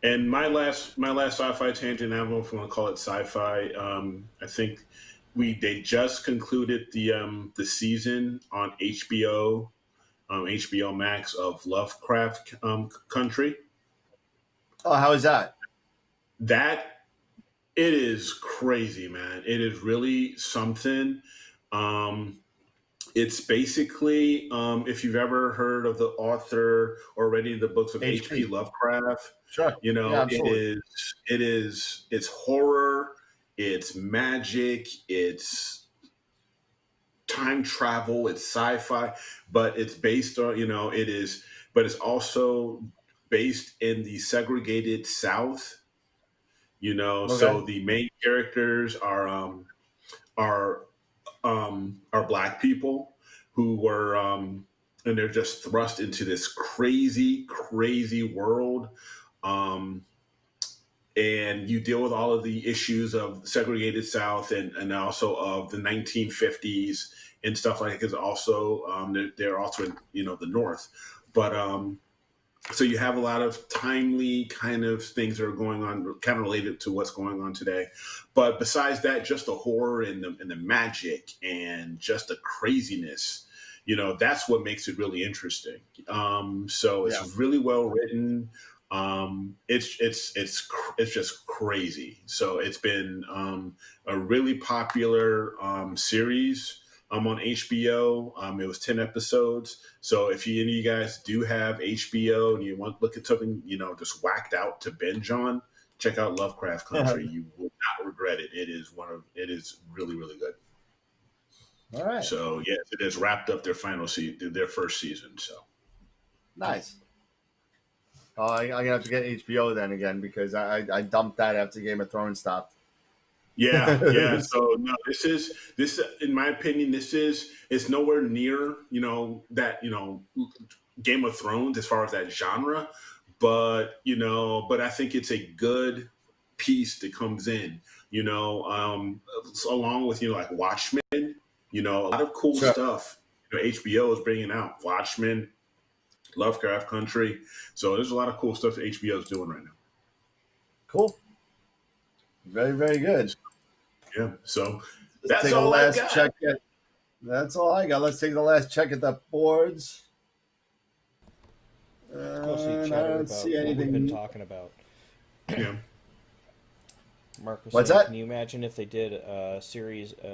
And my last sci-fi tangent, I don't know if we want to call it sci-fi. I think they just concluded the season on HBO Max of Lovecraft Country. Oh, how is that? It is crazy, man. It is really something. It's basically, if you've ever heard of the author or read the books of H.P. Lovecraft, sure. It's horror, it's magic, it's time travel, it's sci-fi, but it's based on, but it's also based in the segregated South, so the main characters are Black people who were, and they're just thrust into this crazy, crazy world. And you deal with all of the issues of the segregated South and also of the 1950s and stuff like that, because also they're also in, the North. But so you have a lot of timely kind of things that are going on, kind of related to what's going on today. But besides that, just the horror and the magic and just the craziness, that's what makes it really interesting. So it's really well written. It's just crazy. So it's been a really popular series. On HBO. It was 10 episodes. So if any of you guys do have HBO and you want to look at something, just whacked out to binge on, check out Lovecraft Country. You will not regret it. It is really, really good. All right. So yes, it has wrapped up their final season, their first season. So nice. I'm gonna have to get HBO then again because I dumped that after Game of Thrones stopped. Yeah, yeah. So no, this in my opinion, it's nowhere near that Game of Thrones as far as that genre, but I think it's a good piece that comes in, along with like Watchmen, a lot of cool Sure. stuff. HBO is bringing out Watchmen, Lovecraft Country, so there's a lot of cool stuff that HBO is doing right now. Cool. Very, very good. Yeah, so Let's that's take a all I last got. check. That's all I got. Let's take the last check at the boards. Mostly I chatter don't about see what we've been anything. talking about. Yeah. Mark was What's saying, that? can you imagine if they did a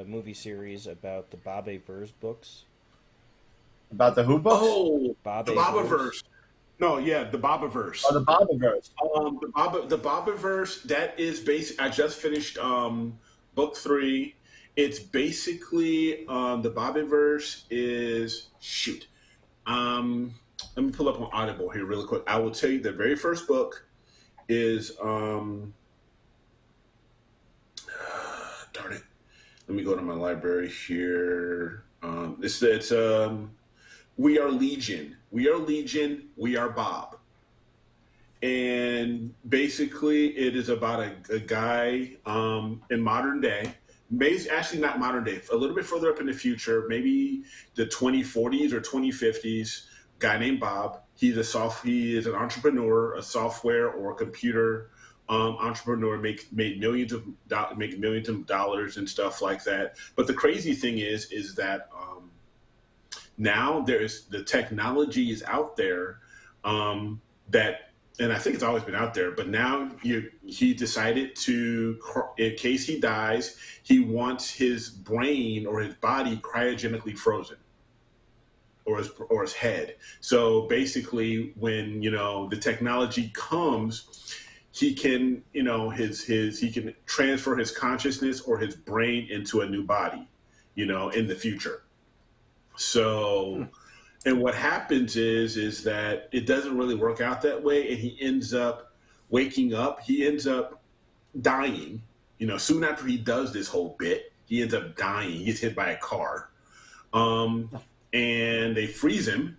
movie series about the Bob Verse books? About the who books? Oh, Bob the Bobaverse. No, yeah, the Bobaverse. Oh, the Bobaverse. The Bobaverse, that is basic. I just finished book 3. It's basically the Bobaverse is shoot. Let me pull up on Audible here really quick. I will tell you the very first book is darn it. Let me go to my library here. It's We Are Legion. We Are Legion. We Are Bob. And basically, it is about a guy in modern day. Maybe actually not modern day. A little bit further up in the future, maybe the 2040s or 2050s. Guy named Bob. He is an entrepreneur, a software or computer entrepreneur. Made millions of dollars and stuff like that. But the crazy thing is that now the technology is out there that, and I think it's always been out there, but now he decided to, in case he dies, he wants his brain or his body cryogenically frozen, or his head. So basically, when the technology comes, he can he can transfer his consciousness or his brain into a new body, in the future. So, and what happens is that it doesn't really work out that way, and he ends up waking up. He ends up dying. Soon after he does this whole bit, he ends up dying. He gets hit by a car, and they freeze him.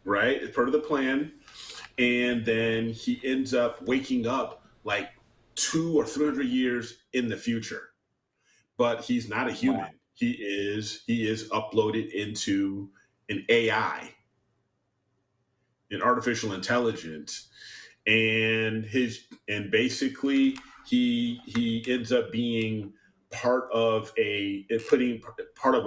Right, it's part of the plan, and then he ends up waking up like 200 or 300 years in the future. But he's not a human. Wow. He is uploaded into an AI, an artificial intelligence, and basically he ends up being part of a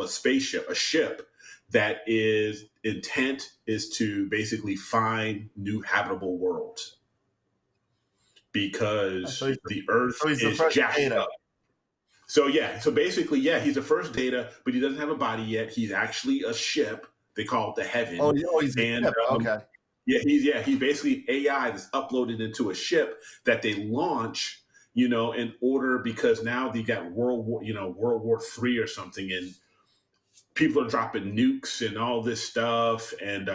spaceship, a ship that is intent is to basically find new habitable worlds because the Earth is jacked up. So basically, he's the first Data, but he doesn't have a body yet. He's actually a ship. They call it the Heaven. Oh, he's a ship. Okay. He's basically AI that's uploaded into a ship that they launch, in order, because now they got World War III or something, and people are dropping nukes and all this stuff, and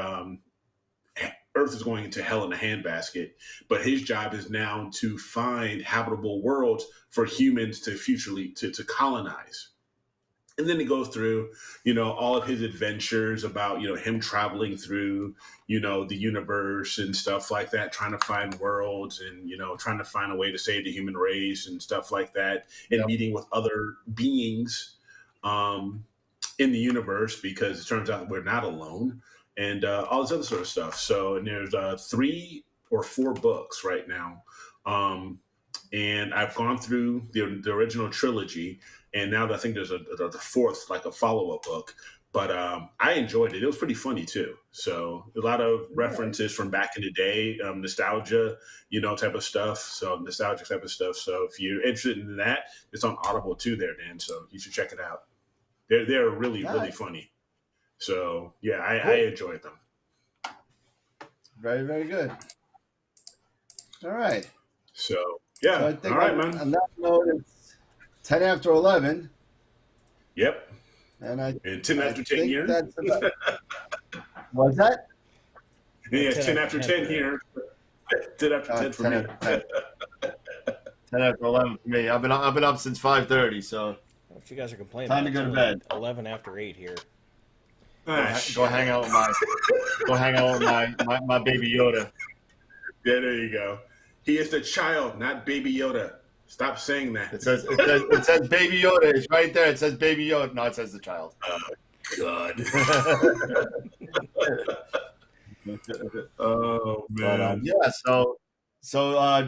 Earth is going into hell in a handbasket. But his job is now to find habitable worlds for humans to to colonize. And then he goes through, all of his adventures about, him traveling through, the universe and stuff like that, trying to find worlds and, trying to find a way to save the human race and stuff like that, and meeting with other beings in the universe, because it turns out we're not alone, and all this other sort of stuff. So, and there's 3 or 4 books right now. And I've gone through the original trilogy, and now I think there's a 4th, like a follow-up book. But I enjoyed it. It was pretty funny too. So a lot of references from back in the day, nostalgia, type of stuff. So nostalgic type of stuff. So if you're interested in that, it's on Audible too there, Dan. So you should check it out. They're really, really funny. So yeah, I enjoyed them. Very, very good. All right. So yeah, so I think all right, man. On that note, it's 10 after 11. Yep. And 10 after 10 years. That's about... What's that? Yeah, it's 10 after 10 here. 10 after 10 for me. 10 after 11 for me. I've been up since 5:30, so If you guys are complaining, time to it's go to only bed. 11 after 8 here. Go hang out with my baby Yoda. Yeah, there you go. He is the child, not Baby Yoda. Stop saying that. It says Baby Yoda. It's right there. It says Baby Yoda. No, it says the child. God. Oh man. Yeah. So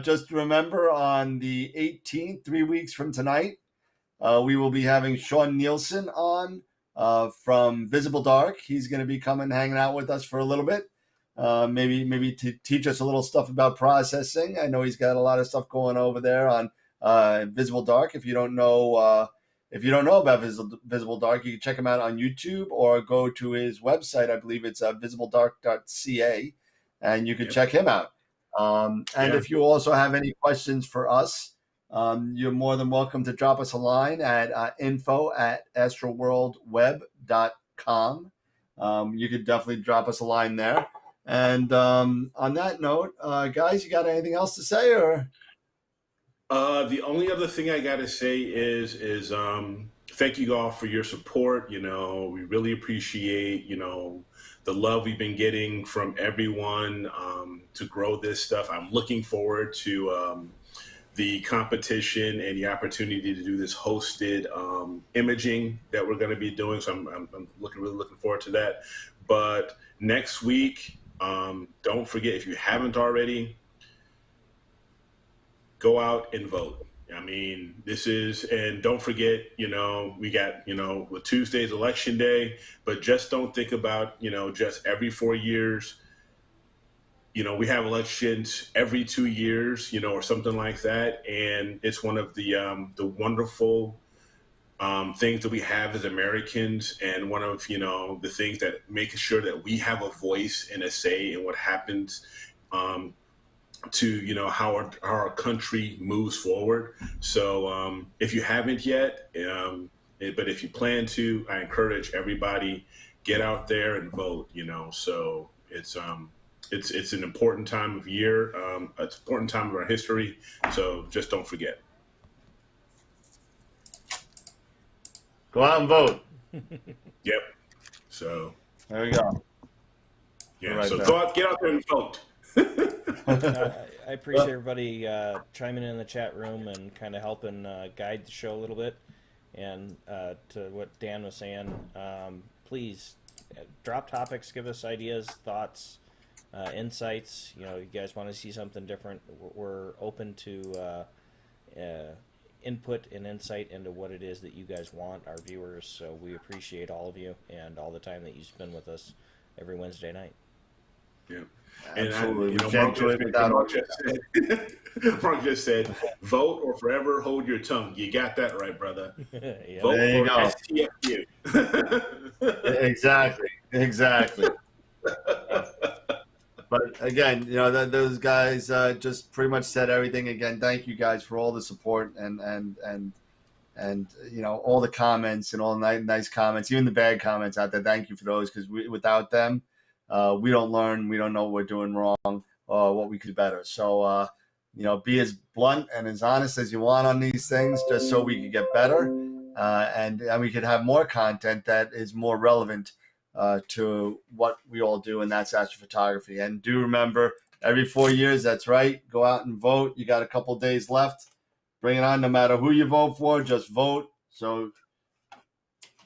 just remember, on the 18th, 3 weeks from tonight, we will be having Sean Nielsen on from Visible Dark. He's going to be coming, hanging out with us for a little bit. Maybe to teach us a little stuff about processing. I know he's got a lot of stuff going over there on Visible Dark. If you don't know about Visible Dark, you can check him out on YouTube or go to his website. I believe it's visibledark.ca, and you can check him out. If you also have any questions for us, you're more than welcome to drop us a line at info@astroworldweb.com. You could definitely drop us a line there. And on that note, guys, you got anything else to say, or? The only other thing I got to say is thank you all for your support. We really appreciate, the love we've been getting from everyone to grow this stuff. I'm looking forward to the competition and the opportunity to do this hosted imaging that we're going to be doing. So I'm really looking forward to that. But next week, don't forget, if you haven't already, go out and vote. I mean, and don't forget, we got, with Tuesday's election day, but just don't think about, just every 4 years. We have elections every 2 years, or something like that. And it's one of the wonderful things that we have as Americans, and one of, the things that making sure that we have a voice and a say in what happens to, how our country moves forward. So if you haven't yet, but if you plan to, I encourage everybody, get out there and vote, so it's an important time of year. It's an important time of our history. So just don't forget. Go out and vote. Yep. So there we go. Yeah. Right so there. get out there and vote. I appreciate everybody chiming in the chat room and kind of helping guide the show a little bit. And to what Dan was saying, please drop topics, give us ideas, thoughts, insights. You guys want to see something different. We're open to input and insight into what it is that you guys want, our viewers. So we appreciate all of you and all the time that you spend with us every Wednesday night. Yeah. Absolutely. Mark just said, vote or forever hold your tongue. You got that right, brother. Yep. Vote there you or go. STFU. Exactly. But again, those guys just pretty much said everything. Again, thank you guys for all the support and all the comments and all the nice comments, even the bad comments out there. Thank you for those, because without them, we don't learn. We don't know what we're doing wrong or what we could do better. So, be as blunt and as honest as you want on these things, just so we can get better, and we could have more content that is more relevant to what we all do, and that's astrophotography. And do remember, every 4 years, that's right, go out and vote. You got a couple days left. Bring it on. No matter who you vote for, just vote. So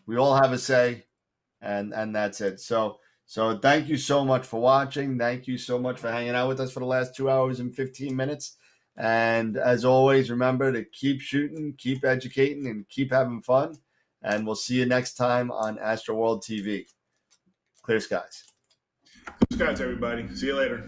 we all have a say, and that's it. So thank you so much for watching. Thank you so much for hanging out with us for the last 2 hours and 15 minutes. And as always, remember to keep shooting, keep educating, and keep having fun. And we'll see you next time on AstroWorld TV. Clear skies. Clear skies, everybody. See you later.